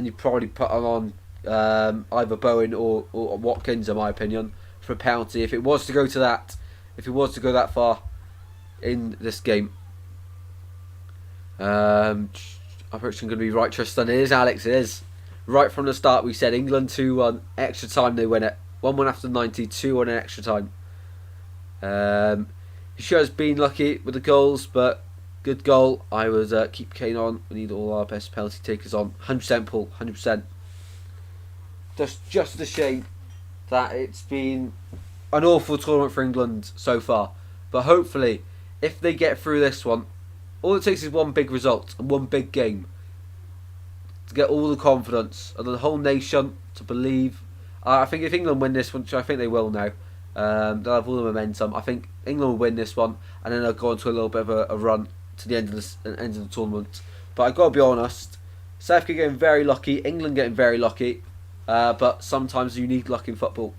you probably put on either Bowen or Watkins, in my opinion, for a penalty if it was to go to that. If it was to go that far in this game. I'm prediction going to be right, Tristan. It is, Alex. It is. Right from the start, we said England 2-1. Extra time, they win it. 1-1 after 90, 2-1 in extra time. He sure has been lucky with the goals, but good goal. I would keep Kane on. We need all our best penalty takers on. 100% Paul, 100%. Just a shame that it's been an awful tournament for England so far. But hopefully, if they get through this one, all it takes is one big result and one big game to get all the confidence of the whole nation to believe. I think if England win this one, which I think they will now, they'll have all the momentum. I think England will win this one, and then they'll go on to a little bit of a run to the end of the tournament. But I've got to be honest, South Africa getting very lucky, England getting very lucky, but sometimes you need luck in football.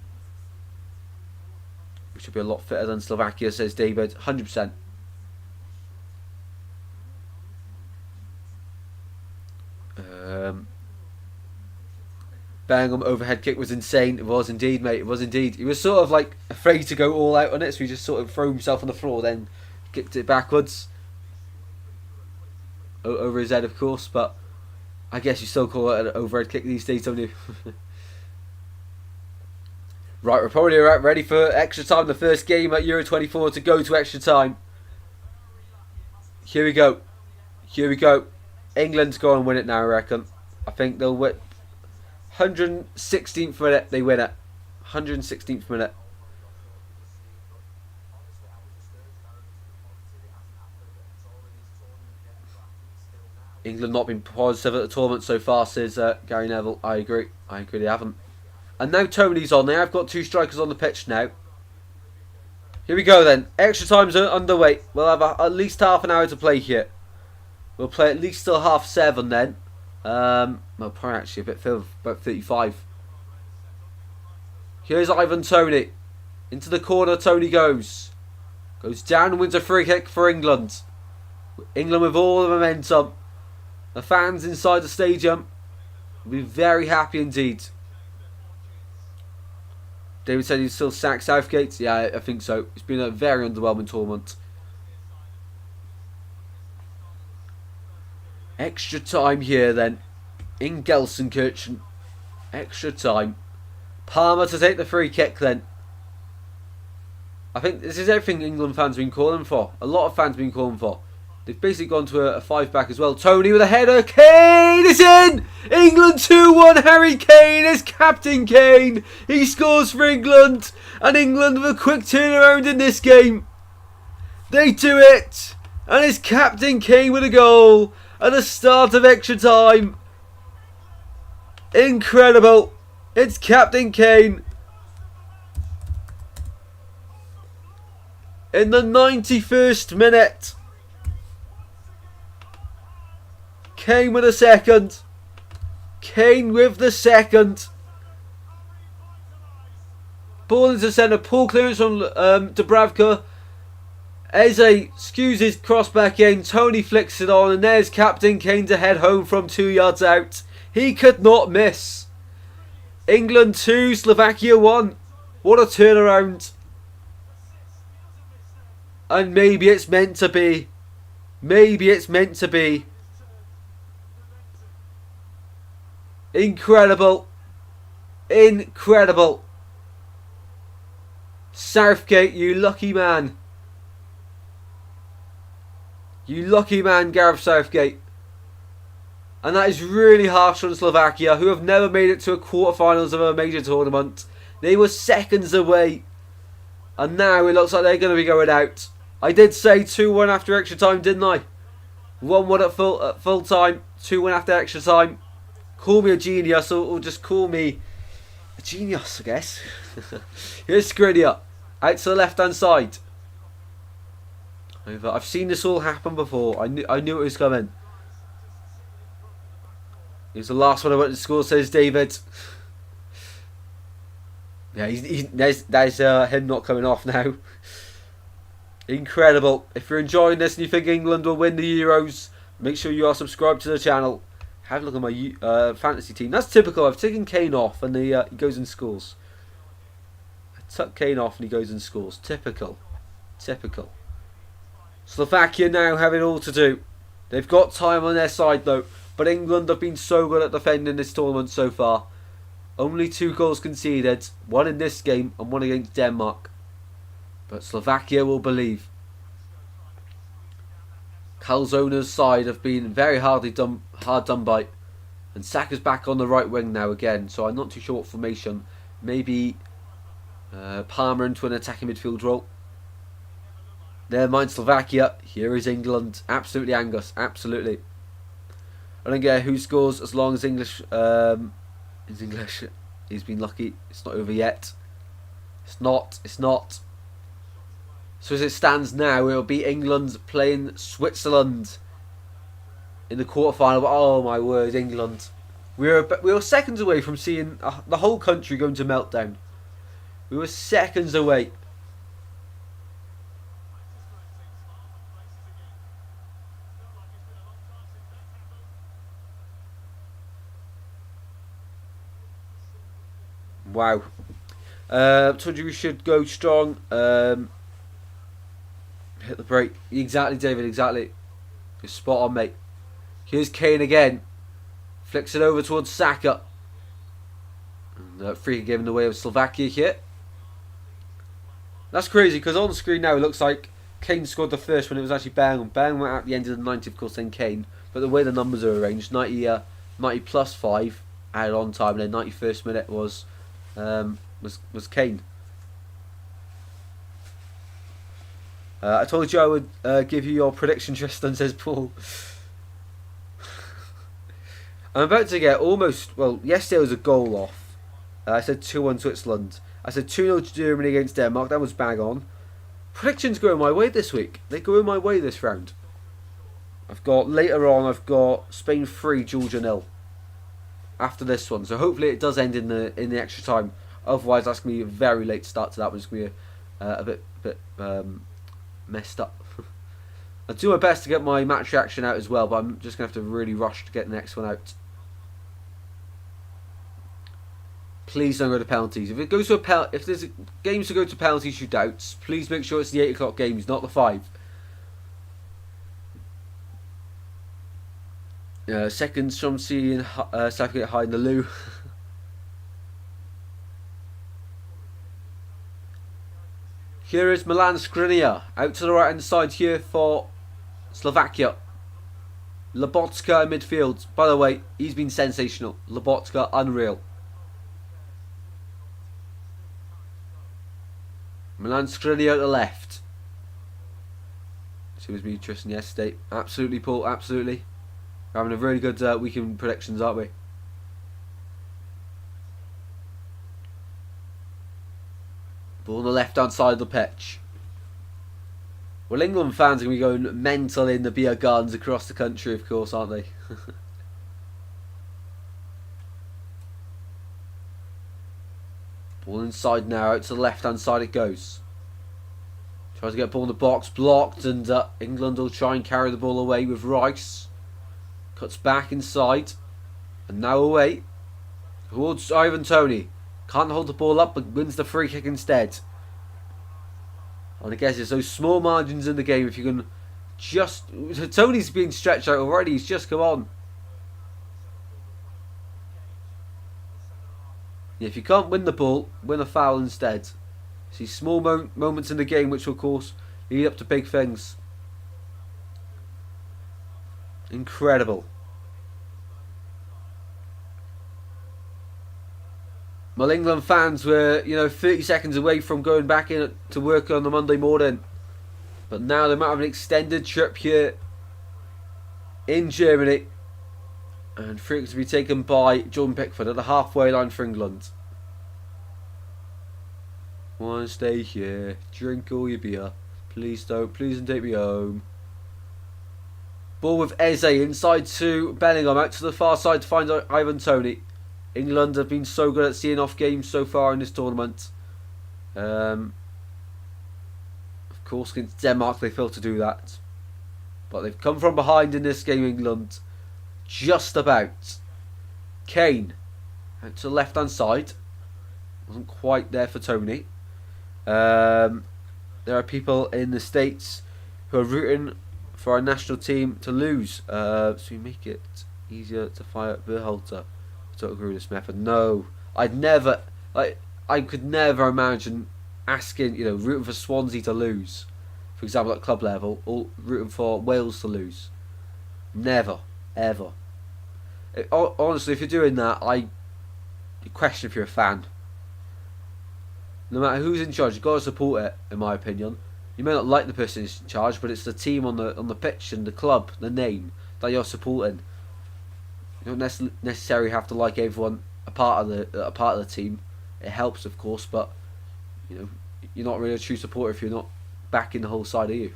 We should be a lot fitter than Slovakia, says David. 100%. Bellingham overhead kick was insane. It was indeed, mate. It was indeed. He was sort of like afraid to go all out on it, so he just sort of threw himself on the floor, then kicked it backwards over his head, of course. But I guess you still call it an overhead kick these days, don't you? Right, we're probably ready for extra time. The first game at Euro 24 to go to extra time. Here we go. Here we go. England's go and win it now, I reckon. I think they'll win. 116th minute, they win it. 116th minute. England not been positive at the tournament so far, says Gary Neville. I agree. They haven't. And now Tony's on. They have got two strikers on the pitch now. Here we go then. Extra time's underway. We'll have at least half an hour to play here. We'll play at least till 7:30 then. Well, probably actually a bit further, about 35. Here's Ivan Toney. Into the corner, Toney goes. Goes down and wins a free kick for England. England with all the momentum. The fans inside the stadium will be very happy indeed. David said he'd still sack Southgate. Yeah, I think so. It's been a very underwhelming tournament. Extra time here then. in Gelsenkirchen. Extra time. Palmer to take the free kick then. I think this is everything England fans have been calling for. A lot of fans have been calling for. They've basically gone to a 5-back as well. Tony with a header. Kane is in! England 2-1. Harry Kane is Captain Kane. He scores for England. And England with a quick turnaround in this game. They do it. And it's Captain Kane with a goal at the start of extra time. Incredible. It's Captain Kane. In the 91st minute. Kane with a second. Kane with the second. Ball into centre. Poor clearance from Dubravka. Eze skews his cross back in. Tony flicks it on. And there's Captain Kane to head home from 2 yards out. He could not miss. England 2, Slovakia 1. What a turnaround. And maybe it's meant to be. Maybe it's meant to be. Incredible. Incredible. Southgate, you lucky man. You lucky man, Gareth Southgate. And that is really harsh on Slovakia, who have never made it to a quarterfinals of a major tournament. They were seconds away. And now it looks like they're going to be going out. I did say 2-1 after extra time, didn't I? 1-1 at full time, 2-1 after extra time. Call me a genius, or just call me a genius, I guess. Here's Skriniar, out to the left-hand side. I've seen this all happen before. I knew it was coming. He's the last one I went to school, says David. Yeah, there's him not coming off now. Incredible. If you're enjoying this and you think England will win the Euros, make sure you are subscribed to the channel. Have a look at my fantasy team. That's typical. I've taken Kane off and he goes and scores. I took Kane off and he goes and scores. Typical. Typical. Slovakia now have it all to do. They've got time on their side though. But England have been so good at defending this tournament so far. Only 2 goals conceded. 1 in this game and 1 against Denmark. But Slovakia will believe. Calzona's side have been very hard done by. And Saka's back on the right wing now again. So I'm not too sure what formation. Maybe Palmer into an attacking midfield role. Never mind Slovakia. Here is England. Absolutely Angus. Absolutely. I don't care who scores as long as English is English. He's been lucky. It's not over yet. It's not. It's not. So as it stands now, it'll be England playing Switzerland in the quarterfinal. Oh my word, England! We were seconds away from seeing the whole country going to meltdown. We were seconds away. Wow. Told you we should go strong. Hit the break. Exactly, David, exactly. You're spot on, mate. Here's Kane again. Flicks it over towards Saka. And free kick given away of Slovakia here. That's crazy because on the screen now it looks like Kane scored the first when it was actually Bellingham. Bellingham went at the end of the 90, of course, then Kane. But the way the numbers are arranged, 90 plus 5 added on time, and then 91st minute was Kane. I told you I would give you your prediction, Tristan, says Paul. I'm about to get almost... Well, yesterday was a goal off. I said 2-1 Switzerland. I said 2-0 Germany against Denmark. That was bang on. Predictions going my way this week. They go in my way this round. Later on, I've got Spain 3, Georgia 0. After this one. So hopefully it does end in the extra time. Otherwise, that's going to be a very late start to that one. It's going to be a bit messed up. I'll do my best to get my match reaction out as well, but I'm just going to have to really rush to get the next one out. Please don't go to penalties. If it goes to if there's games to go to penalty shootouts, please make sure it's the 8 o'clock games, not the 5. Seconds from seeing Southgate hide in the loo. Here is Milan Skriniar out to the right hand side here for Slovakia. Lobotka in midfield. By the way, he's been sensational. Lobotka, unreal. Milan Skriniar at the left. She was me Tristan yesterday. Absolutely, Paul. Absolutely. We're having a really good weekend predictions, aren't we? Ball on the left hand side of the pitch. Well, England fans are going to be going mental in the beer gardens across the country, of course, aren't they? Ball inside now, out to the left hand side it goes. Tries to get ball in the box, blocked, and England will try and carry the ball away with Rice. Cuts back inside, and now away towards Ivan Toney. Can't hold the ball up, but wins the free kick instead. And I guess it's those small margins in the game. If you can just... Tony's being stretched out already. He's just come on. Yeah, if you can't win the ball, win a foul instead. See small moments in the game which will, of course, lead up to big things. Incredible. Well, England fans were, 30 seconds away from going back in to work on the Monday morning. But now they might have an extended trip here in Germany. And free to be taken by Jordan Pickford at the halfway line for England. Want to stay here, drink all your beer. Please don't take me home. Ball with Eze inside to Bellingham, out to the far side to find Ivan Toney. England have been so good at seeing off games so far in this tournament. Of course, against Denmark they failed to do that. But they've come from behind in this game, England. Just about. Kane, out to the left hand side. Wasn't quite there for Toney. There are people in the States who are rooting for our national team to lose. So we make it easier to fire at Verhalter. I don't agree with this method. No, I could never imagine asking, rooting for Swansea to lose, for example, at club level, or rooting for Wales to lose. Never, ever. Honestly, if you're doing that, I question if you're a fan. No matter who's in charge, you've got to support it, in my opinion. You may not like the person who's in charge, but it's the team on the pitch and the club, the name, that you're supporting. You don't necessarily have to like everyone a part of the team. It helps, of course, but you're not really a true supporter if you're not backing the whole side, are you?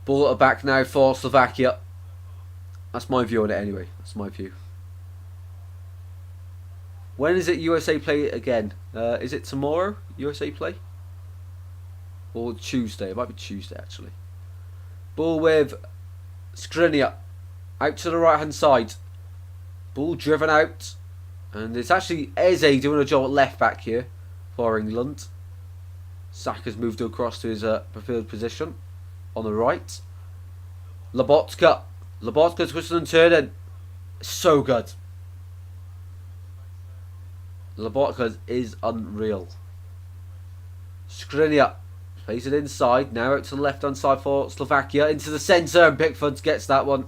Ball at the back now for Slovakia. That's my view on it anyway. That's my view. When is it USA play again? Is it tomorrow USA play? Or Tuesday? It might be Tuesday actually. Ball with Skriniar. Out to the right hand side. Ball driven out. And it's actually Eze doing a job at left back here for England. Saka's moved across to his preferred position on the right. Lobotka. Lobotka twisting and turning. So good. Lobotka is unreal. Skriniar plays it inside. Now out to the left hand side for Slovakia. Into the centre, and Pickford gets that one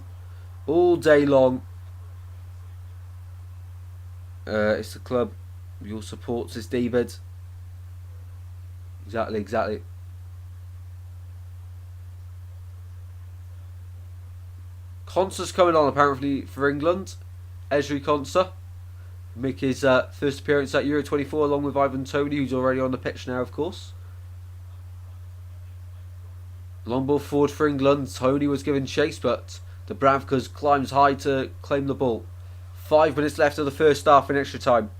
all day long. It's the club your supports is David. Exactly. Konsa's coming on apparently for England. Ezri Konsa make his first appearance at Euro 24 along with Ivan Toney, who's already on the pitch now, of course. Long ball forward for England. Toney was given chase, but Dubravka's climbs high to claim the ball. 5 minutes left of the first half in extra time.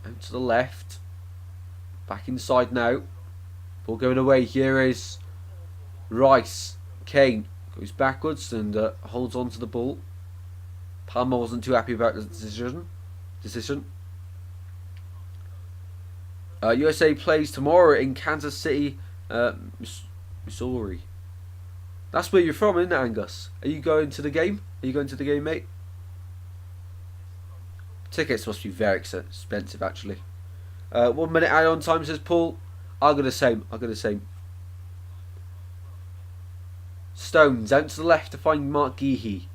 Out to the left. Back inside now. Ball going away. Here is Rice. Kane goes backwards and holds on to the ball. Palmer wasn't too happy about the decision. USA plays tomorrow in Kansas City, Missouri. That's where you're from, isn't it, Angus? Are you going to the game? Are you going to the game, mate? Tickets must be very expensive, actually. 1 minute add-on time, says Paul. I'll go the same. I'll go the same. Stones out to the left to find Mark Geehee.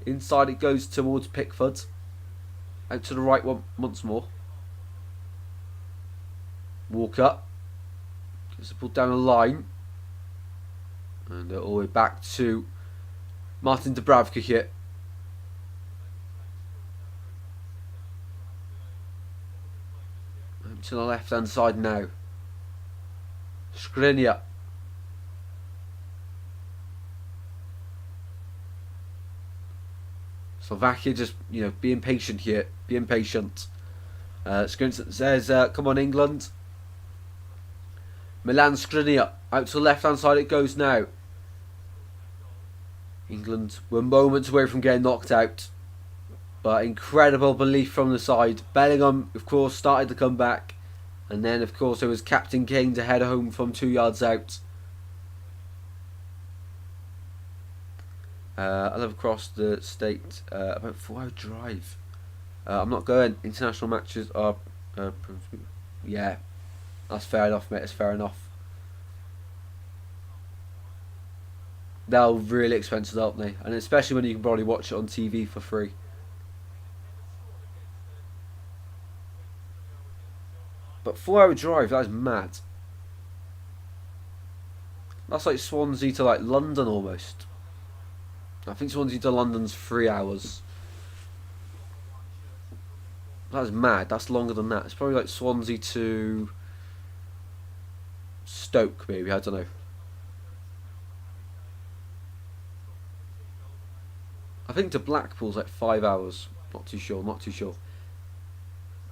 Inside it goes towards Pickford. Out to the right once more. Walker. Gets the ball down the line. And all the way back to Martin Dubravka here. To the left hand side now. Skriniar. Slovakia just, being patient here. Being patient. Skriniar says, come on England. Milan Skriniar. Out to the left hand side it goes now. England were moments away from getting knocked out. But incredible belief from the side. Bellingham, of course, started to come back. And then, of course, it was Captain Kane to head home from 2 yards out. I live across the state. About 4-hour drive. I'm not going. International matches are... yeah. That's fair enough, mate. It's fair enough. They're really expensive, aren't they? And especially when you can probably watch it on TV for free. But 4-hour drive, that is mad. That's like Swansea to like London almost. I think Swansea to London's 3 hours. That is mad. That's longer than that. It's probably like Swansea to Stoke, maybe. I don't know. I think to Blackpool's like 5 hours. Not too sure. Not too sure.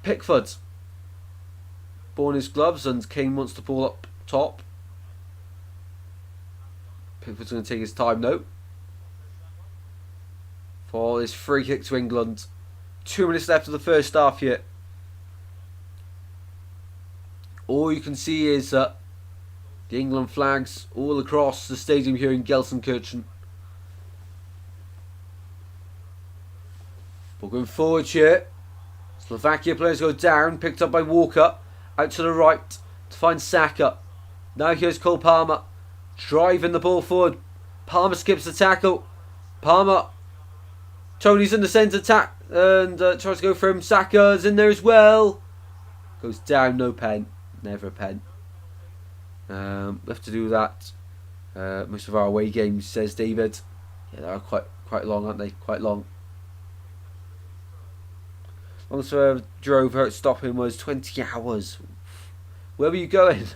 Pickford. Born his gloves and Kane wants the ball up top. Pickford's going to take his time though. For his free kick to England. 2 minutes left of the first half here. All you can see is the England flags all across the stadium here in Gelsenkirchen. Ball going forward here. Slovakia players go down, picked up by Walker. Out to the right to find Saka. Now here's Cole Palmer. Driving the ball forward. Palmer skips the tackle. Palmer. Tony's in the centre and tries to go for him. Saka's in there as well. Goes down, no pen. Never a pen. We have to do that. Most of our away games, says David. Yeah, they are quite long, aren't they? Quite long. Longest I ever drove her stopping was 20 hours. Where were you going?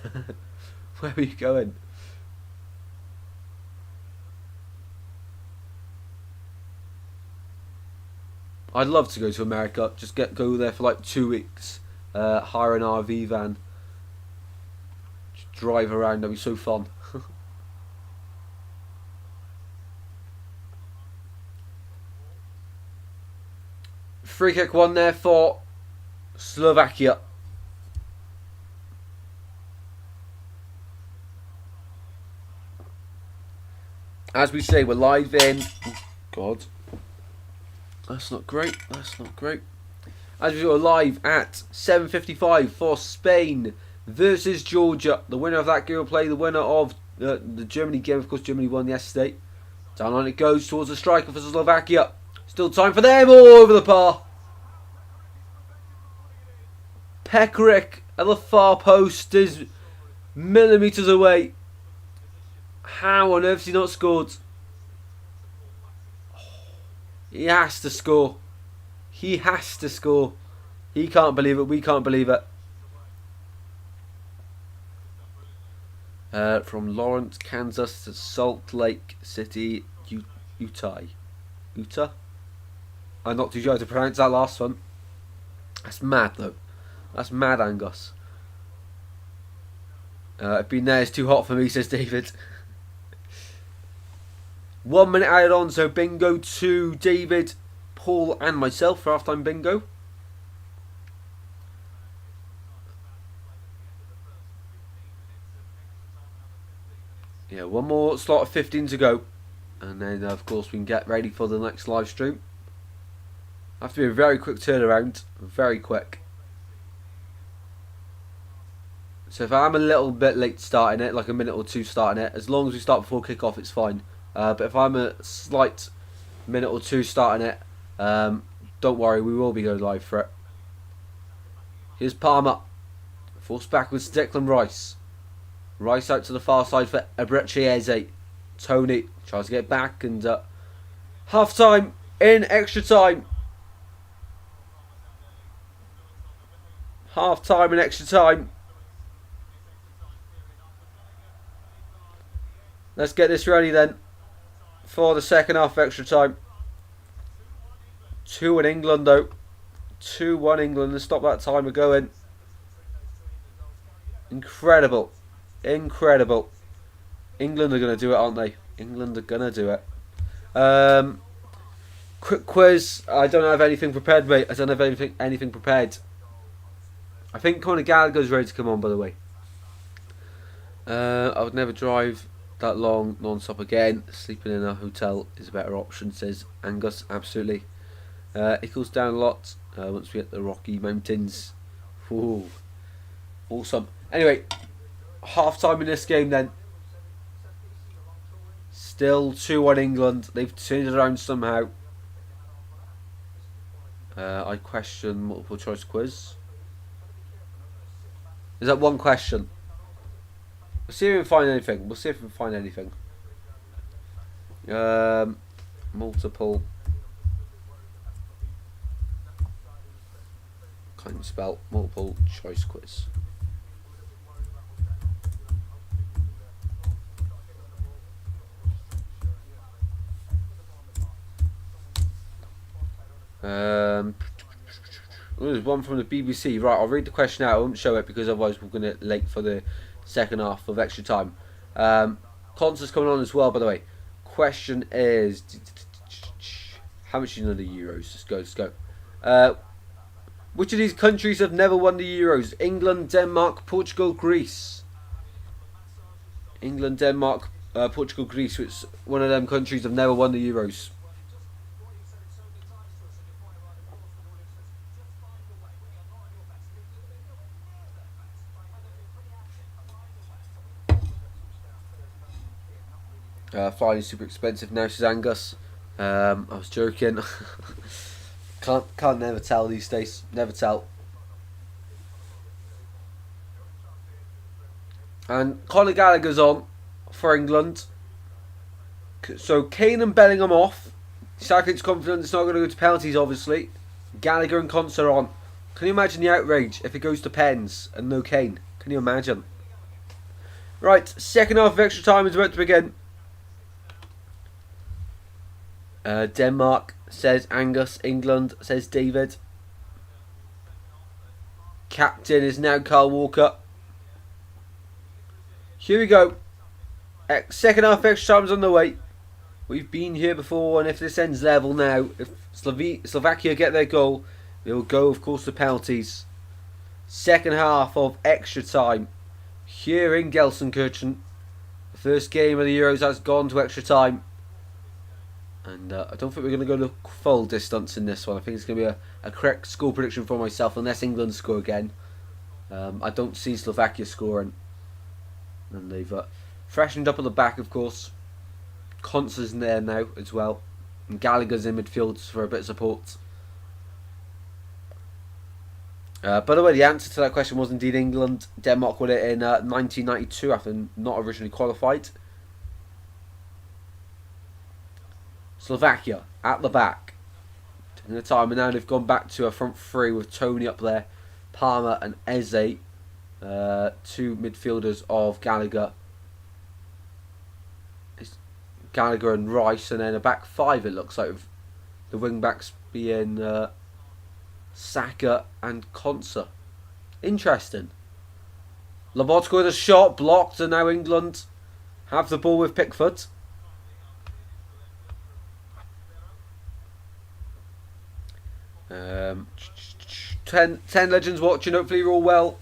Where were you going? I'd love to go to America. Just go there for like 2 weeks. Hire an RV van. Just drive around. That'd be so fun. Free kick one there for Slovakia. As we say, we're live in... Oh, God. That's not great. That's not great. As we go live at 7:55 for Spain versus Georgia. The winner of that game will play the winner of the Germany game. Of course, Germany won yesterday. Down on it goes towards the striker for Slovakia. Still time for them all over the bar. Pekaric at the far post is millimetres away. How on earth has he not scored? He has to score. He has to score. He can't believe it. We can't believe it. From Lawrence, Kansas to Salt Lake City, Utah. Utah? I'm not too sure how to pronounce that last one. That's mad though. That's mad, Angus. I've been there, it's too hot for me, says David. 1 minute added on, so bingo to David, Paul and myself for halftime bingo. Yeah, one more slot of 15 to go. And then, of course, we can get ready for the next live stream. Have to be a very quick turnaround. Very quick. So if I'm a little bit late starting it, like a minute or two starting it, as long as we start before kick-off, it's fine. But if I'm a slight minute or two starting it, don't worry, we will be going live for it. Here's Palmer. Forced backwards to Declan Rice. Rice out to the far side for Ebrechieze. Tony tries to get back and half time in extra time. Half time in extra time. Let's get this ready then for the second half of extra time. 2-1 England though. 2-1 England. Let's stop that timer going. Incredible. Incredible. England are going to do it, aren't they? England are going to do it. Quick quiz. I don't have anything prepared, mate. I don't have anything prepared. I think Conor Gallagher's ready to come on, by the way. I would never drive that long non-stop again. Sleeping in a hotel is a better option, says Angus. Absolutely. It cools down a lot once we hit the Rocky Mountains. Ooh. Awesome. Anyway, half time in this game then. Still 2-1 England. They've turned it around somehow. I question multiple choice quiz. Is that one question? We'll see if we can find anything. We'll see if we can find anything. Multiple. Can't even spell. Multiple choice quiz. There's one from the BBC. Right, I'll read the question out. I won't show it because otherwise we're going to late for the second half of extra time. Concert's coming on as well, by the way. Question is, how much do you know the Euros? Let's go. Which of these countries have never won the Euros? England, Denmark, Portugal, Greece. England, Denmark, Portugal, Greece. Which one of them countries have never won the Euros? Flying is super expensive now, says Angus. I was joking. can't never tell these days. Never tell. And Conor Gallagher's on for England. So Kane and Bellingham off. Southgate's confident it's not going to go to penalties, obviously. Gallagher and Conce are on. Can you imagine the outrage if it goes to pens and no Kane? Can you imagine? Right, second half of extra time is about to begin. Denmark, says Angus. England, says David. Captain is now Carl Walker. Here we go. Second half extra time is on the way. We've been here before, and if this ends level now, if Slovakia get their goal, they will go, of course, to penalties. Second half of extra time here in Gelsenkirchen. The first game of the Euros has gone to extra time. And I don't think we're going to go the full distance in this one. I think it's going to be a correct score prediction for myself, unless England score again. I don't see Slovakia scoring. And they've freshened up at the back, of course. Conce's in there now as well. And Gallagher's in midfield for a bit of support. By the way, the answer to that question was indeed England. Denmark won it in 1992 after not originally qualified. Slovakia at the back. Taking the time, and now they've gone back to a front three with Tony up there, Palmer and Eze. Two midfielders of Gallagher. It's Gallagher and Rice, and then a back five it looks like, with the wing backs being Saka and Conce. Interesting. Lobotka with a shot blocked, and now England have the ball with Pickford. 10 legends watching. Hopefully you're all well.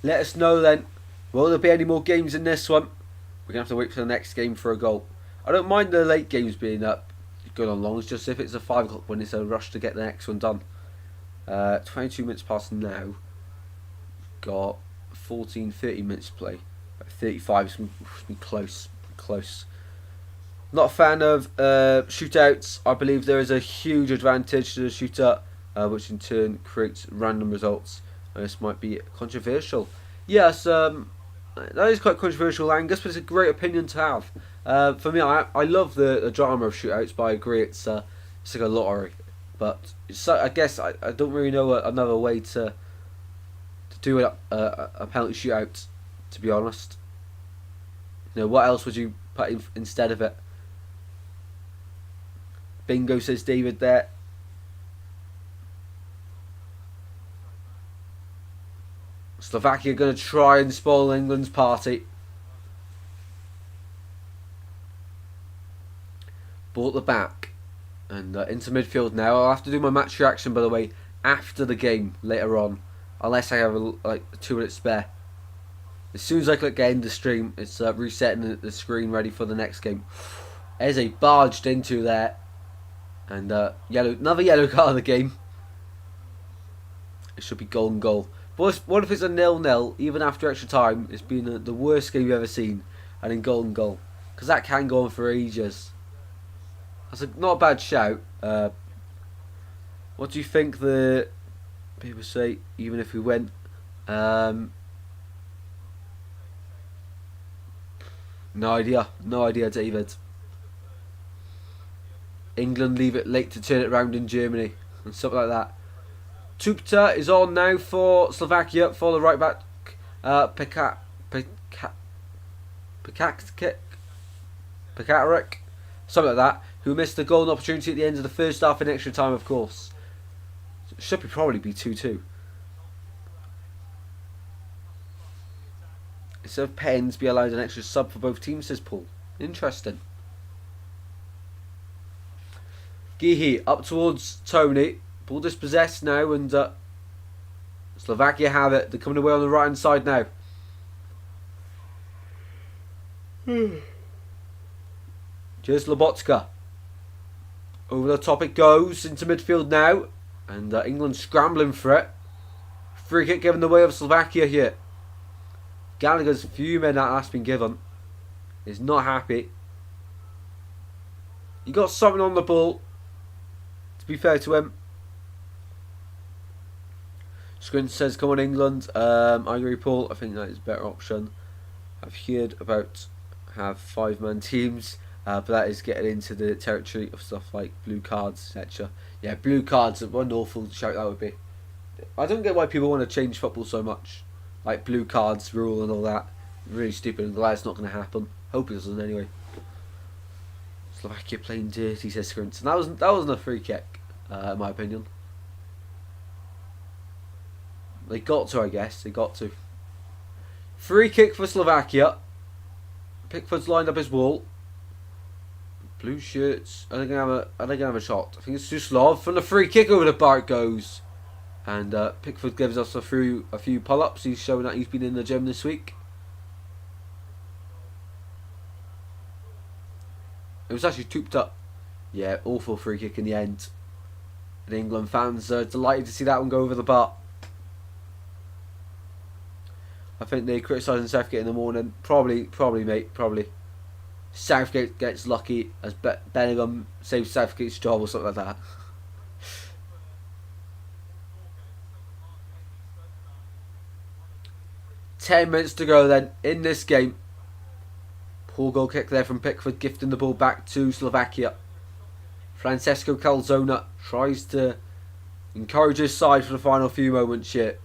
Let us know then. Will there be any more games in this one? We're going to have to wait for the next game for a goal. I don't mind the late games being up good on long. It's just if it's a 5 o'clock one, it's a rush to get the next one done. 22 minutes past now. Got 14, 30 minutes to play. 35 is going to be close. Close. Not a fan of shootouts. I believe there is a huge advantage to the shootout, which in turn creates random results. This might be controversial. Yes, that is quite controversial, Angus, but it's a great opinion to have. For me, I love the drama of shootouts, but I agree it's like a lottery. But I guess I don't really know another way to do a penalty shootout, to be honest. You know, what else would you put in instead of it? Bingo, says David there. Slovakia going to try and spoil England's party. Ball at the back. And into midfield now. I'll have to do my match reaction, by the way, after the game later on. Unless I have a 2 minutes spare. As soon as I click end the stream, it's resetting the screen ready for the next game. Eze barged into there. And another yellow card of the game. It should be goal and goal. But what if it's a 0-0, even after extra time? It's been the worst game you've ever seen. And in goal and goal. Because that can go on for ages. That's not a bad shout. What do you think the people say, even if we went? No idea. No idea, David. England leave it late to turn it round in Germany. And something like that. Tupta is on now for Slovakia for the right back. Pekarik, something like that, who missed the golden opportunity at the end of the first half in extra time, of course. It should probably be 2-2. Instead of Pens, be allowed an extra sub for both teams, says Paul. Interesting. Gihi up towards Tony. Ball dispossessed now, and Slovakia have it. They're coming away on the right hand side now. Here's Lobotka. Over the top it goes into midfield now, and England scrambling for it. Free kick given the way of Slovakia here. Gallagher's fuming that that's been given. He's not happy. He got something on the ball, to be fair to him. Squint says, come on England. I agree, Paul. I think that is a better option. I've heard about have 5-man teams, but that is getting into the territory of stuff like blue cards, etc. Yeah, blue cards, what an awful shout that would be. I don't get why people want to change football so much. Like blue cards rule and all that. Really stupid. I'm glad it's not going to happen. Hope it doesn't anyway. Slovakia playing dirty, says Squint. And that wasn't a free kick, in my opinion. They got to, I guess. They got to. Free kick for Slovakia. Pickford's lined up his wall. Blue shirts. Are they gonna have a shot? I think it's Suslov from the free kick over the bar it goes. And Pickford gives us a few pull-ups. He's showing that he's been in the gym this week. It was actually tooped up. Yeah, awful free kick in the end. And England fans are delighted to see that one go over the bar. I think they criticising Southgate in the morning. Probably, mate. Probably. Southgate gets lucky as Bellingham saves Southgate's job or something like that. Ten minutes to go then in this game. Poor goal kick there from Pickford, gifting the ball back to Slovakia. Francesco Calzona tries to encourage his side for the final few moments here.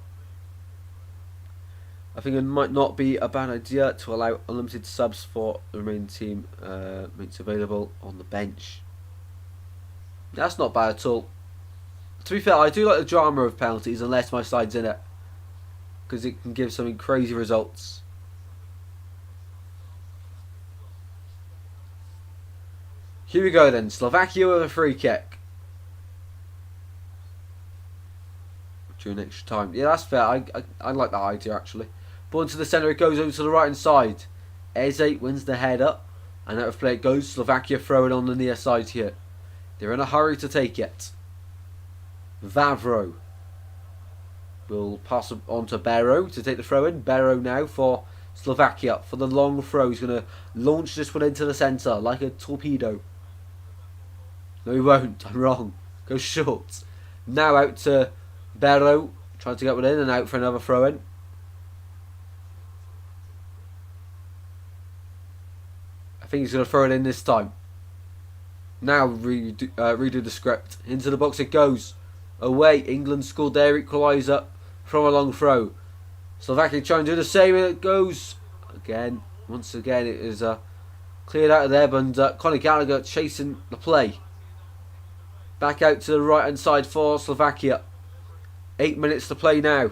I think it might not be a bad idea to allow unlimited subs for the remaining team mates available on the bench. That's not bad at all. To be fair, I do like the drama of penalties unless my side's in it, because it can give some crazy results. Here we go then. Slovakia with a free kick. During extra time. Yeah, that's fair. I like that idea actually. Ball into the centre, it goes over to the right hand side. Eze wins the header, and out of play it goes. Slovakia throw it on the near side here. They're in a hurry to take it. Vavro will pass on to Barrow to take the throw in. Barrow now for Slovakia for the long throw. He's going to launch this one into the centre like a torpedo. No, he won't. I'm wrong. Goes short. Now out to Barrow. Trying to get one in and out for another throw in. I think he's going to throw it in this time. Now redo the script. Into the box it goes. Away. England scored their equaliser from a long throw. Slovakia trying to do the same, and it goes again. Once again, it is cleared out of there, but Conor Gallagher chasing the play. Back out to the right hand side for Slovakia. 8 minutes to play now.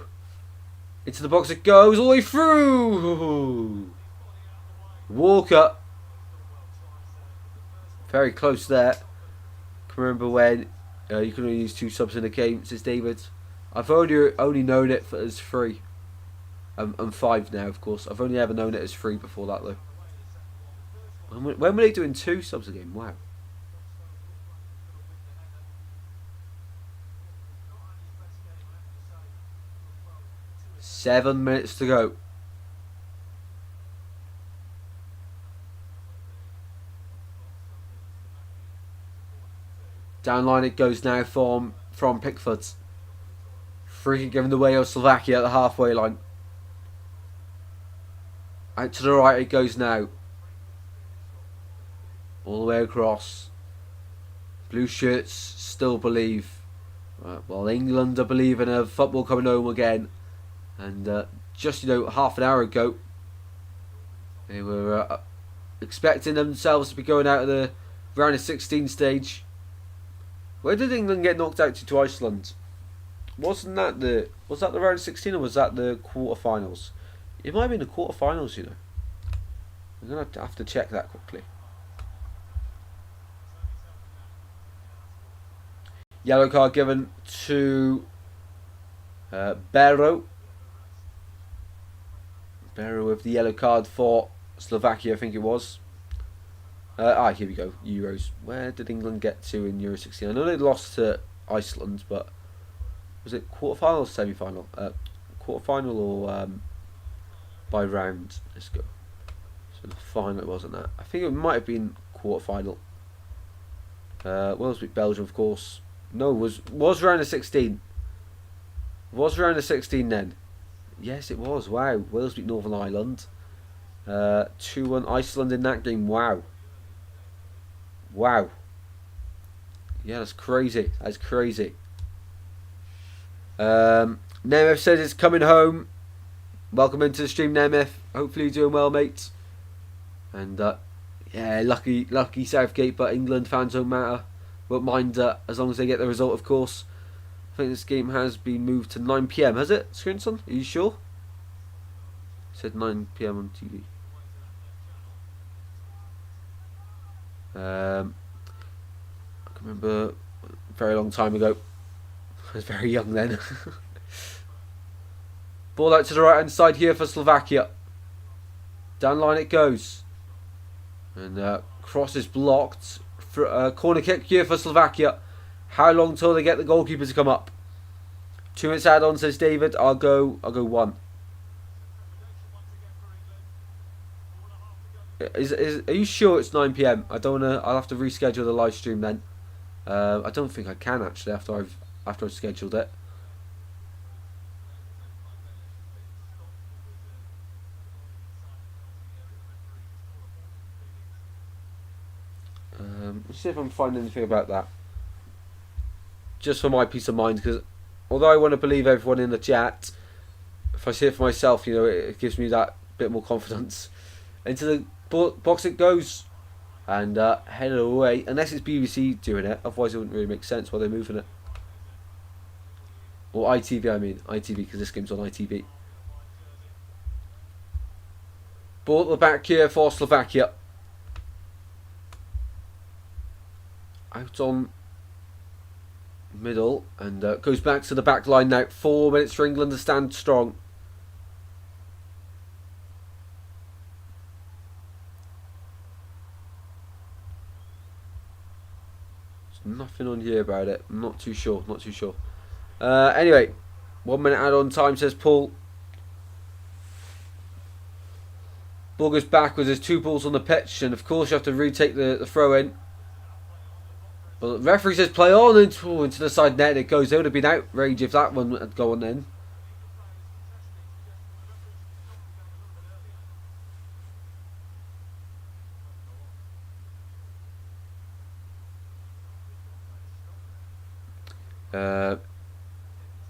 Into the box it goes, all the way through. Walker. Very close there. Can remember when you can only use 2 subs in a game, says David. I've only known it as 3. I'm 5 now, of course. I've only ever known it as 3 before that, though. When were they doing 2 subs a game? Wow. Seven minutes to go. Down line it goes now from Pickford. Free kick given the way of Slovakia at the halfway line. Out to the right it goes now. All the way across. Blue shirts still believe. Well, England are believing of football coming home again. And just, half an hour ago, they were expecting themselves to be going out of the round of 16 stage. Where did England get knocked out to Iceland? Was that the round of 16 or was that the quarterfinals? It might have been the quarterfinals, I'm going to have to check that quickly. Yellow card given to Barrow. Barrow with the yellow card for Slovakia, I think it was. Here we go. Euros. Where did England get to in Euro 16? I know they lost to Iceland, but was it quarterfinal or semi-final? Quarterfinal or by round? Let's go. So the final, it wasn't that. I think it might have been quarterfinal. Wales beat Belgium, of course. No, was round of 16. Was round of 16 then? Yes, it was. Wow. Wales beat Northern Ireland. 2-1 Iceland in that game. Wow. Wow. Yeah, that's crazy. That's crazy. Nemeth says it's coming home. Welcome into the stream, Nemeth. Hopefully you're doing well, mate. And yeah, lucky Southgate, but England fans don't matter. Won't mind as long as they get the result, of course. I think this game has been moved to 9 PM, has it, Scrinson? Are you sure? It said 9 PM on TV. I can remember a very long time ago. I was very young then. Ball out to the right hand side here for Slovakia. Down line it goes. And cross is blocked. Corner kick here for Slovakia. How long till they get the goalkeeper to come up? 2 minutes add on, says David. I'll go 1. Are you sure it's 9 PM? I don't wanna. I'll have to reschedule the live stream then. I don't think I can actually after I've scheduled it. Let's see if I can find anything about that. Just for my peace of mind, because although I want to believe everyone in the chat, if I see it for myself, it gives me that bit more confidence. Into the box it goes, and headed away. Unless it's BBC doing it, otherwise it wouldn't really make sense while they're moving it. Or ITV, I mean ITV, because this game's on ITV. Ball at the back here for Slovakia. Out on middle, and goes back to the back line now. 4 minutes for England to stand strong. There's nothing on here about it. I'm not too sure. Anyway, 1 minute add-on time, says Paul. Ball goes backwards. There's 2 balls on the pitch, and of course you have to retake the throw in. But the referee says play on into the side net. It goes. It would have been outrage if that one had gone in.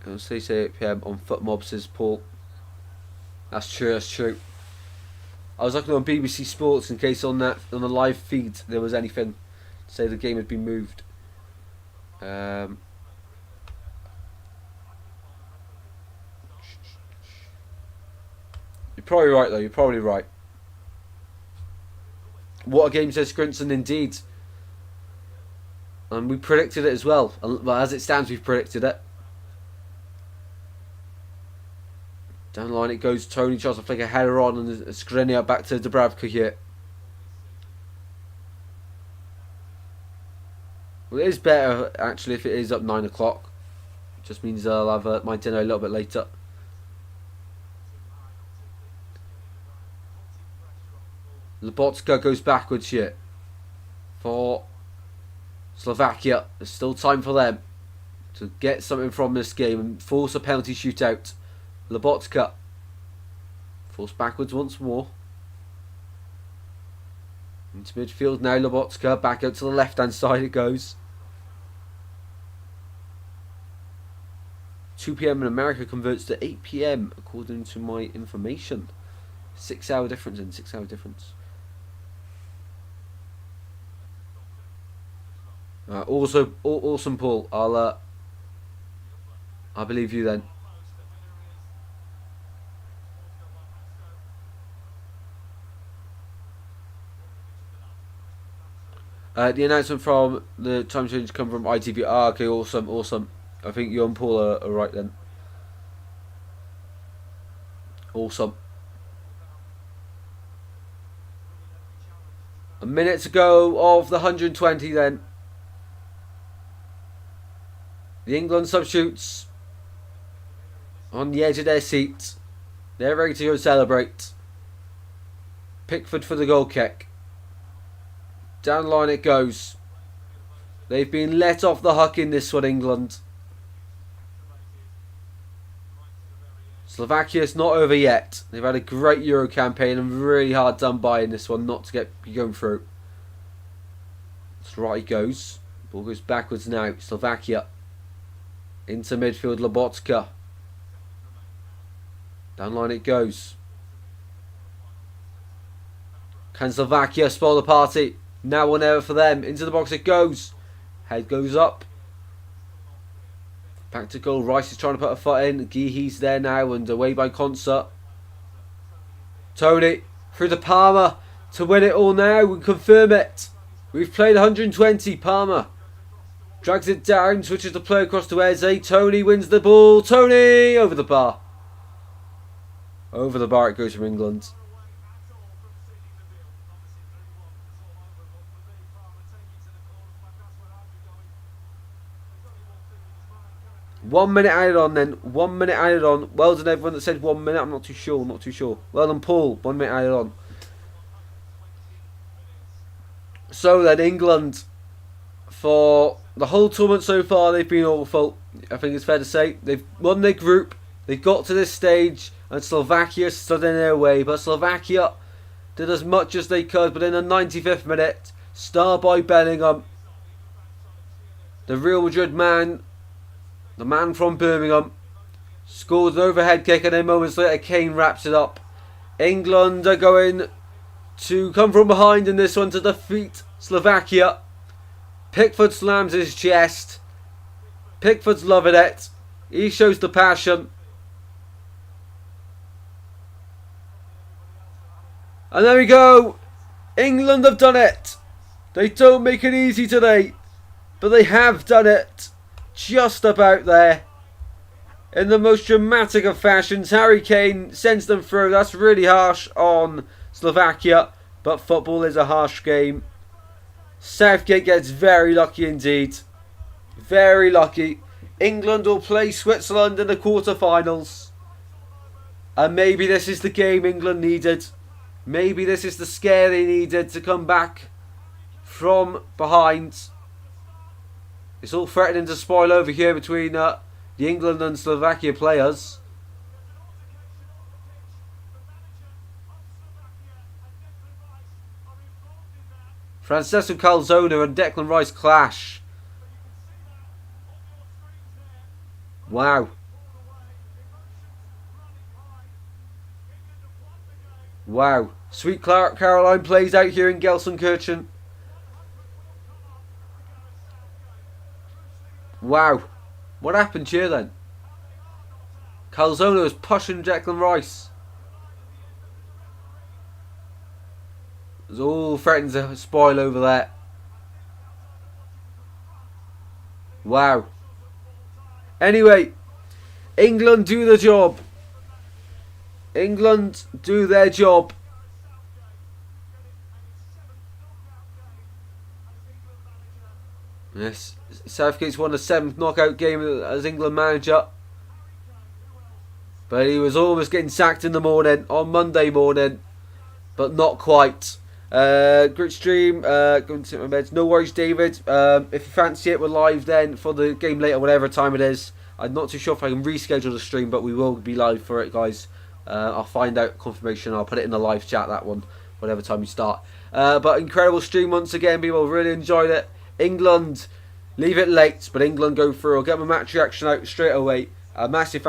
It'll say 8 PM on FootMob, says Paul. That's true. I was looking on BBC Sports in case on the live feed there was anything to say the game had been moved. You're probably right though. You're probably right. What a game, says Scrinson, indeed. And we predicted it as well. Well, as it stands, we've predicted it. Down the line it goes. Tony tries to flick a header on, and Skriniar back to Dubravka here. Well, it is better actually if it is up 9 o'clock. It just means I'll have my dinner a little bit later. Lobotka goes backwards here for Slovakia. There's still time for them to get something from this game and force a penalty shootout. Lobotka forced backwards once more. Into midfield now, Lobotka. Back out to the left hand side it goes. 2 PM in America converts to 8 PM according to my information. 6 hour difference in 6 hour difference. Also, awesome, Paul. I believe you then. The announcement from the time change come from ITV. Okay, awesome. I think you and Paul are right then. Awesome. A minute to go of the 120 then. The England substitutes on the edge of their seats. They're ready to go celebrate. Pickford for the goal kick. Down the line it goes. They've been let off the hook in this one, England. Slovakia's not over yet. They've had a great Euro campaign and really hard done by in this one not to get going through. That's right, he goes. Ball goes backwards now. Slovakia. Into midfield, Lobotka. Down line it goes. Can Slovakia spoil the party? Now or never for them. Into the box it goes. Head goes up. Back to goal. Rice is trying to put a foot in. Geehe's there now and away by Concert. Tony through to Palmer to win it all now and confirm it. We've played 120. Palmer drags it down, switches the play across to Eze. Tony wins the ball. Tony over the bar. Over the bar it goes from England. One minute added on then. 1 minute added on. Well done everyone that said 1 minute. I'm not too sure. Well done Paul. 1 minute added on. So then England, for the whole tournament so far, they've been awful. I think it's fair to say. They've won their group. They got to this stage and Slovakia stood in their way. But Slovakia did as much as they could. But in the 95th minute, star by Bellingham, the Real Madrid man, the man from Birmingham, scored an overhead kick and then moments later Kane wraps it up. England are going to come from behind in this one to defeat Slovakia. Pickford slams his chest. Pickford's loving it. He shows the passion. And there we go. England have done it. They don't make it easy today, but they have done it. Just about there. In the most dramatic of fashions, Harry Kane sends them through. That's really harsh on Slovakia, but football is a harsh game. Southgate gets very lucky indeed. Very lucky. England will play Switzerland in the quarterfinals. And maybe this is the game England needed. Maybe this is the scare they needed to come back from behind. It's all threatening to spoil over here between the England and Slovakia players. Francesco Calzona and Declan Rice clash. Wow. Wow. Sweet Caroline plays out here in Gelsenkirchen. Wow. What happened here then? Calzona was pushing Declan Rice. It was all threatening to spoil over there. Wow. Anyway, England do the job. England do their job. Yes, Southgate's won the 7th knockout game as England manager. But he was almost getting sacked in the morning, on Monday morning. But not quite. Great stream. Going to my meds. No worries, David. If you fancy it, we're live then for the game later, whatever time it is. I'm not too sure if I can reschedule the stream, but we will be live for it, guys. I'll find out confirmation. I'll put it in the live chat, that one, whatever time you start. But incredible stream once again, people. Really enjoyed it. England, leave it late, but England go through. I'll get my match reaction out straight away. Massive thank